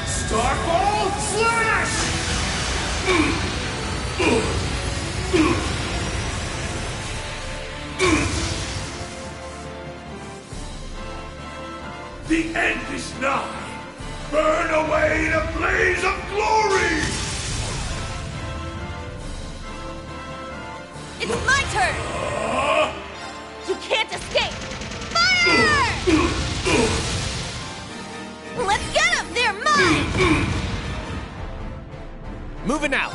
Speaker 19: Starball slash! The end is nigh! Burn away the blaze of glory!
Speaker 11: It's my turn! You can't escape! Fire! Let's get them! They're mine!
Speaker 3: Moving out!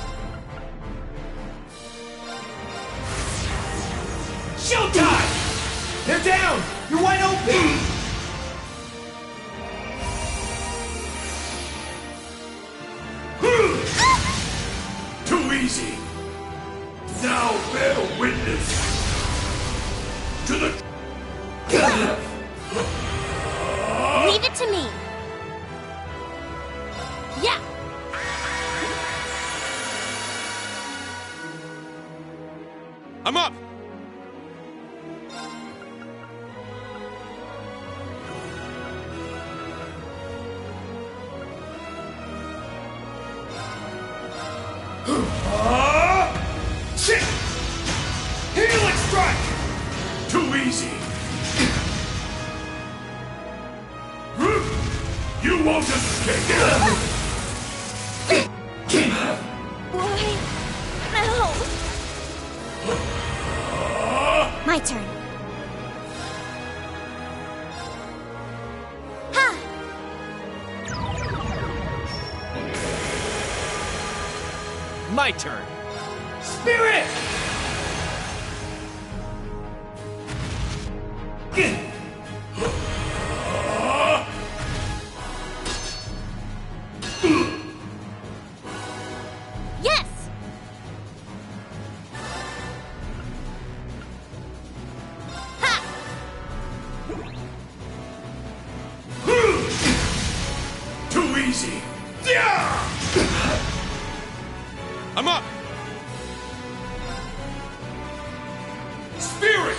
Speaker 1: Showtime! They're down! You're wide open!
Speaker 19: Too easy! Now bear witness to the...
Speaker 21: Leave it to me. Yeah.
Speaker 3: I'm up!
Speaker 19: Healing strike! Too easy! You won't escape!
Speaker 21: Why? No. My turn. Ha!
Speaker 7: My turn.
Speaker 1: Spirit!
Speaker 21: Yes! Ha!
Speaker 19: Too easy!
Speaker 3: I'm up!
Speaker 19: Spirit!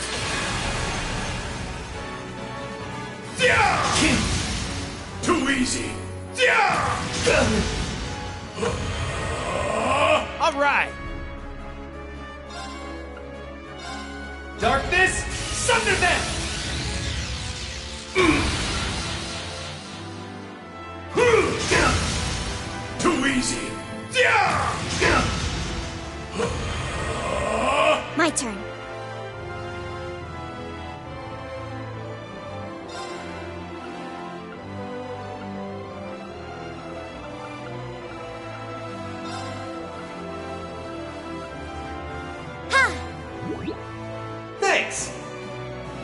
Speaker 19: Too easy!
Speaker 1: All right! Darkness, Sunder them!
Speaker 19: Too easy.
Speaker 21: My turn.
Speaker 1: Thanks!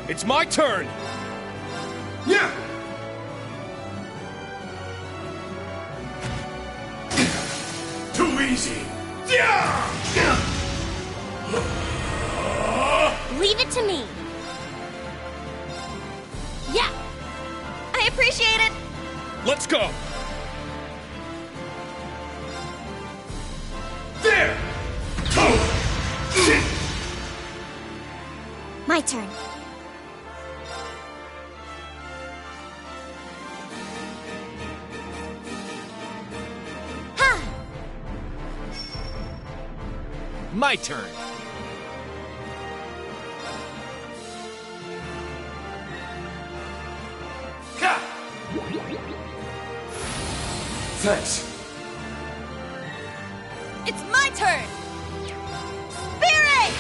Speaker 3: It's my turn!
Speaker 19: Yeah! Too easy.
Speaker 21: Leave it to me.
Speaker 11: Yeah! I appreciate it!
Speaker 3: Let's go!
Speaker 19: There!
Speaker 21: My turn. Ha!
Speaker 7: My turn.
Speaker 19: Thanks.
Speaker 11: It's my turn! Spirit!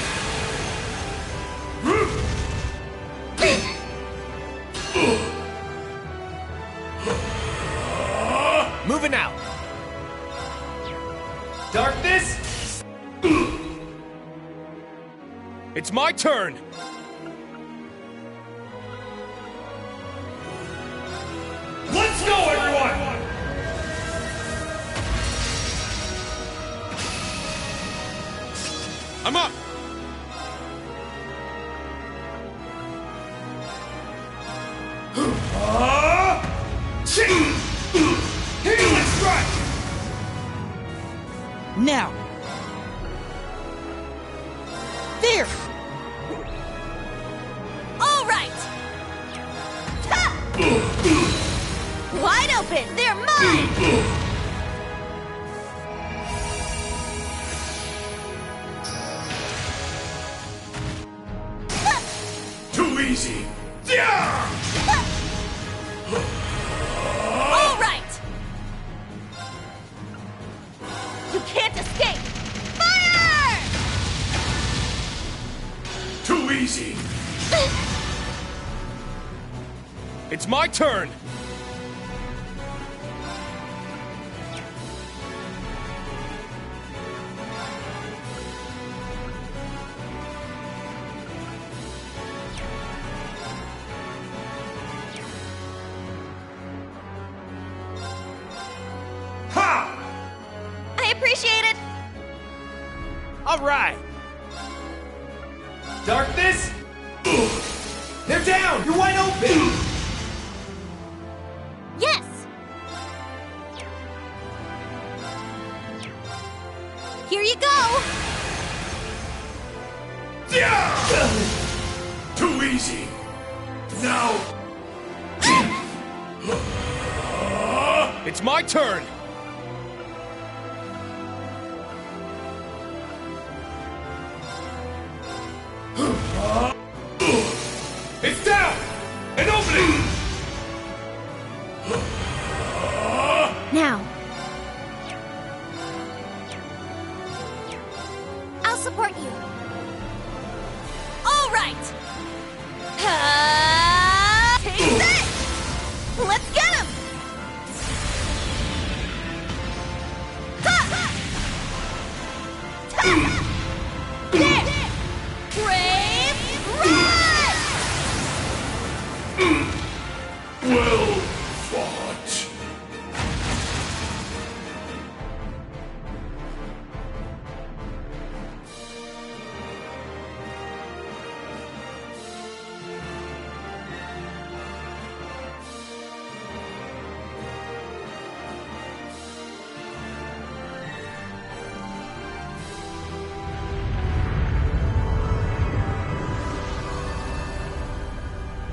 Speaker 7: Moving out.
Speaker 1: Darkness!
Speaker 3: It's my turn!
Speaker 1: Let's go, everyone!
Speaker 3: I'm up!
Speaker 1: Healing strike!
Speaker 17: Now! There!
Speaker 11: All right! Ha! Wide open! They're mine!
Speaker 19: Too easy.
Speaker 11: All right! You can't escape! Fire!
Speaker 19: Too easy.
Speaker 3: It's my turn!
Speaker 11: I appreciate it!
Speaker 7: All right.
Speaker 1: Darkness! They're down! You're wide open!
Speaker 21: Yes! Here you go!
Speaker 19: Too easy. Now.
Speaker 3: It's my turn!
Speaker 19: It's down! An opening!
Speaker 21: Now. I'll support you.
Speaker 11: All right! Taste it! Let's get him! There! Brave run!
Speaker 19: Well fought.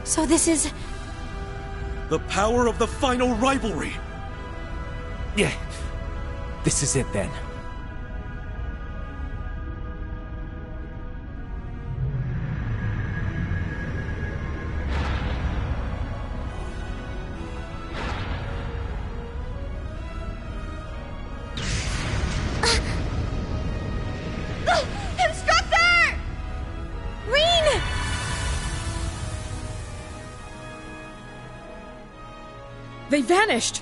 Speaker 21: So this is...
Speaker 6: The power of the final rivalry!
Speaker 7: Yeah. This is it then.
Speaker 10: They vanished!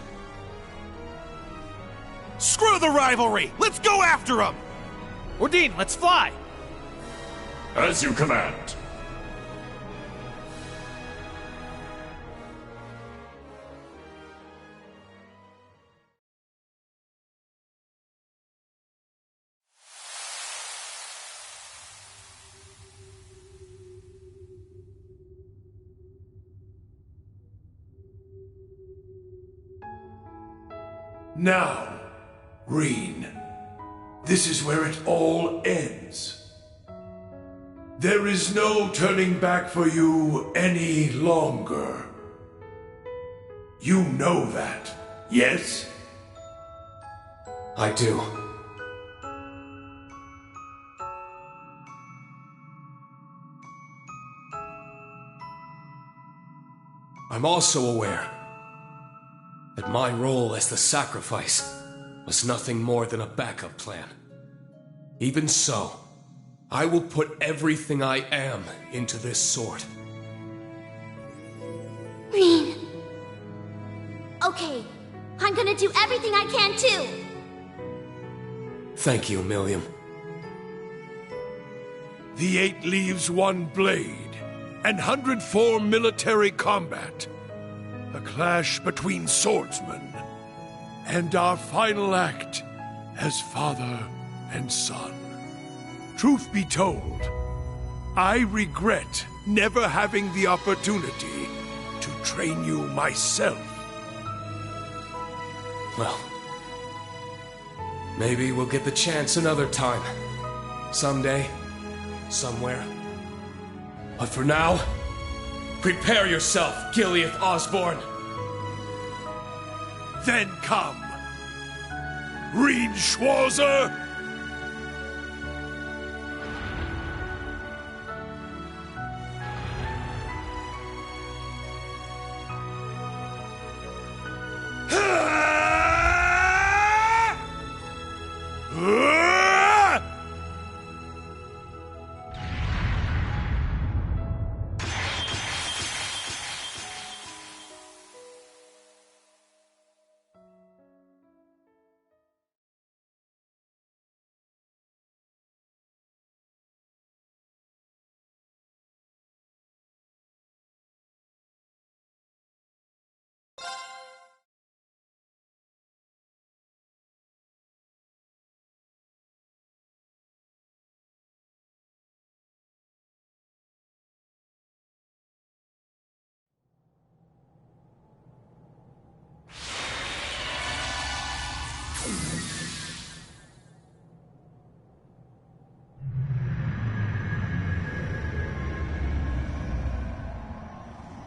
Speaker 16: Screw the rivalry! Let's go after them!
Speaker 7: Ordine, let's fly!
Speaker 19: As you command. Now, Rean, this is where it all ends. There is no turning back for you any longer. You know that, yes?
Speaker 3: I do. I'm also aware that my role as the sacrifice was nothing more than a backup plan. Even so, I will put everything I am into this sword.
Speaker 21: Rean. Okay, I'm gonna do everything I can too.
Speaker 3: Thank you, Milliam.
Speaker 19: The 8 leaves 1 blade, and 104 military combat. A clash between swordsmen, and our final act as father and son. Truth be told, I regret never having the opportunity to train you myself.
Speaker 3: Well, maybe we'll get the chance another time. Someday, somewhere. But for now, prepare yourself, Gileath Osborne!
Speaker 19: Then come, Rean Schwarzer!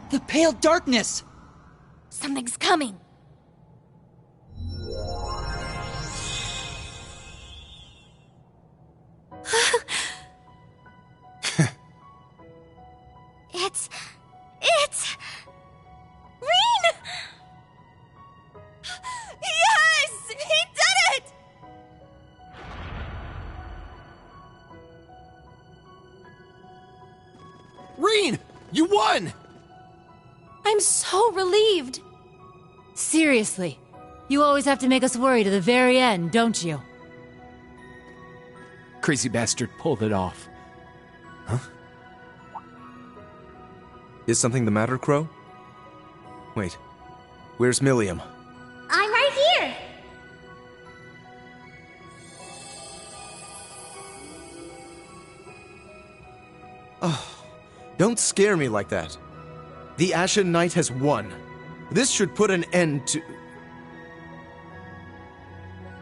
Speaker 17: The pale darkness!
Speaker 21: Something's coming. It's... Rean! Yes! He did it!
Speaker 7: Rean! You won!
Speaker 21: I'm so relieved.
Speaker 15: Seriously, you always have to make us worry to the very end, don't you?
Speaker 7: Crazy bastard pulled it off.
Speaker 4: Huh? Is something the matter, Crow? Wait, where's Milliam?
Speaker 21: I'm right here.
Speaker 9: Oh, don't scare me like that. The Ashen Knight has won. This should put an end to...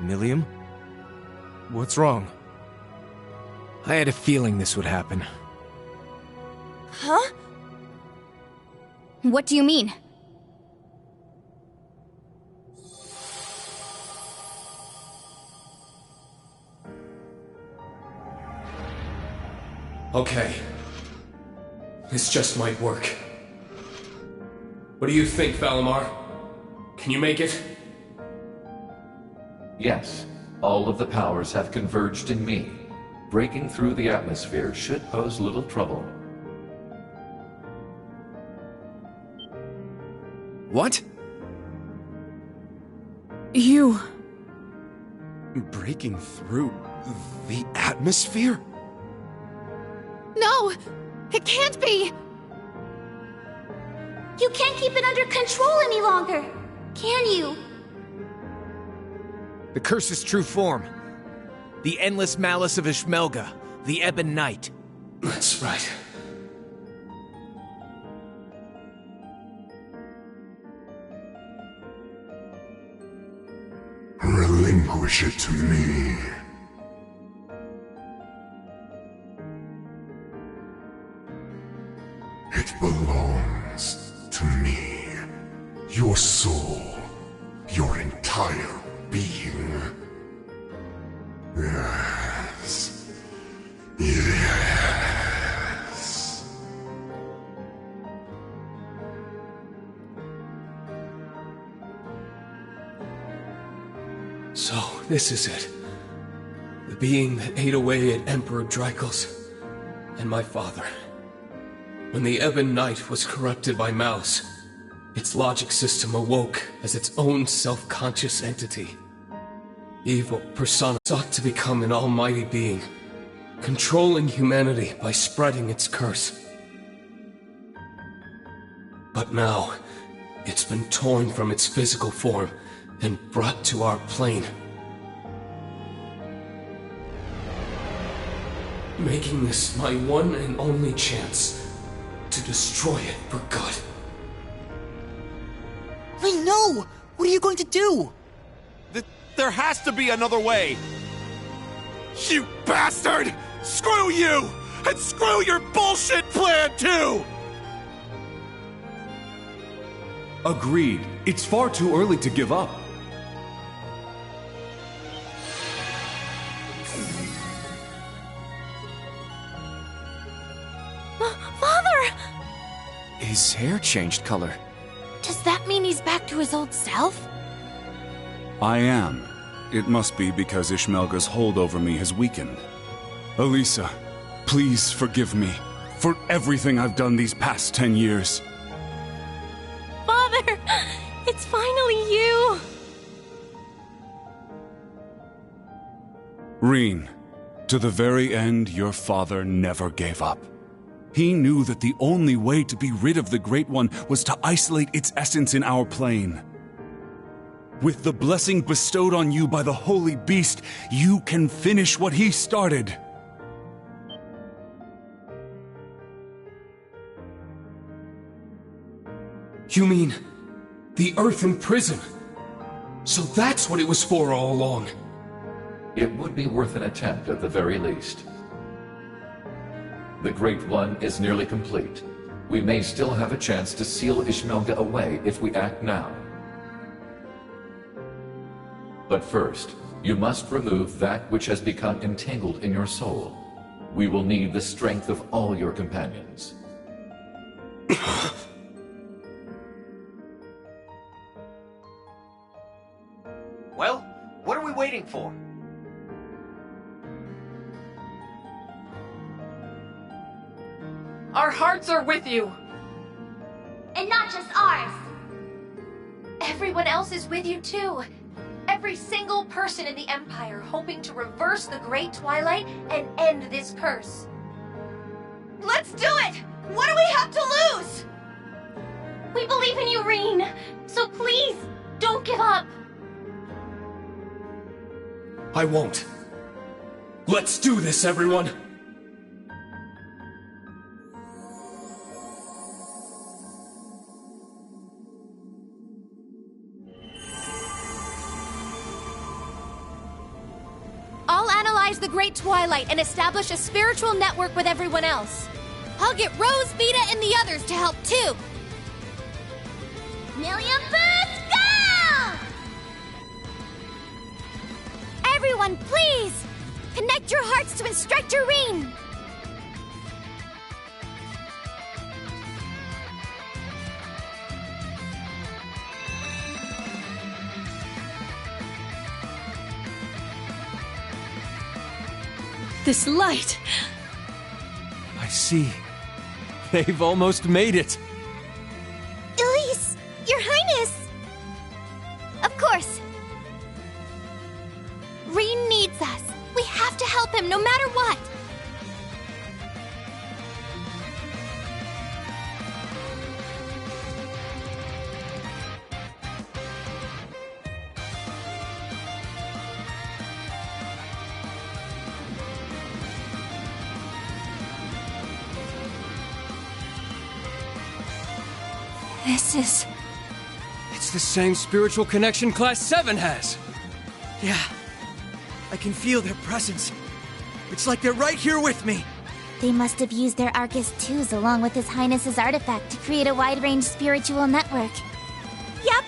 Speaker 4: Milliam? What's wrong?
Speaker 7: I had a feeling this would happen.
Speaker 21: Huh? What do you mean?
Speaker 3: Okay. This just might work. What do you think, Valimar? Can you make it?
Speaker 18: Yes, all of the powers have converged in me. Breaking through the atmosphere should pose little trouble.
Speaker 7: What?
Speaker 10: You...
Speaker 6: Breaking through the atmosphere?
Speaker 13: No! It can't be!
Speaker 21: You can't keep it under control any longer, can you?
Speaker 7: The curse's true form. The endless malice of Ishmelga, the Ebon Knight.
Speaker 3: That's right.
Speaker 12: Relinquish it to me. It belongs to me. Your soul, your entire being. Yes. Yes.
Speaker 3: So, this is it. The being that ate away at Emperor Drycles and my father. When the Ebon Knight was corrupted by Malice, its logic system awoke as its own self-conscious entity. Evil persona sought to become an almighty being, controlling humanity by spreading its curse. But now, it's been torn from its physical form and brought to our plane. Making this my one and only chance to destroy it for good.
Speaker 16: Wait, no! What are you going to do? There has to be another way!
Speaker 19: You bastard! Screw you! And screw your bullshit plan, too!
Speaker 2: Agreed. It's far too early to give up.
Speaker 21: Father!
Speaker 14: His hair changed color.
Speaker 21: Does that mean he's back to his old self?
Speaker 2: I am. It must be because Ishmelga's hold over me has weakened. Elisa, please forgive me for everything I've done these past 10 years.
Speaker 5: Father! It's finally you!
Speaker 2: Reen, to the very end, your father never gave up. He knew that the only way to be rid of the Great One was to isolate its essence in our plane. With the blessing bestowed on you by the Holy Beast, you can finish what he started.
Speaker 3: You mean the Earthen Prison? So that's what it was for all along.
Speaker 18: It would be worth an attempt at the very least. The Great One is nearly complete. We may still have a chance to seal Ishmelga away if we act now. But first, you must remove that which has become entangled in your soul. We will need the strength of all your companions.
Speaker 1: Well, what are we waiting for?
Speaker 10: Our hearts are with you!
Speaker 21: And not just ours. Everyone else is with you too. Every single person in the Empire hoping to reverse the Great Twilight and end this curse.
Speaker 11: Let's do it! What do we have to lose?
Speaker 21: We believe in you, Reen. So please, don't give up.
Speaker 3: I won't. Let's do this, everyone!
Speaker 21: I'll analyze the Great Twilight and establish a spiritual network with everyone else. I'll get Rose, Vita, and the others to help too. Million Boost, go! Everyone, please! Connect your hearts to Instructor Reen!
Speaker 10: This light!
Speaker 7: I see. They've almost made it.
Speaker 21: Elise, Your Highness! Of course. them no matter what!
Speaker 11: This is...
Speaker 3: It's the same spiritual connection Class 7 has.
Speaker 8: Yeah. I can feel their presence. It's like they're right here with me.
Speaker 21: They must have used their Arcus 2s along with His Highness's artifact to create a wide-range spiritual network. Yep!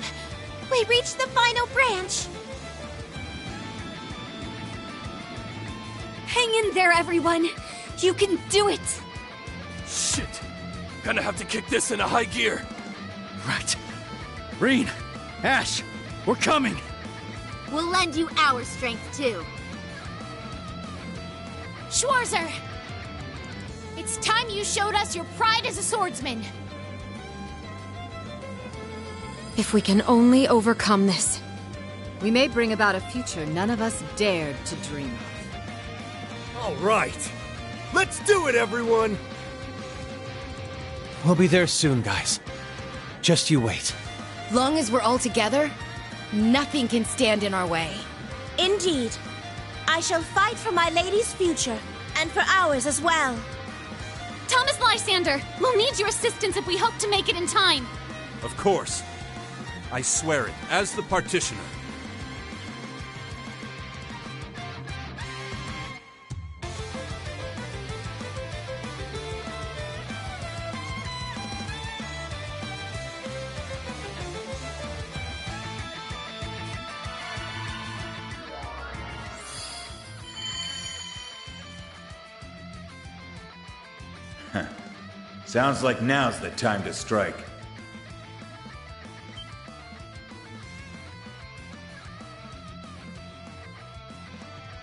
Speaker 21: We reached the final branch! Hang in there, everyone! You can do it!
Speaker 19: Shit! Gonna have to kick this into high gear.
Speaker 8: Right. Rean! Ash! We're coming!
Speaker 21: We'll lend you our strength, too. Schwarzer! It's time you showed us your pride as a swordsman!
Speaker 10: If we can only overcome this.
Speaker 15: We may bring about a future none of us dared to dream of.
Speaker 8: All right. Let's do it, everyone! We'll be there soon, guys. Just you wait.
Speaker 10: Long as we're all together, nothing can stand in our way.
Speaker 21: Indeed. I shall fight for my lady's future, and for ours as well. Thomas Lysander, we'll need your assistance if we hope to make it in time.
Speaker 2: Of course. I swear it, as the partitioner.
Speaker 22: Sounds like now's the time to strike.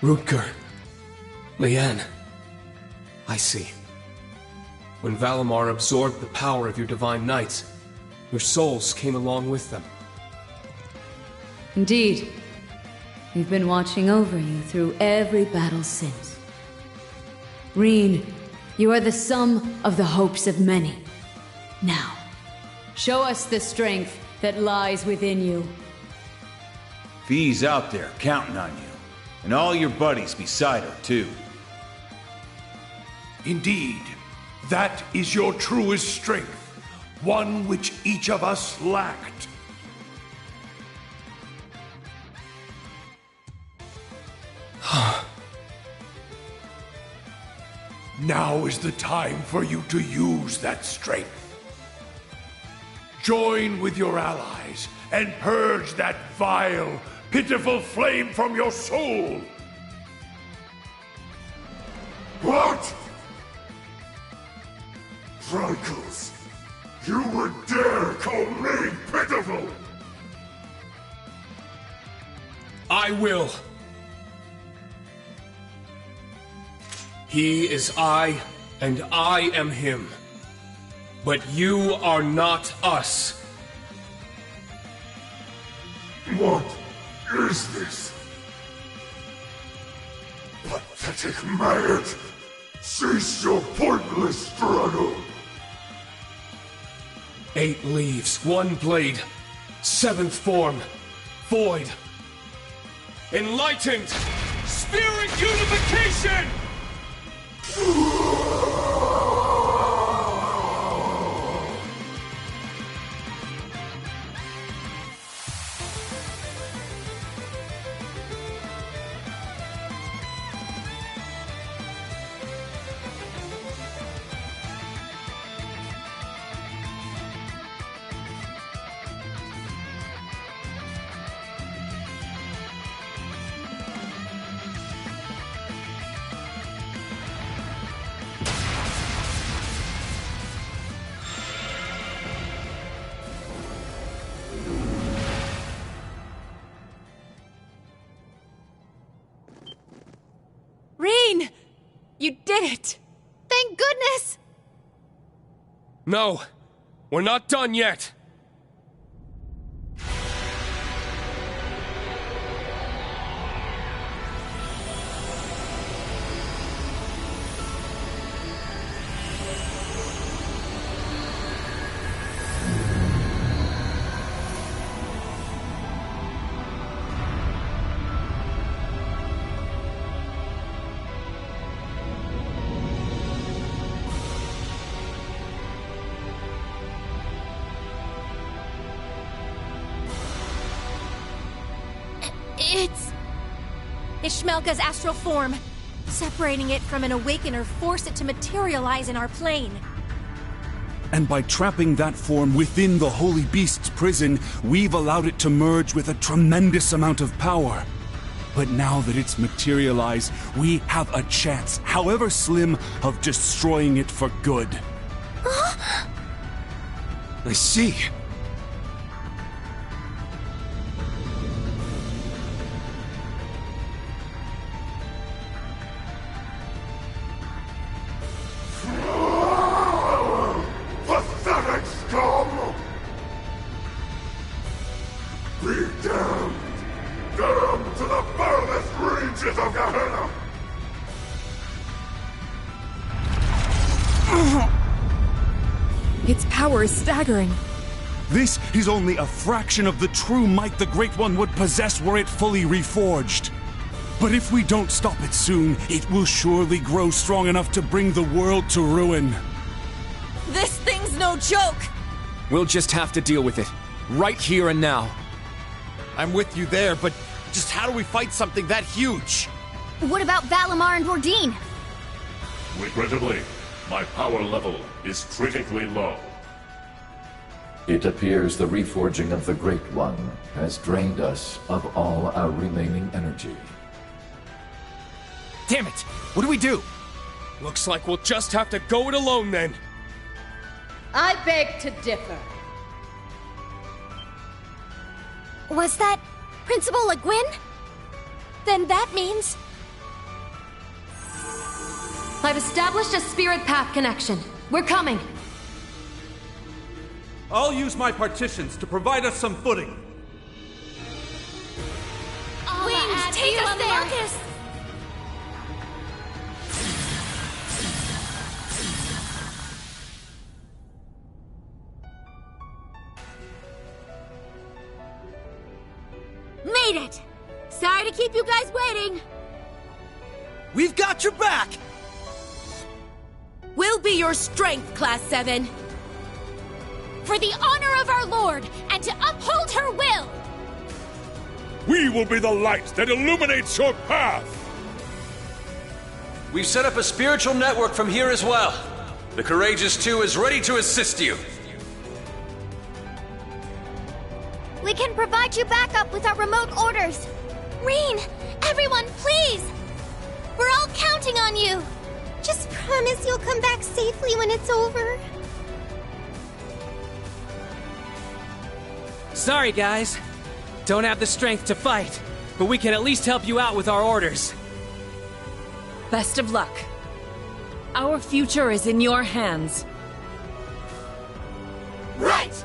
Speaker 3: Rutger. Leanne. I see. When Valimar absorbed the power of your Divine Knights, your souls came along with them.
Speaker 23: Indeed. We've been watching over you through every battle since. Rean, you are the sum of the hopes of many. Now, show us the strength that lies within you.
Speaker 22: Vi's out there counting on you. And all your buddies beside her, too.
Speaker 19: Indeed, that is your truest strength, one which each of us lacked. Now is the time for you to use that strength. Join with your allies and purge that vile, pitiful flame from your soul. What? Tricles, you would dare call me pitiful?
Speaker 3: I will. He is I, and I am him. But you are not us.
Speaker 12: What is this? Pathetic mad! Cease your pointless struggle!
Speaker 3: 8 leaves, 1 blade, 7th form, void. Enlightened! Spirit unification!
Speaker 10: Rean! You did it!
Speaker 21: Thank goodness!
Speaker 3: No, we're not done yet.
Speaker 21: It's Ishmelka's astral form. Separating it from an Awakener forced it to materialize in our plane.
Speaker 2: And by trapping that form within the Holy Beast's prison, we've allowed it to merge with a tremendous amount of power. But now that it's materialized, we have a chance, however slim, of destroying it for good.
Speaker 6: I see.
Speaker 12: Pathetic scum! Be damned! Damned to the furthest reaches of Gehenna!
Speaker 10: Its power is staggering.
Speaker 2: This is only a fraction of the true might the Great One would possess were it fully reforged. But if we don't stop it soon, it will surely grow strong enough to bring the world to ruin.
Speaker 11: This thing's no joke!
Speaker 7: We'll just have to deal with it. Right here and now.
Speaker 16: I'm with you there, but just how do we fight something that huge?
Speaker 21: What about Valimar and Bordine?
Speaker 12: Regrettably, my power level is critically low.
Speaker 18: It appears the reforging of the Great One has drained us of all our remaining energy.
Speaker 7: Damn it! What do we do?
Speaker 3: Looks like we'll just have to go it alone then.
Speaker 9: I beg to differ.
Speaker 21: Was that Principal Le Guin? Then that means...
Speaker 23: I've established a spirit path connection. We're coming.
Speaker 17: I'll use my partitions to provide us some footing.
Speaker 21: Wings, take us there! Marcus. Made it! Sorry to keep you guys waiting.
Speaker 8: We've got your back!
Speaker 21: We'll be your strength, Class 7. For the honor of our Lord, and to uphold her will!
Speaker 19: We will be the light that illuminates your path!
Speaker 20: We've set up a spiritual network from here as well. The Courageous 2 is ready to assist you.
Speaker 21: We can provide you backup with our remote orders. Rean, everyone, please! We're all counting on you! Just promise you'll come back safely when it's over.
Speaker 1: Sorry, guys. Don't have the strength to fight, but we can at least help you out with our orders.
Speaker 9: Best of luck. Our future is in your hands.
Speaker 12: Right!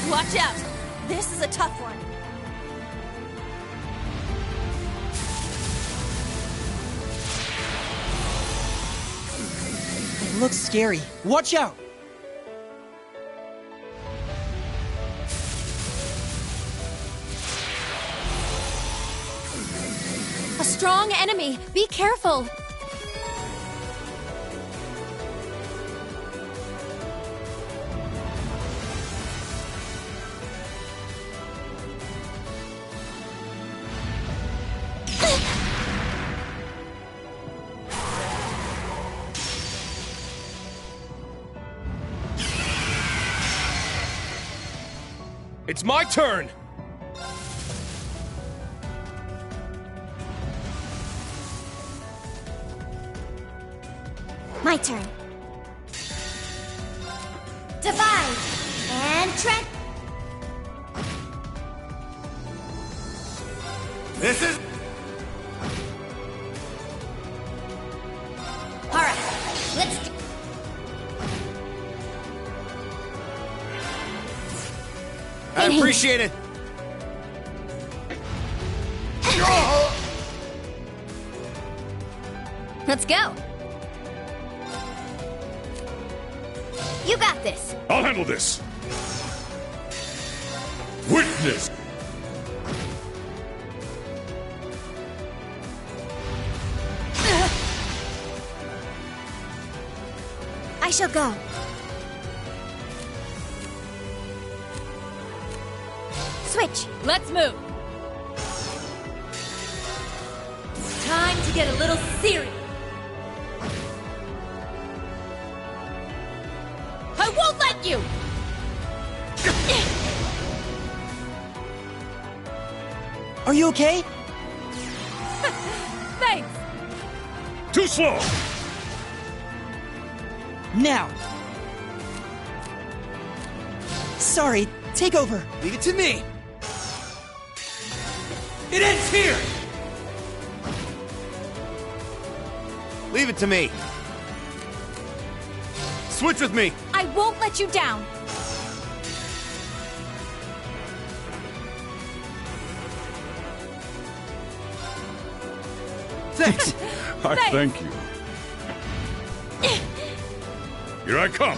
Speaker 11: Watch out! This is a tough one.
Speaker 8: It looks scary. Watch out!
Speaker 21: A strong enemy! Be careful!
Speaker 3: It's my turn!
Speaker 21: My turn. Divide and tread.
Speaker 12: This is...
Speaker 21: Alright, let's do...
Speaker 16: I appreciate it.
Speaker 21: Let's go. You got this.
Speaker 12: I'll handle this. Witness.
Speaker 21: I shall go. Switch.
Speaker 9: Let's move. Time to get a little serious. I won't let you!
Speaker 8: Are you okay?
Speaker 9: Thanks!
Speaker 12: Too slow!
Speaker 8: Now! Sorry, take over.
Speaker 16: Leave it to me.
Speaker 8: It ends here!
Speaker 16: Leave it to me. Switch with me.
Speaker 11: I won't let you down.
Speaker 16: Thanks.
Speaker 12: I thank you. Here I come.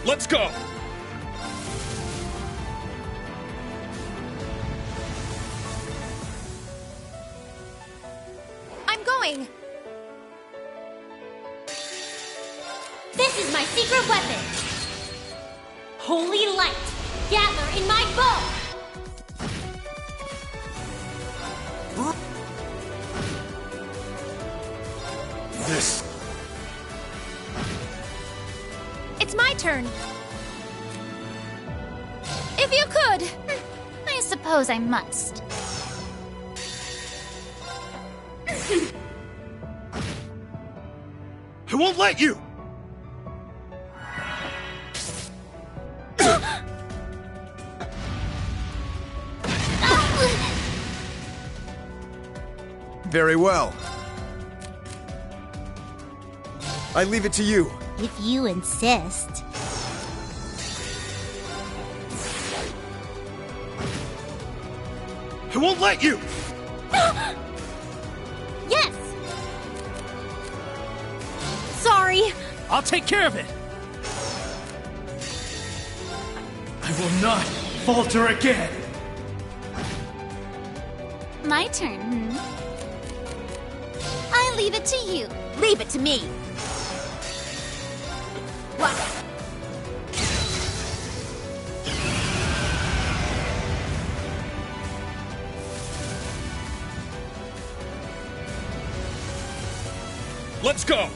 Speaker 3: Let's go!
Speaker 21: I'm going. This is my secret weapon. Holy light, gather in my bow.
Speaker 12: This.
Speaker 21: It's my turn. If you could. I suppose I must.
Speaker 16: I won't let you! Very well. I leave it to you.
Speaker 21: If you insist.
Speaker 16: I won't let you!
Speaker 21: Yes! Sorry.
Speaker 1: I'll take care of it. I will not falter again.
Speaker 21: My turn, I leave it to you. Leave it to me. What?
Speaker 3: Let's go!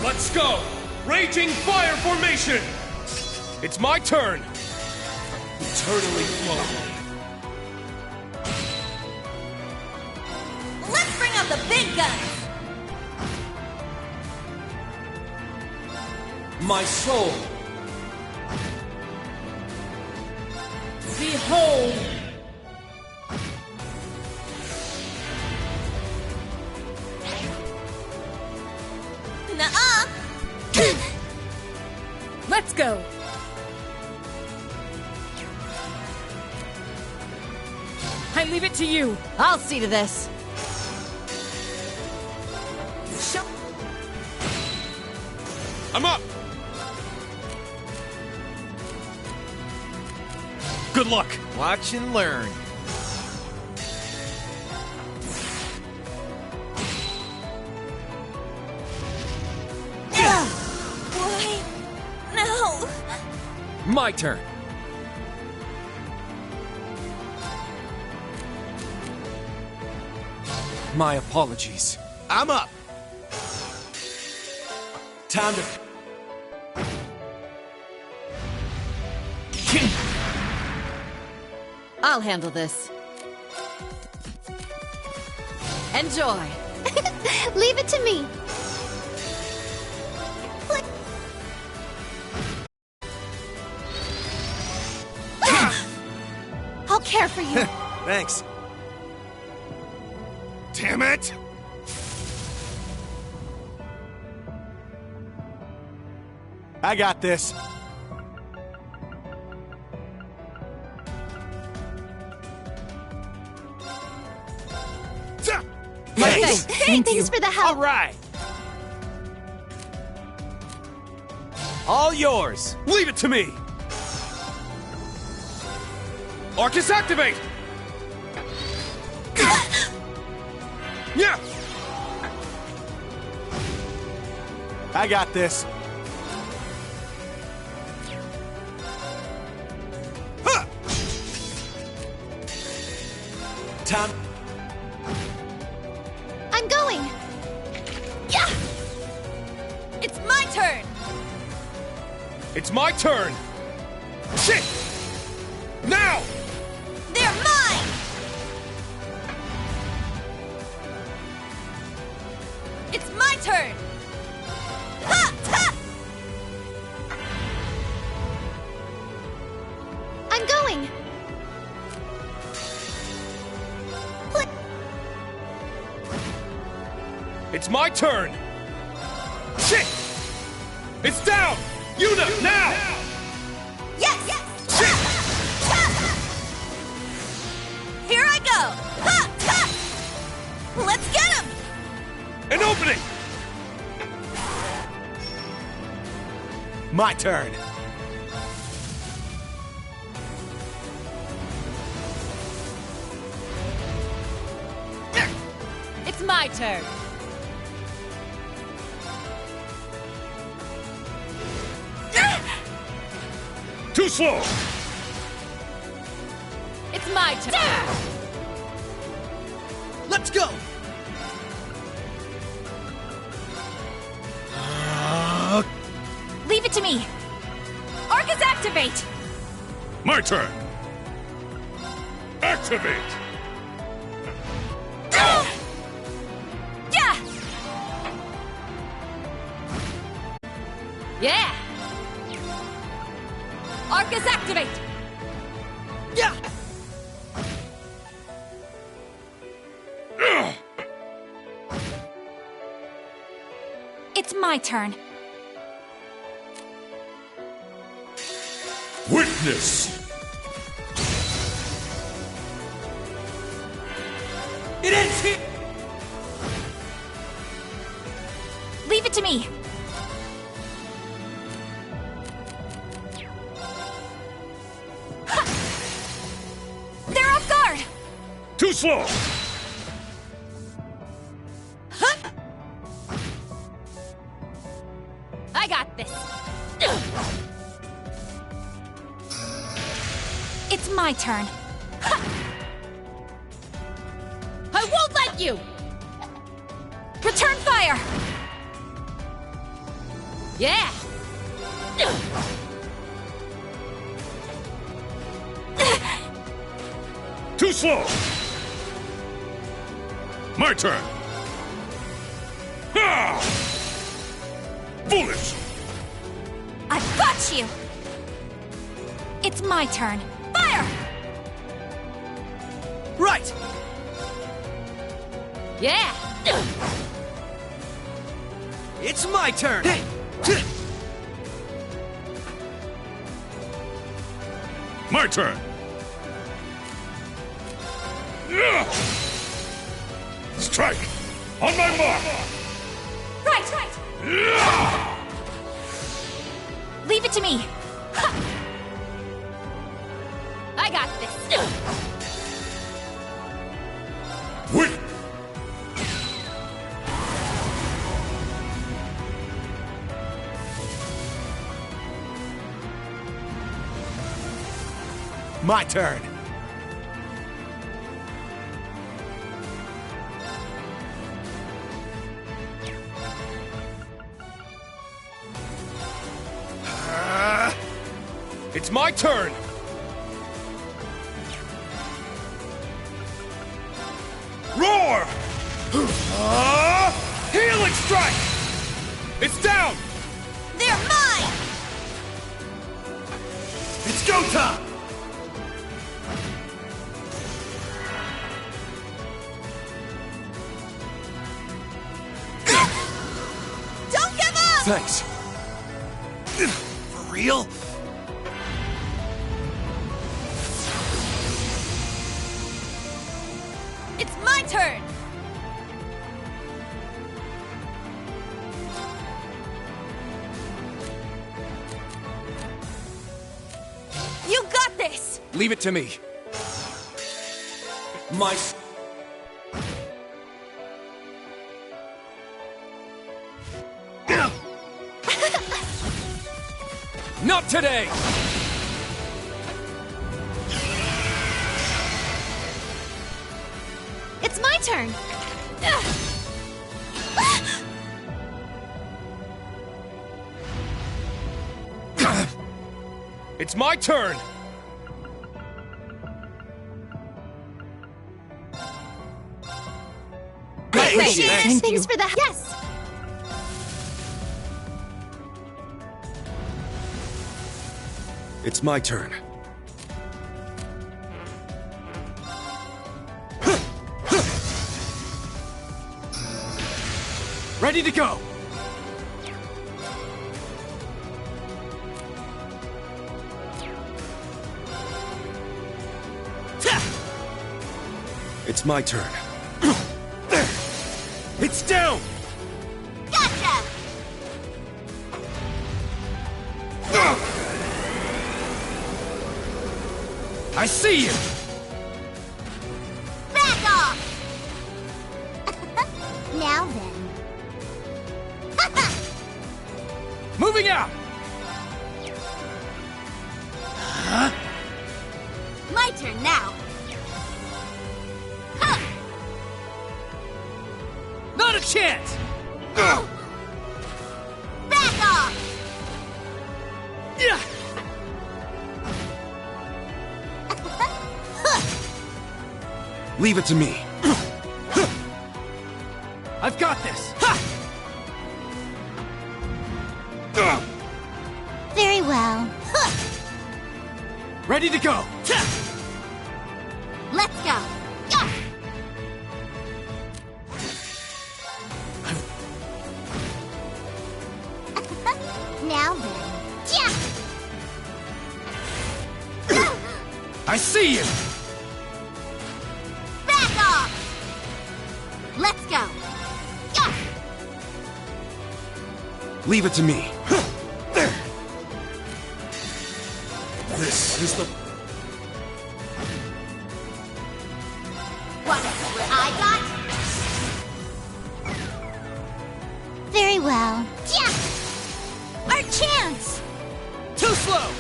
Speaker 3: Let's go! Raging Fire Formation! It's my turn! Eternally flowing.
Speaker 11: Let's bring out the big guns!
Speaker 1: My soul. Behold!
Speaker 11: Nuh-uh!
Speaker 9: Let's go! I leave it to you.
Speaker 11: I'll see to this.
Speaker 3: I'm up! Good luck!
Speaker 7: Watch and learn. My turn. My apologies.
Speaker 16: I'm up. Time to...
Speaker 4: I'll handle this. Enjoy.
Speaker 21: Leave it to me. I'll care for you.
Speaker 16: Thanks. Damn it! I got this.
Speaker 21: Thanks for the help.
Speaker 7: All right. All yours.
Speaker 2: Leave it to me!
Speaker 3: Arcus, activate! Yeah!
Speaker 16: I got this. Huh! Time.
Speaker 21: I'm going.
Speaker 11: Yeah! It's my turn!
Speaker 3: It's my turn! Shit! Now!
Speaker 11: They're mine! It's my turn! Ha! Ha!
Speaker 21: I'm going.
Speaker 3: It's my turn! Shit! It's down! Yuna, now!
Speaker 11: Yes! Yes! Here I go! Ha! Ha! Let's get him!
Speaker 3: An opening!
Speaker 16: My turn.
Speaker 4: It's my turn.
Speaker 3: Too slow!
Speaker 4: It's my turn.
Speaker 8: Let's go!
Speaker 11: Leave it to me! Arcus, activate!
Speaker 3: My turn! Activate!
Speaker 11: Yeah!
Speaker 4: Yeah. Arcus, activate.
Speaker 8: Yeah!
Speaker 11: It's my turn.
Speaker 12: Witness!
Speaker 8: It ends here!
Speaker 11: Leave it to me. They're off guard!
Speaker 3: Too slow!
Speaker 4: I got this.
Speaker 11: It's my turn.
Speaker 4: I won't let you.
Speaker 11: Return fire!
Speaker 4: Yeah.
Speaker 3: Too slow! My turn! Ah! Foolish!
Speaker 11: I've got you! It's my turn. Fire!
Speaker 8: Right!
Speaker 4: Yeah.
Speaker 8: It's my turn! Hey!
Speaker 3: My turn! Strike! On my mark!
Speaker 11: Right! Leave it to me.
Speaker 4: I got this.
Speaker 12: Wait!
Speaker 16: My turn.
Speaker 3: It's my turn! Roar! Healing strike! It's down!
Speaker 11: They're mine!
Speaker 16: It's go time!
Speaker 11: Don't give up!
Speaker 16: Thanks. For real?
Speaker 11: It's my turn! You got this!
Speaker 3: Leave it to me.
Speaker 16: My...
Speaker 3: Not today!
Speaker 11: It's my turn!
Speaker 3: It's my turn!
Speaker 11: Thanks for the... Yes!
Speaker 6: It's my turn.
Speaker 3: Ready to go!
Speaker 6: It's my turn.
Speaker 3: It's down!
Speaker 11: Gotcha!
Speaker 3: I see you!
Speaker 11: Back off! Now then.
Speaker 3: Moving out!
Speaker 11: My turn now. Huh.
Speaker 3: Not a chance!
Speaker 11: Back off!
Speaker 3: Yeah.
Speaker 6: Leave it to me.
Speaker 3: I've got this!
Speaker 11: Very well.
Speaker 3: Ready to go!
Speaker 11: Let's go. Go. Now then. Yeah.
Speaker 3: I see you!
Speaker 11: Back off. Let's go. Go.
Speaker 6: Leave it to me.
Speaker 16: This is the...
Speaker 11: What I got? Very well. Yeah. Our chance.
Speaker 3: Too slow!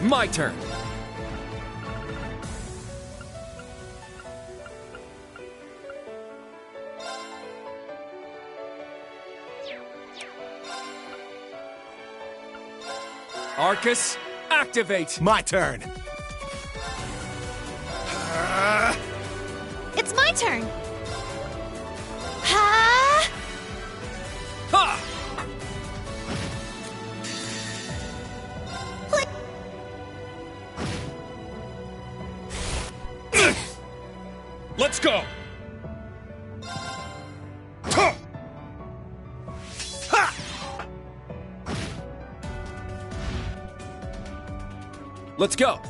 Speaker 3: My turn. Arcus, activate!
Speaker 16: My turn.
Speaker 11: It's my turn. Ha!
Speaker 3: Ha! Let's go! Ha! Let's go!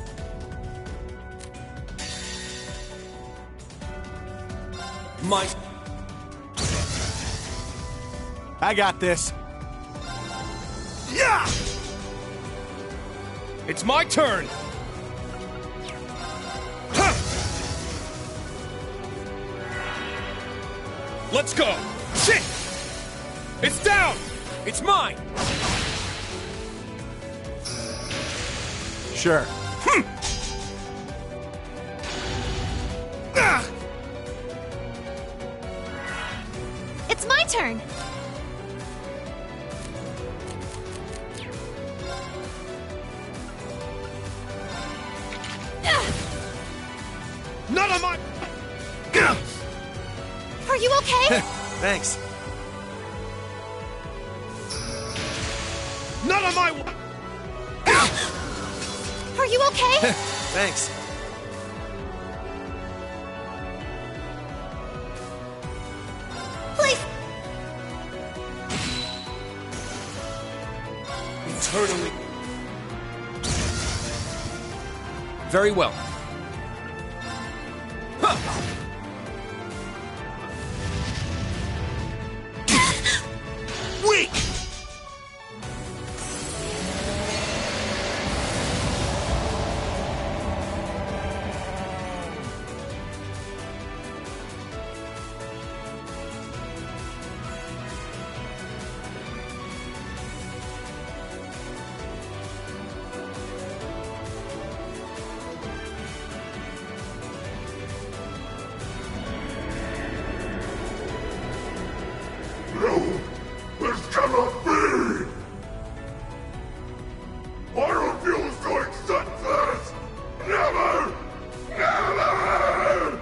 Speaker 16: My... I got this.
Speaker 3: Yeah! It's my turn! Ha! Let's go! Shit! It's down! It's mine!
Speaker 16: Sure.
Speaker 11: It's my turn!
Speaker 16: None of my...
Speaker 11: Are you okay?
Speaker 16: Thanks. None of my...
Speaker 11: Are you okay?
Speaker 16: Thanks.
Speaker 11: Please!
Speaker 3: Eternally. Very well.
Speaker 16: Weak!
Speaker 12: No! This cannot be! I refuse to accept this! Never! Never!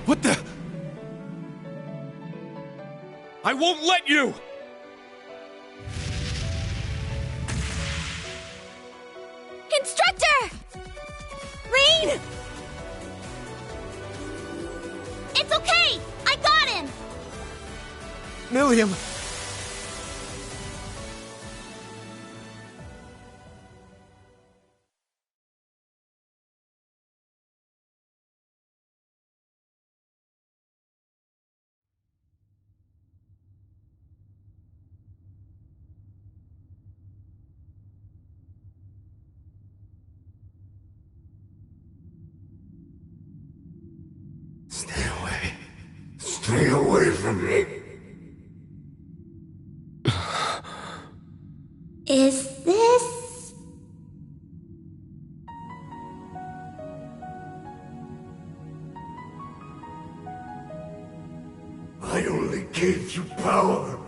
Speaker 3: What the? I won't let you!
Speaker 11: Instructor! Rain! It's okay! I got him!
Speaker 16: Millium!
Speaker 12: Stay away. Stay away from me.
Speaker 21: Is this...
Speaker 12: I only gave you power.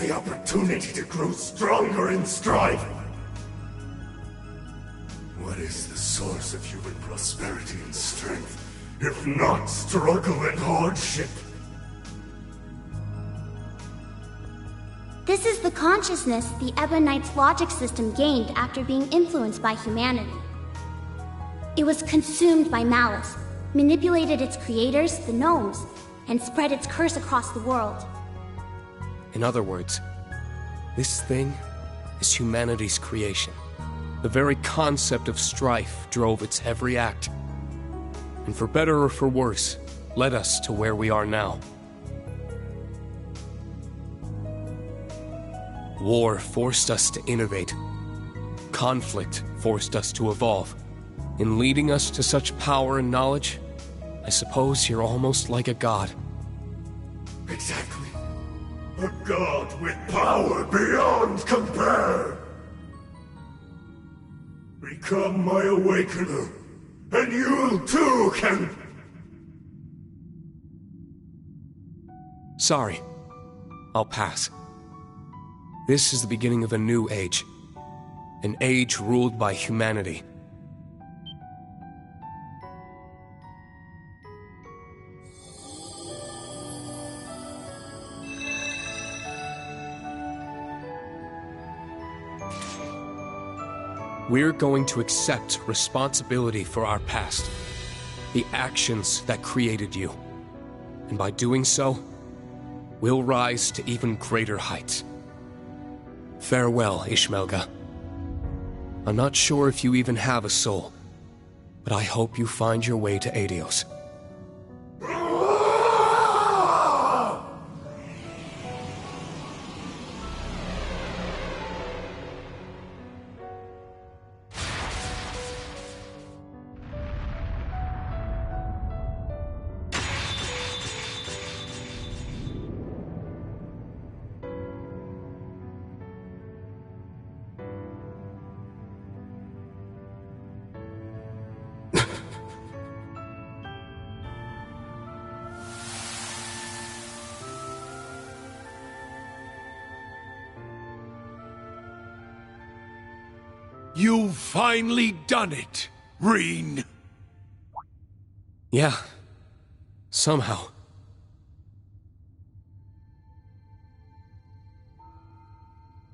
Speaker 12: The opportunity to grow stronger in strife. What is the source of human prosperity and strength, if not struggle and hardship?
Speaker 21: This is the consciousness the Ebonite's logic system gained after being influenced by humanity. It was consumed by malice, manipulated its creators, the gnomes, and spread its curse across the world.
Speaker 3: In other words, this thing is humanity's creation. The very concept of strife drove its every act. And for better or for worse, led us to where we are now. War forced us to innovate. Conflict forced us to evolve. In leading us to such power and knowledge, I suppose you're almost like a god.
Speaker 12: Exactly. A god with power beyond compare. Become my awakener, and you too can...
Speaker 3: Sorry. I'll pass. This is the beginning of a new age. An age ruled by humanity. We're going to accept responsibility for our past, the actions that created you. And by doing so, we'll rise to even greater heights. Farewell, Ishmelga. I'm not sure if you even have a soul, but I hope you find your way to Aidios.
Speaker 19: You've finally done it, Reen.
Speaker 3: Yeah. Somehow.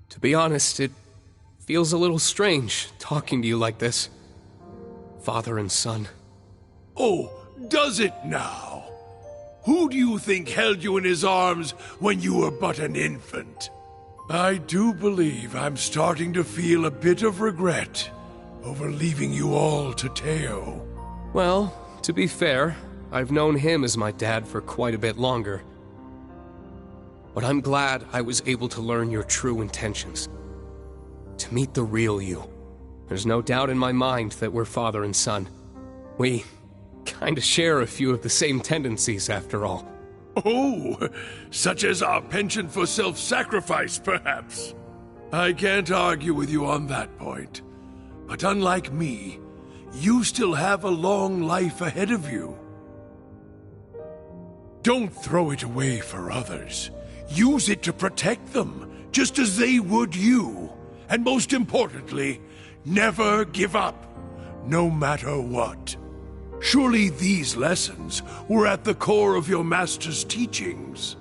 Speaker 3: To be honest, it feels a little strange talking to you like this. Father and son.
Speaker 19: Oh, does it now? Who do you think held you in his arms when you were but an infant? I do believe I'm starting to feel a bit of regret over leaving you all to Teo.
Speaker 3: Well, to be fair, I've known him as my dad for quite a bit longer. But I'm glad I was able to learn your true intentions. To meet the real you. There's no doubt in my mind that we're father and son. We kinda share a few of the same tendencies, after all.
Speaker 19: Oh, such as our penchant for self-sacrifice, perhaps. I can't argue with you on that point. But unlike me, you still have a long life ahead of you. Don't throw it away for others. Use it to protect them, just as they would you. And most importantly, never give up, no matter what. Surely these lessons were at the core of your master's teachings.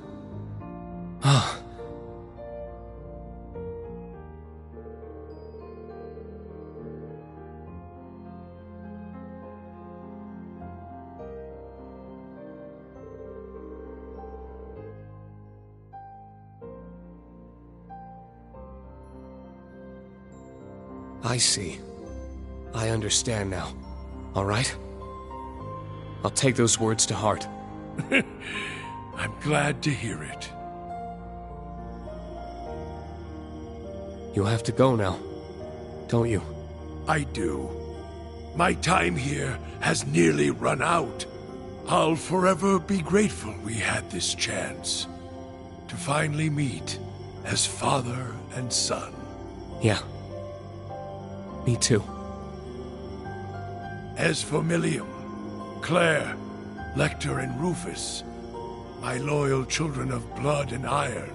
Speaker 3: I see. I understand now. All right? I'll take those words to heart.
Speaker 19: I'm glad to hear it.
Speaker 3: You have to go now, don't you?
Speaker 19: I do. My time here has nearly run out. I'll forever be grateful we had this chance to finally meet as father and son.
Speaker 3: Yeah. Me too.
Speaker 19: As for Millium, Claire, Lecter, and Rufus, my loyal children of blood and iron,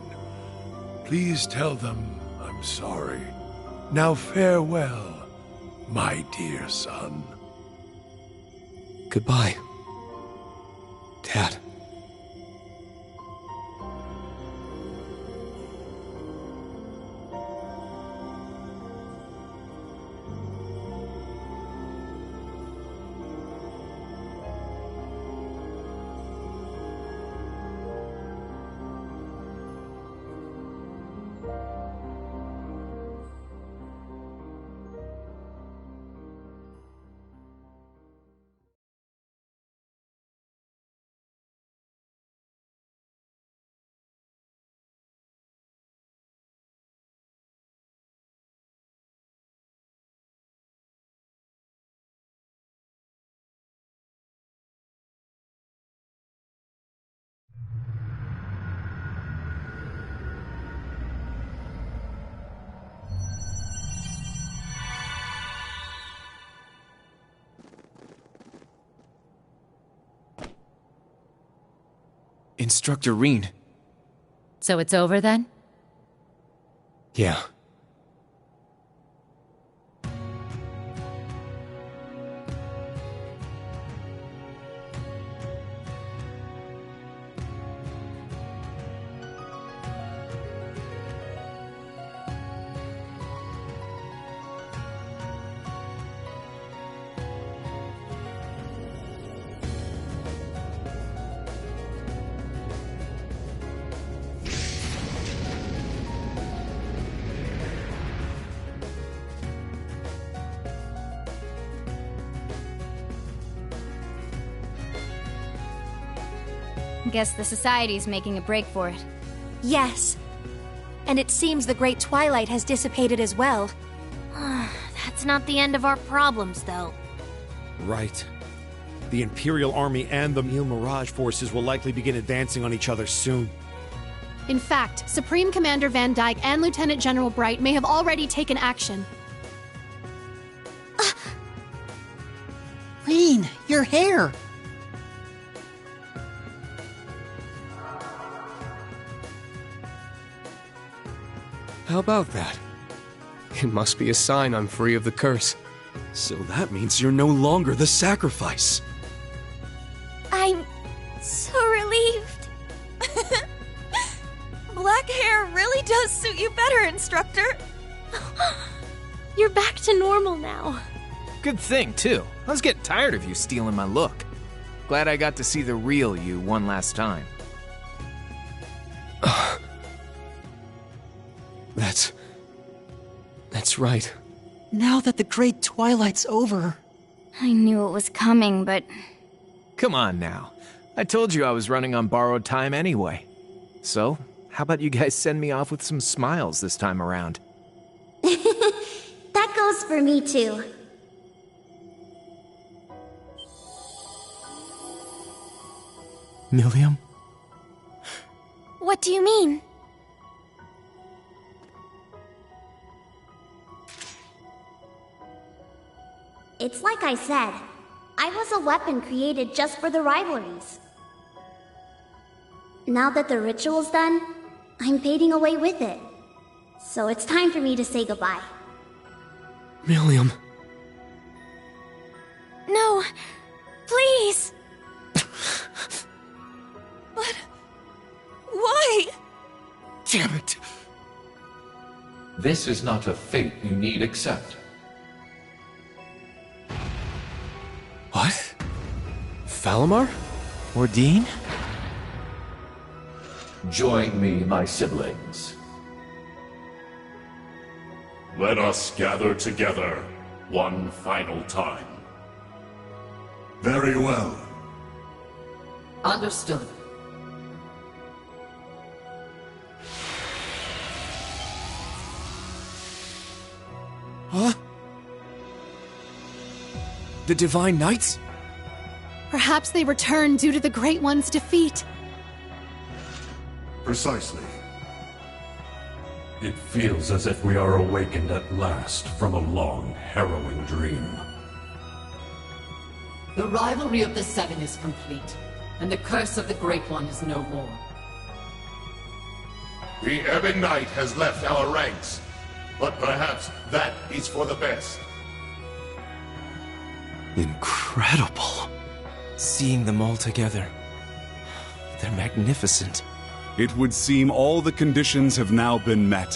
Speaker 19: please tell them I'm sorry. Now farewell, my dear son.
Speaker 3: Goodbye, Dad.
Speaker 7: Instructor Reen.
Speaker 15: So it's over then?
Speaker 3: Yeah.
Speaker 5: Guess the Society's making a break for it.
Speaker 21: Yes. And it seems the Great Twilight has dissipated as well. That's not the end of our problems, though.
Speaker 16: Right. The Imperial Army and the Mille Mirage forces will likely begin advancing on each other soon.
Speaker 13: In fact, Supreme Commander Van Dyke and Lieutenant General Bright may have already taken action.
Speaker 14: Reen, your hair!
Speaker 3: How about that? It must be a sign I'm free of the curse.
Speaker 6: So that means you're no longer the sacrifice.
Speaker 11: I'm so relieved. Black hair really does suit you better, Instructor.
Speaker 13: You're back to normal now.
Speaker 7: Good thing, too. I was getting tired of you stealing my look. Glad I got to see the real you one last time.
Speaker 3: That's right.
Speaker 8: Now that the Great Twilight's over...
Speaker 5: I knew it was coming, but...
Speaker 7: Come on now. I told you I was running on borrowed time anyway. So, how about you guys send me off with some smiles this time around?
Speaker 21: That goes for me too.
Speaker 7: Millium?
Speaker 21: What do you mean? It's like I said. I was a weapon created just for the rivalries. Now that the ritual's done, I'm fading away with it. So it's time for me to say goodbye.
Speaker 3: Millium.
Speaker 21: No, please.
Speaker 11: But... why?
Speaker 3: Damn it.
Speaker 18: This is not a fate you need accept.
Speaker 3: What? Falamar?
Speaker 7: Ordine?
Speaker 18: Join me, my siblings.
Speaker 12: Let us gather together one final time. Very well.
Speaker 10: Understood.
Speaker 7: Huh? The Divine Knights?
Speaker 13: Perhaps they returned due to the Great One's defeat.
Speaker 12: Precisely.
Speaker 14: It feels as if we are awakened at last from a long, harrowing dream.
Speaker 10: The rivalry of the Seven is complete, and the curse of the Great One is no more.
Speaker 12: The Ebon Knight has left our ranks, but perhaps that is for the best.
Speaker 6: Incredible.
Speaker 7: Seeing them all together. They're magnificent.
Speaker 2: It would seem all the conditions have now been met.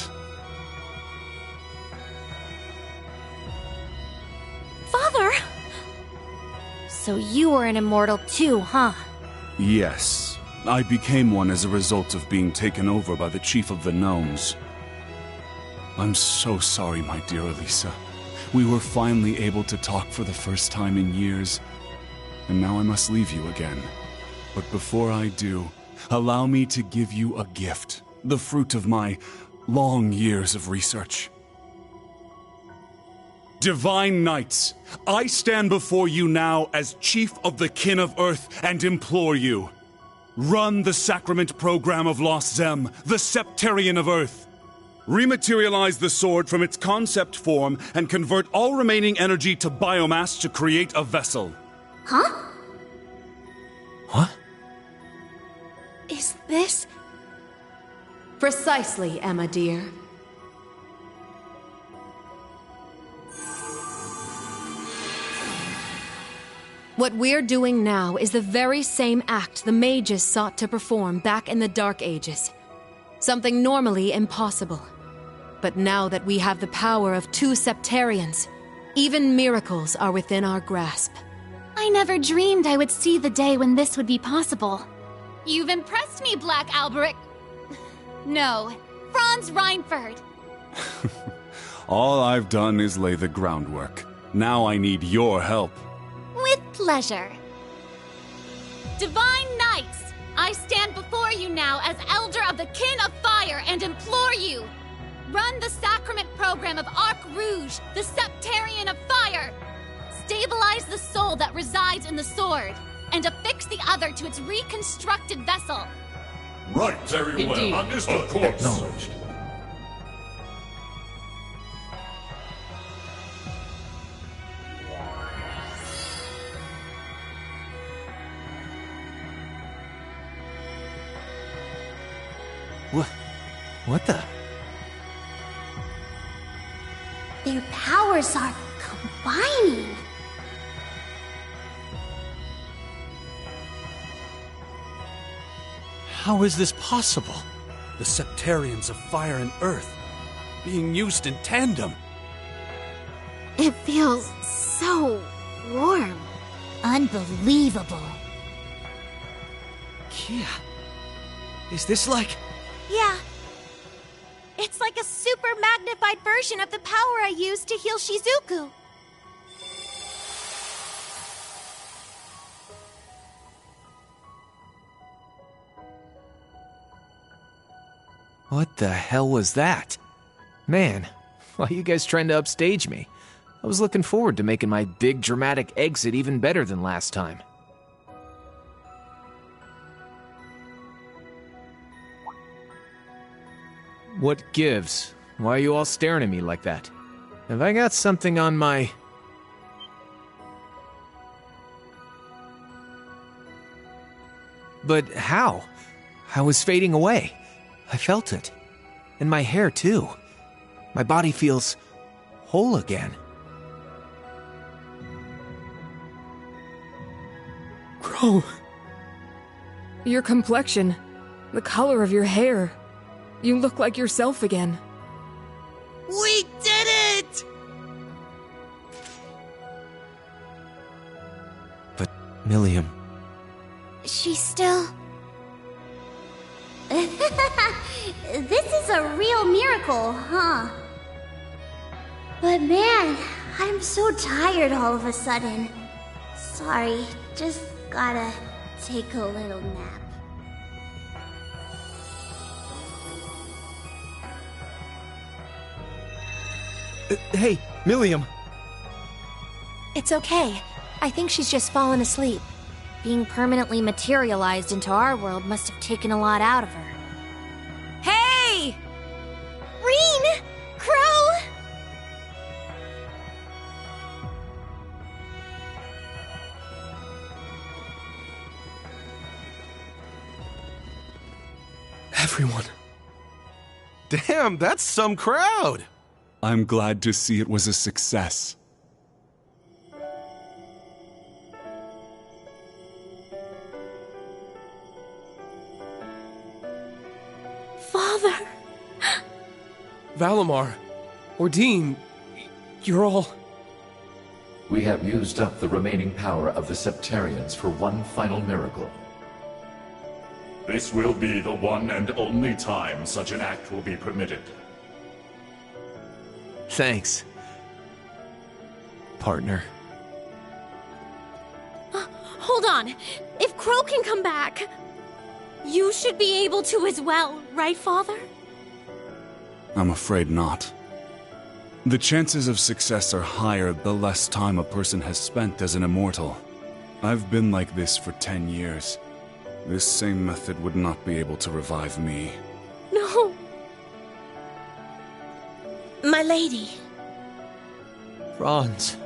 Speaker 21: Father! So you were an immortal too, huh?
Speaker 2: Yes. I became one as a result of being taken over by the Chief of the Gnomes. I'm so sorry, my dear Elisa. We were finally able to talk for the first time in years. And now I must leave you again. But before I do, allow me to give you a gift. The fruit of my long years of research. Divine Knights, I stand before you now as Chief of the Kin of Earth and implore you. Run the Sacrament Program of Lost Zem, the Septarian of Earth. Rematerialize the sword from its concept form and convert all remaining energy to biomass to create a vessel.
Speaker 21: Huh?
Speaker 7: What?
Speaker 21: Is this...
Speaker 9: Precisely, Emma dear. What we're doing now is the very same act the mages sought to perform back in the Dark Ages. Something normally impossible. But now that we have the power of 2 Septarians, even miracles are within our grasp.
Speaker 13: I never dreamed I would see the day when this would be possible.
Speaker 5: You've impressed me, Black Alberic. No, Franz Reinford.
Speaker 2: All I've done is lay the groundwork. Now I need your help.
Speaker 13: With pleasure.
Speaker 5: Divine Knights, I stand before you now as Elder of the Kin of Fire and implore you. Run the Sacrament Program of Arc Rouge, the Septarian of Fire. Stabilize the soul that resides in the sword, and affix the other to its reconstructed vessel.
Speaker 12: Right, very well. Understood. Of course.
Speaker 14: Acknowledged.
Speaker 7: What the?
Speaker 21: Their powers are combining.
Speaker 16: How is this possible? The Septarians of Fire and Earth being used in tandem.
Speaker 21: It feels so warm. Unbelievable.
Speaker 8: Kia, is this like...
Speaker 11: Yeah. It's like a super magnified version of the power I used to heal Shizuku.
Speaker 7: What the hell was that? Man, why are you guys trying to upstage me? I was looking forward to making my big dramatic exit even better than last time. What gives? Why are you all staring at me like that? Have I got something on my... But how? I was fading away. I felt it. And my hair, too. My body feels whole again.
Speaker 17: Crow. Your complexion, the color of your hair. You look like yourself again.
Speaker 8: We did it!
Speaker 7: But, Millium...
Speaker 21: She's still... This is a real miracle, huh? But man, I'm so tired all of a sudden. Sorry, just gotta take a little nap.
Speaker 16: Hey, Millium.
Speaker 21: It's okay. I think she's just fallen asleep. Being permanently materialized into our world must have taken a lot out of her.
Speaker 11: Hey! Reen! Crow!
Speaker 3: Everyone.
Speaker 16: Damn, that's some crowd!
Speaker 2: I'm glad to see it was a success.
Speaker 17: Father!
Speaker 3: Valimar, Ordine, you're all...
Speaker 14: We have used up the remaining power of the Septarians for one final miracle.
Speaker 12: This will be the one and only time such an act will be permitted.
Speaker 7: Thanks. Partner.
Speaker 5: Hold on. If Crow can come back, you should be able to as well, right, Father?
Speaker 2: I'm afraid not. The chances of success are higher the less time a person has spent as an immortal. I've been like this for 10 years. This same method would not be able to revive me.
Speaker 5: No.
Speaker 21: My lady.
Speaker 7: Franz.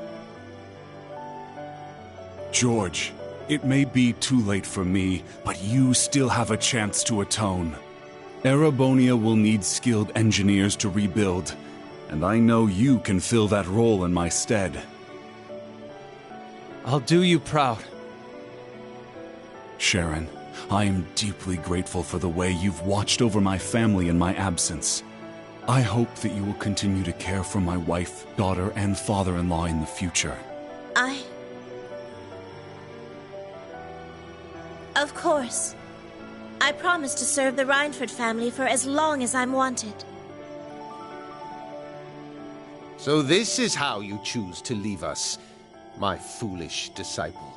Speaker 2: George, it may be too late for me, but you still have a chance to atone. Erebonia will need skilled engineers to rebuild, and I know you can fill that role in my stead.
Speaker 7: I'll do you proud.
Speaker 2: Sharon, I am deeply grateful for the way you've watched over my family in my absence. I hope that you will continue to care for my wife, daughter, and father-in-law in the future.
Speaker 21: Of course. I promise to serve the Reinford family for as long as I'm wanted.
Speaker 22: So this is how you choose to leave us, my foolish disciple.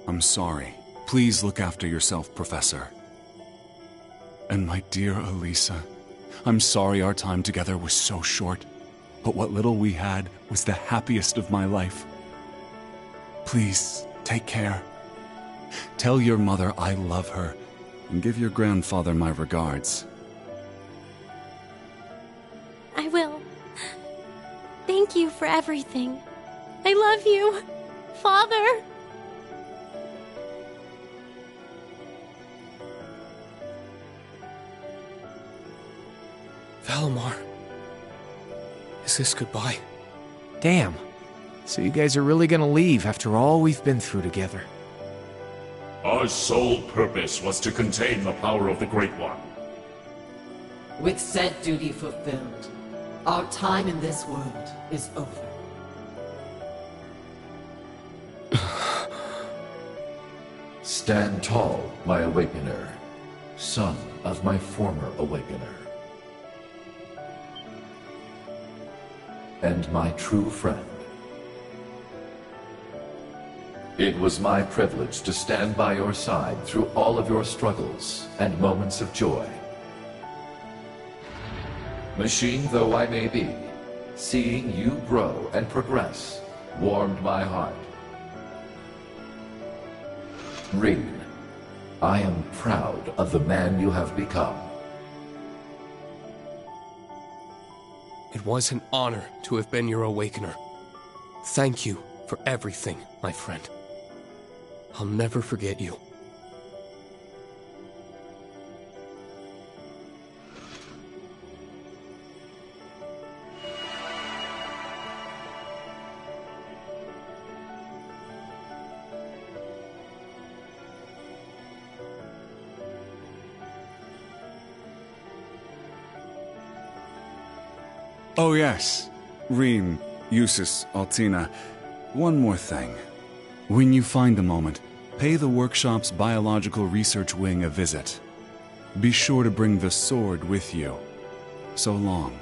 Speaker 2: I'm sorry. Please look after yourself, Professor. And my dear Elisa, I'm sorry our time together was so short, but what little we had was the happiest of my life. Please, take care. Tell your mother I love her, and give your grandfather my regards.
Speaker 5: I will. Thank you for everything. I love you, Father.
Speaker 3: Valimar. Is this goodbye?
Speaker 7: Damn. So you guys are really gonna leave after all we've been through together?
Speaker 12: Our sole purpose was to contain the power of the Great One.
Speaker 10: With said duty fulfilled, our time in this world is over.
Speaker 14: Stand tall, my Awakener, son of my former Awakener. And my true friend. It was my privilege to stand by your side through all of your struggles and moments of joy. Machine though I may be, seeing you grow and progress warmed my heart. Rean, I am proud of the man you have become.
Speaker 3: It was an honor to have been your Awakener. Thank you for everything, my friend. I'll never forget you.
Speaker 2: Oh yes, Rean, Eustace, Altina. One more thing. When you find a moment, pay the workshop's biological research wing a visit. Be sure to bring the sword with you. So long.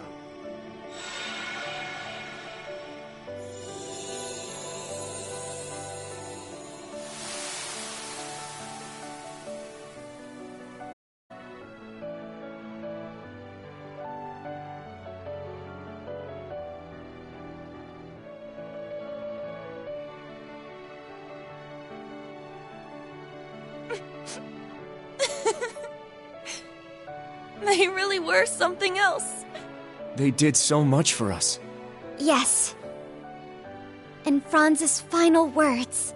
Speaker 11: They really were something else.
Speaker 7: They did so much for us.
Speaker 21: Yes. And Franz's final words.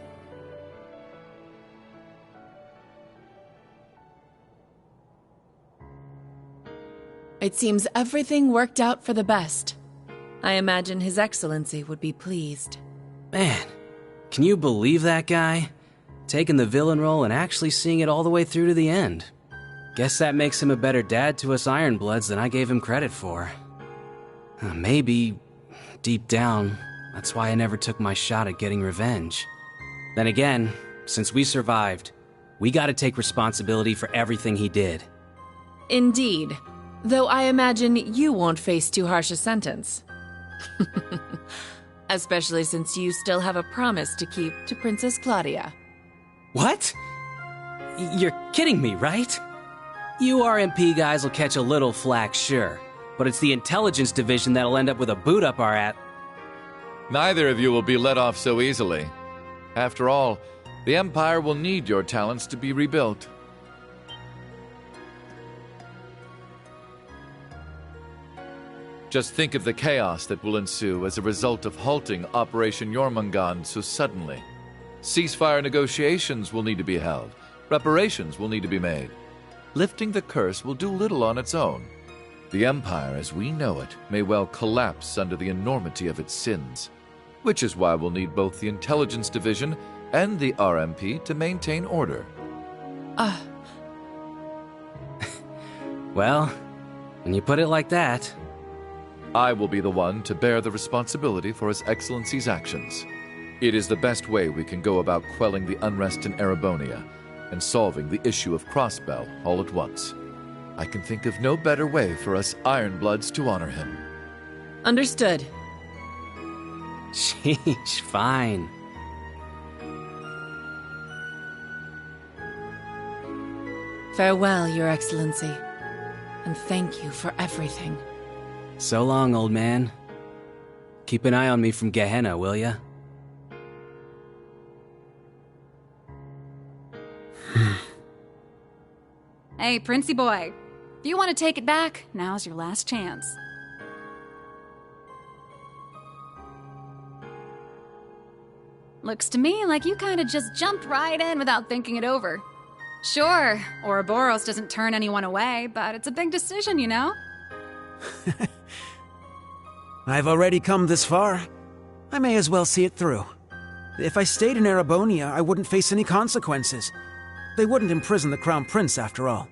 Speaker 1: It seems everything worked out for the best. I imagine His Excellency would be pleased.
Speaker 20: Man, can you believe that guy? Taking the villain role and actually seeing it all the way through to the end. Guess that makes him a better dad to us Ironbloods than I gave him credit for. Maybe, deep down, that's why I never took my shot at getting revenge. Then again, since we survived, we gotta take responsibility for everything he did.
Speaker 1: Indeed. Though I imagine you won't face too harsh a sentence. Especially since you still have a promise to keep to Princess Claudia.
Speaker 20: What? You're kidding me, right? You RMP guys will catch a little flack, sure, but it's the intelligence division that'll end up with a boot up our at.
Speaker 18: Neither of you will be let off so easily. After all, the Empire will need your talents to be rebuilt. Just think of the chaos that will ensue as a result of halting Operation Jormungand so suddenly. Ceasefire negotiations will need to be held. Reparations will need to be made. Lifting the curse will do little on its own. The Empire as we know it may well collapse under the enormity of its sins, which is why we'll need both the Intelligence Division and the RMP to maintain order.
Speaker 20: Well, when you put it like that...
Speaker 18: I will be the one to bear the responsibility for His Excellency's actions. It is the best way we can go about quelling the unrest in Erebonia and solving the issue of Crossbell all at once. I can think of no better way for us Ironbloods to honor him.
Speaker 1: Understood.
Speaker 20: Sheesh, fine.
Speaker 1: Farewell, Your Excellency, and thank you for everything.
Speaker 20: So long, old man. Keep an eye on me from Gehenna, will ya?
Speaker 5: Hey, Princey boy. If you want to take it back, now's your last chance. Looks to me like you kind of just jumped right in without thinking it over. Sure, Ouroboros doesn't turn anyone away, but it's a big decision, you know?
Speaker 8: I've already come this far. I may as well see it through. If I stayed in Erebonia, I wouldn't face any consequences. They wouldn't imprison the Crown Prince, after all.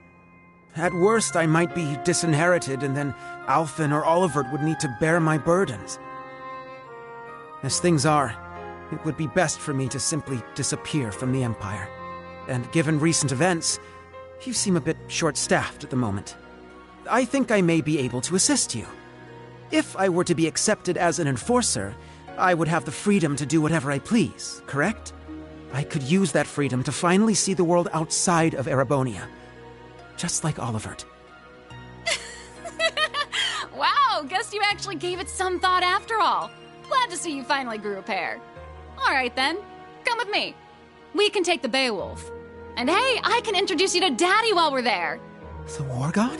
Speaker 8: At worst, I might be disinherited, and then Alphen or Olivert would need to bear my burdens. As things are, it would be best for me to simply disappear from the Empire. And given recent events, you seem a bit short-staffed at the moment. I think I may be able to assist you. If I were to be accepted as an enforcer, I would have the freedom to do whatever I please, correct? I could use that freedom to finally see the world outside of Erebonia. Just like Olivert.
Speaker 4: Wow, guess you actually gave it some thought after all. Glad to see you finally grew a pair. Alright then, come with me. We can take the Beowulf. And hey, I can introduce you to Daddy while we're there.
Speaker 8: The War God?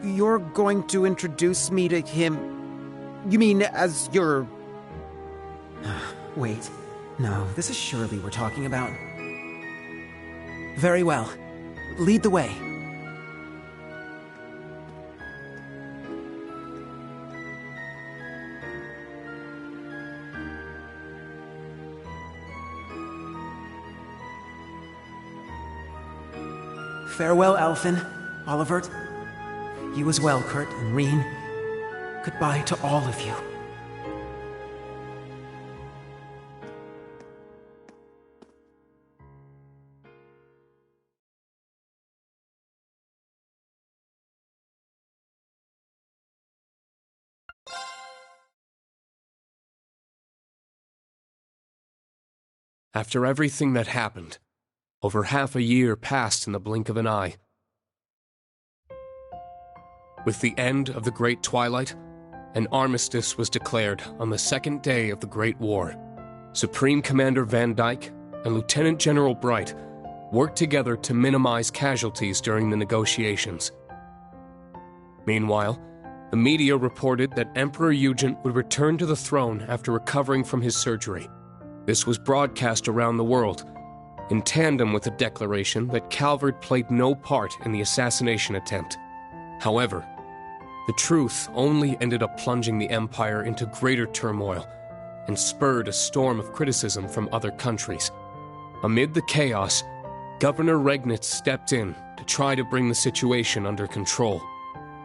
Speaker 8: You're going to introduce me to him... You mean as your... Wait. No, this is Shirley we're talking about. Very well. Lead the way. Farewell, Alphen, Olivert. You as well, Kurt and Reen. Goodbye to all of you.
Speaker 3: After everything that happened, over half a year passed in the blink of an eye. With the end of the Great Twilight, an armistice was declared on the second day of the Great War. Supreme Commander Van Dyke and Lieutenant General Bright worked together to minimize casualties during the negotiations. Meanwhile, the media reported that Emperor Eugen would return to the throne after recovering from his surgery. This was broadcast around the world, in tandem with the declaration that Calvard played no part in the assassination attempt. However, the truth only ended up plunging the Empire into greater turmoil and spurred a storm of criticism from other countries. Amid the chaos, Governor Regnitz stepped in to try to bring the situation under control.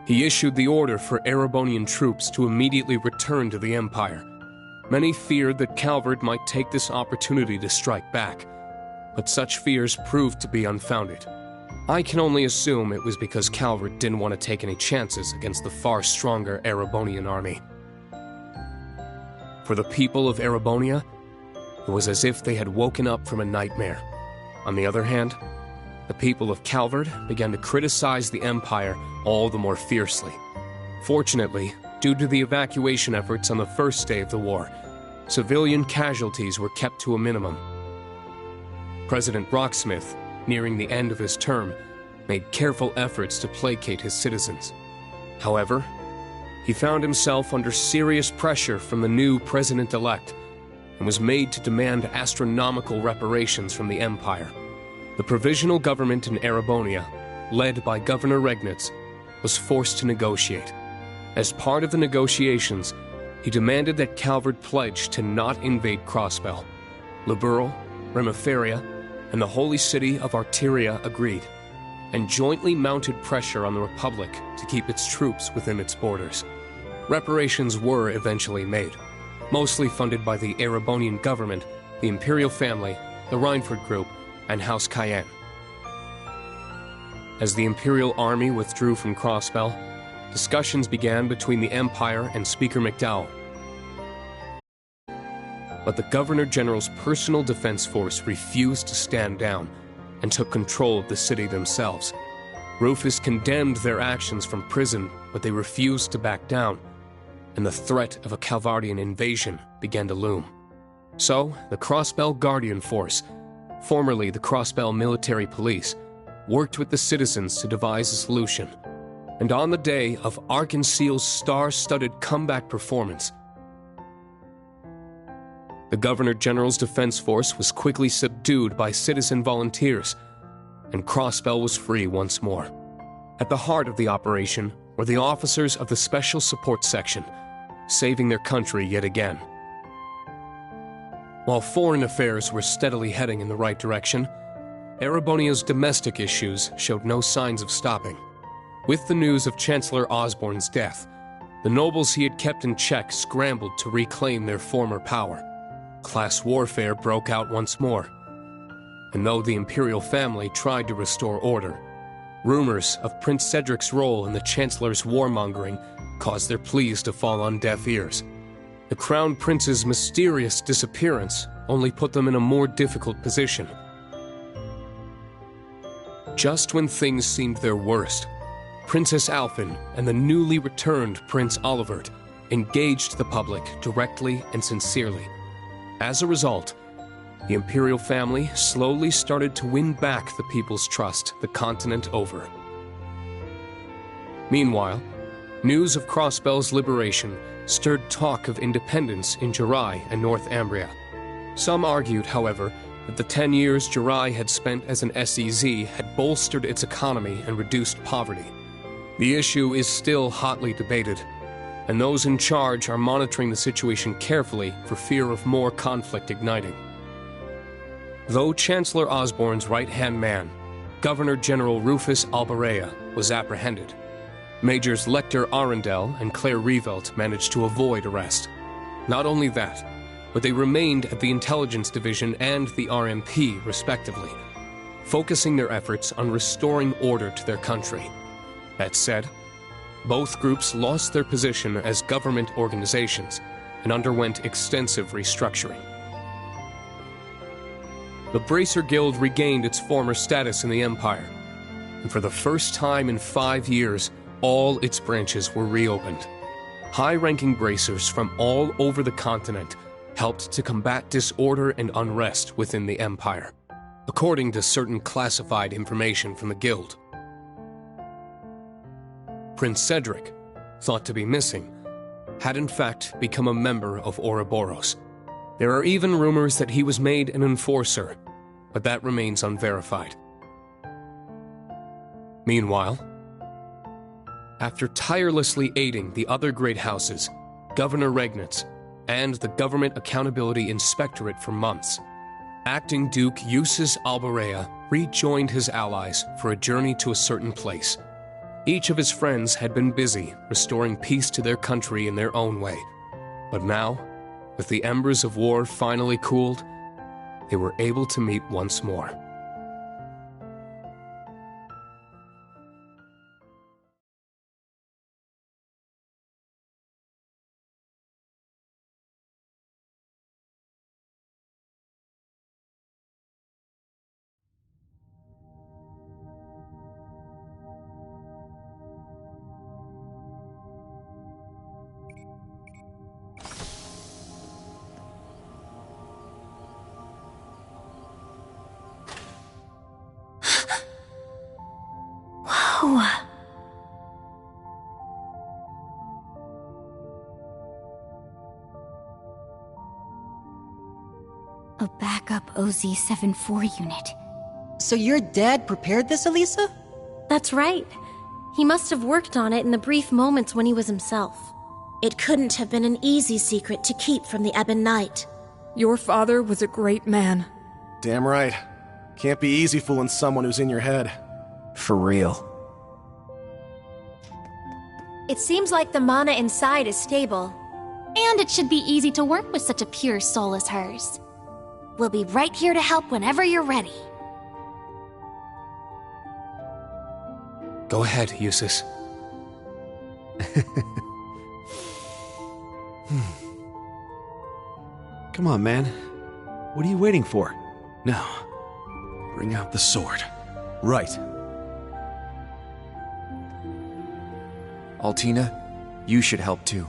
Speaker 3: He issued the order for Erebonian troops to immediately return to the Empire. Many feared that Calvard might take this opportunity to strike back, but such fears proved to be unfounded. I can only assume it was because Calvard didn't want to take any chances against the far stronger Erebonian army. For the people of Erebonia, it was as if they had woken up from a nightmare. On the other hand, the people of Calvard began to criticize the Empire all the more fiercely. Fortunately, due to the evacuation efforts on the first day of the war, civilian casualties were kept to a minimum. President Rocksmith, nearing the end of his term, made careful efforts to placate his citizens. However, he found himself under serious pressure from the new president-elect and was made to demand astronomical reparations from the Empire. The provisional government in Erebonia, led by Governor Regnitz, was forced to negotiate. As part of the negotiations, he demanded that Calvard pledge to not invade Crossbell. Liberl, Remiferia, and the holy city of Arteria agreed, and jointly mounted pressure on the Republic to keep its troops within its borders. Reparations were eventually made, mostly funded by the Erebonian government, the Imperial family, the Reinford Group, and House Cayenne. As the Imperial army withdrew from Crossbell, discussions began between the Empire and Speaker McDowell. But the Governor General's personal defense force refused to stand down and took control of the city themselves. Rufus condemned their actions from prison, but they refused to back down, and the threat of a Calvardian invasion began to loom. So, the Crossbell Guardian Force, formerly the Crossbell Military Police, worked with the citizens to devise a solution. And on the day of Arkansas' star-studded comeback performance, the Governor General's defense force was quickly subdued by citizen volunteers, and Crossbell was free once more. At the heart of the operation were the officers of the Special Support Section, saving their country yet again. While foreign affairs were steadily heading in the right direction, Erebonia's domestic issues showed no signs of stopping. With the news of Chancellor Osborne's death, the nobles he had kept in check scrambled to reclaim their former power. Class warfare broke out once more. And though the imperial family tried to restore order, rumors of Prince Cedric's role in the Chancellor's warmongering caused their pleas to fall on deaf ears. The Crown Prince's mysterious disappearance only put them in a more difficult position. Just when things seemed their worst, Princess Alphen and the newly returned Prince Olivert engaged the public directly and sincerely. As a result, the imperial family slowly started to win back the people's trust the continent over. Meanwhile, news of Crossbell's liberation stirred talk of independence in Jirai and North Ambria. Some argued, however, that the 10 years Jirai had spent as an SEZ had bolstered its economy and reduced poverty. The issue is still hotly debated, and those in charge are monitoring the situation carefully for fear of more conflict igniting. Though Chancellor Osborne's right-hand man, Governor General Rufus Albarea, was apprehended, Majors Lecter Arundel and Claire Revelt managed to avoid arrest. Not only that, but they remained at the Intelligence Division and the RMP, respectively, focusing their efforts on restoring order to their country. That said, both groups lost their position as government organizations and underwent extensive restructuring. The Bracer Guild regained its former status in the Empire, and for the first time in 5 years, all its branches were reopened. High-ranking bracers from all over the continent helped to combat disorder and unrest within the Empire, according to certain classified information from the Guild. Prince Cedric, thought to be missing, had in fact become a member of Ouroboros. There are even rumors that he was made an enforcer, but that remains unverified. Meanwhile, after tirelessly aiding the other great houses, Governor Regnitz, and the Government Accountability Inspectorate for months, Acting Duke Eustace Albarea rejoined his allies for a journey to a certain place. Each of his friends had been busy restoring peace to their country in their own way. But now, with the embers of war finally cooled, they were able to meet once more.
Speaker 21: A backup OZ-74 unit.
Speaker 15: So your dad prepared this, Elisa?
Speaker 21: That's right. He must have worked on it in the brief moments when he was himself. It couldn't have been an easy secret to keep from the Ebon Knight.
Speaker 17: Your father was a great man.
Speaker 19: Damn right. Can't be easy fooling someone who's in your head.
Speaker 8: For real.
Speaker 21: It seems like the mana inside is stable.
Speaker 4: And it should be easy to work with such a pure soul as hers.
Speaker 21: We'll be right here to help whenever you're ready.
Speaker 3: Go ahead, Eustace.
Speaker 8: Come on, man. What are you waiting for?
Speaker 6: Now, bring out the sword.
Speaker 16: Right. Altina, you should help too.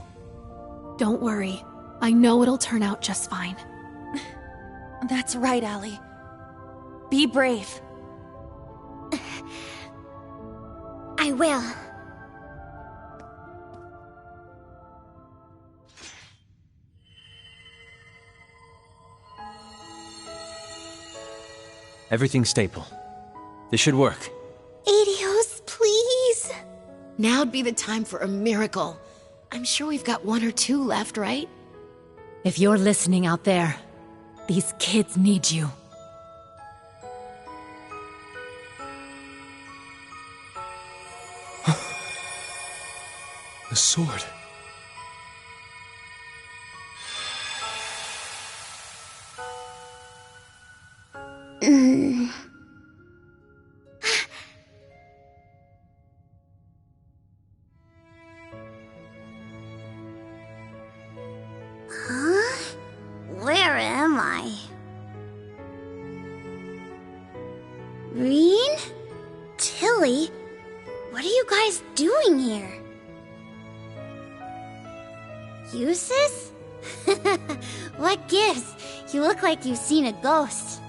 Speaker 13: Don't worry. I know it'll turn out just fine.
Speaker 11: That's right, Allie. Be brave.
Speaker 21: I will.
Speaker 8: Everything's staple. This should work.
Speaker 21: Aidios, please.
Speaker 10: Now'd be the time for a miracle.
Speaker 9: I'm sure we've got 1 or 2 left, right?
Speaker 22: If you're listening out there, these kids need you.
Speaker 3: The sword.
Speaker 23: Huh? Where am I? Rean? Tilly? What are you guys doing here? Eustace? What gives? You look like you've seen a ghost.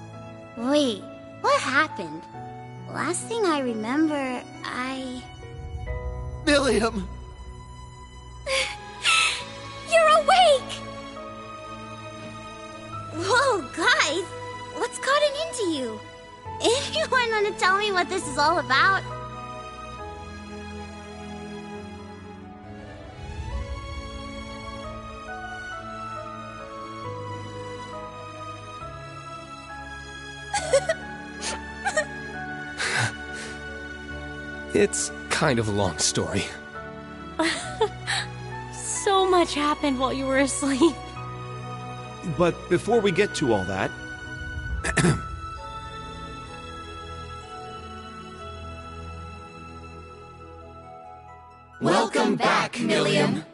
Speaker 23: Wait, what happened? Last thing I remember,
Speaker 16: William!
Speaker 23: You're awake! Whoa, guys! What's gotten into you? Anyone want to tell me what this is all about?
Speaker 3: It's kind of a long story.
Speaker 11: So much happened while you were asleep.
Speaker 16: But before we get to all that...
Speaker 10: Welcome back, Millium.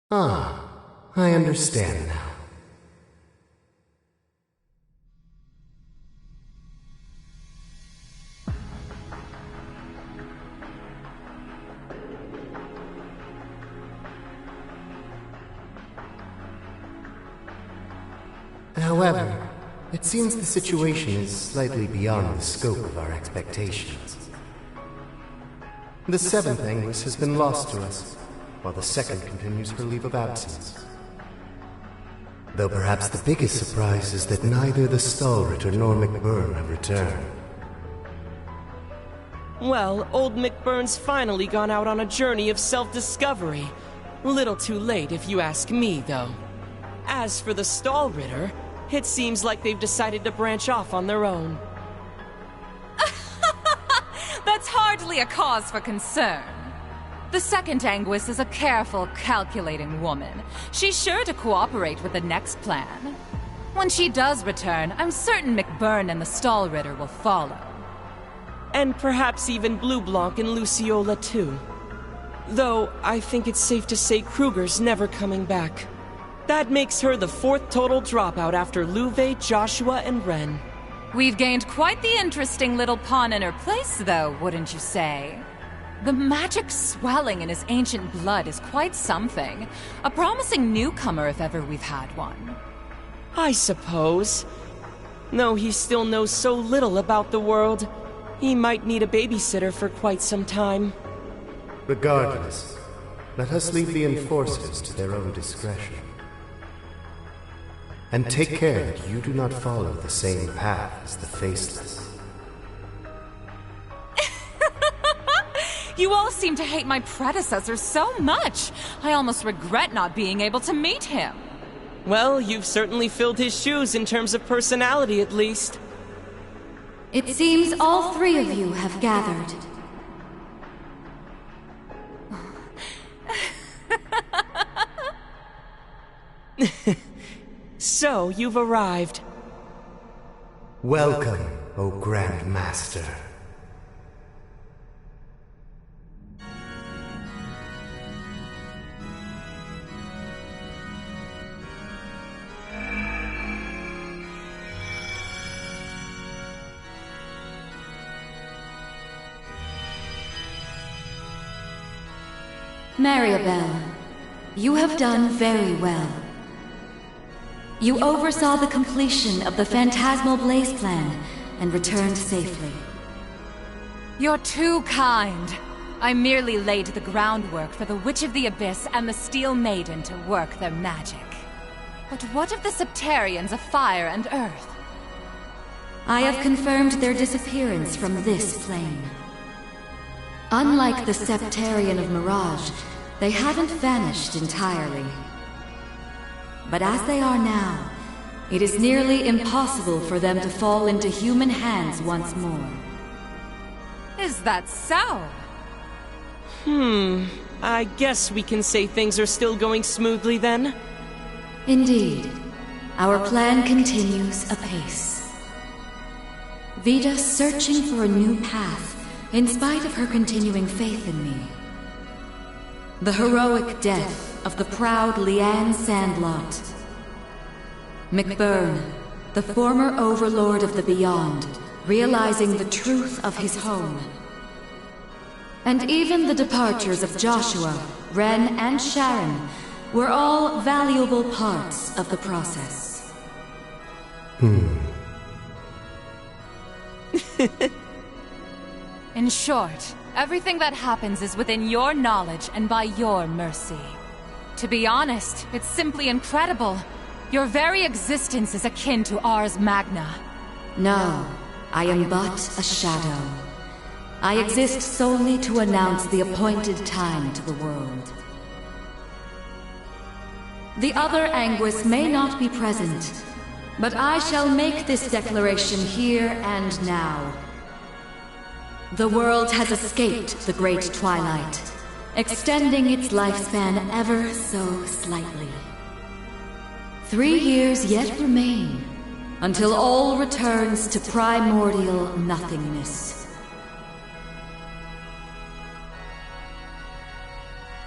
Speaker 2: Ah, I understand now. However, it seems the situation is slightly beyond the scope of our expectations. The seventh Anguis has been lost to us, while the second continues her leave of absence. Though perhaps the biggest surprise is that neither the Stahlritter nor McBurn have returned.
Speaker 12: Well, old McBurn's finally gone out on a journey of self-discovery. Little too late if you ask me, though. As for the Stahlritter, it seems like they've decided to branch off on their own.
Speaker 14: That's hardly a cause for concern. The second Anguis is a careful, calculating woman. She's sure to cooperate with the next plan. When she does return, I'm certain McBurn and the Stahlritter will follow.
Speaker 12: And perhaps even Blue Blanc and Luciola, too. Though, I think it's safe to say Kruger's never coming back. That makes her the fourth total dropout after Louve, Joshua, and Ren.
Speaker 14: We've gained quite the interesting little pawn in her place, though, wouldn't you say? The magic swelling in his ancient blood is quite something. A promising newcomer if ever we've had one.
Speaker 12: I suppose. Though he still knows so little about the world, he might need a babysitter for quite some time.
Speaker 2: Regardless, let us leave the enforcers to their own discretion. And take care that you do not follow the same path as the Faceless.
Speaker 14: You all seem to hate my predecessor so much. I almost regret not being able to meet him.
Speaker 12: Well, you've certainly filled his shoes in terms of personality, at least.
Speaker 21: It seems all three of you have gathered.
Speaker 12: So, you've arrived.
Speaker 2: Welcome, O Grand Master.
Speaker 21: Maribel, you have done very well. You oversaw the completion of the Phantasmal Blaze plan and returned safely.
Speaker 14: You're too kind. I merely laid the groundwork for the Witch of the Abyss and the Steel Maiden to work their magic. But what of the Septarians of Fire and Earth?
Speaker 21: I have confirmed their disappearance from this plane. Unlike the Septarian of Mirage, they haven't vanished entirely. But as they are now, it is nearly impossible for them to fall into human hands once more.
Speaker 14: Is that so?
Speaker 12: I guess we can say things are still going smoothly then?
Speaker 21: Indeed. Our plan continues apace. Vida searching for a new path, in spite of her continuing faith in me. The heroic death of the proud Leanne Sandlot. McBurn, the former overlord of the Beyond, realizing the truth of his home. And even the departures of Joshua, Ren, and Sharon were all valuable parts of the process.
Speaker 14: In short, everything that happens is within your knowledge and by your mercy. To be honest, it's simply incredible. Your very existence is akin to Ars Magna.
Speaker 21: No, I am but a shadow. I exist solely to announce the appointed time to the world. The other Anguis may not be present, but I shall make this declaration here and now. The world has escaped the Great Twilight, extending its lifespan ever so slightly. 3 years yet remain, until all returns to primordial nothingness.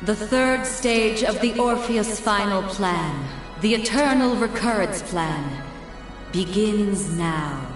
Speaker 22: The third stage of the Orpheus Final Plan, the Eternal Recurrence Plan, begins now.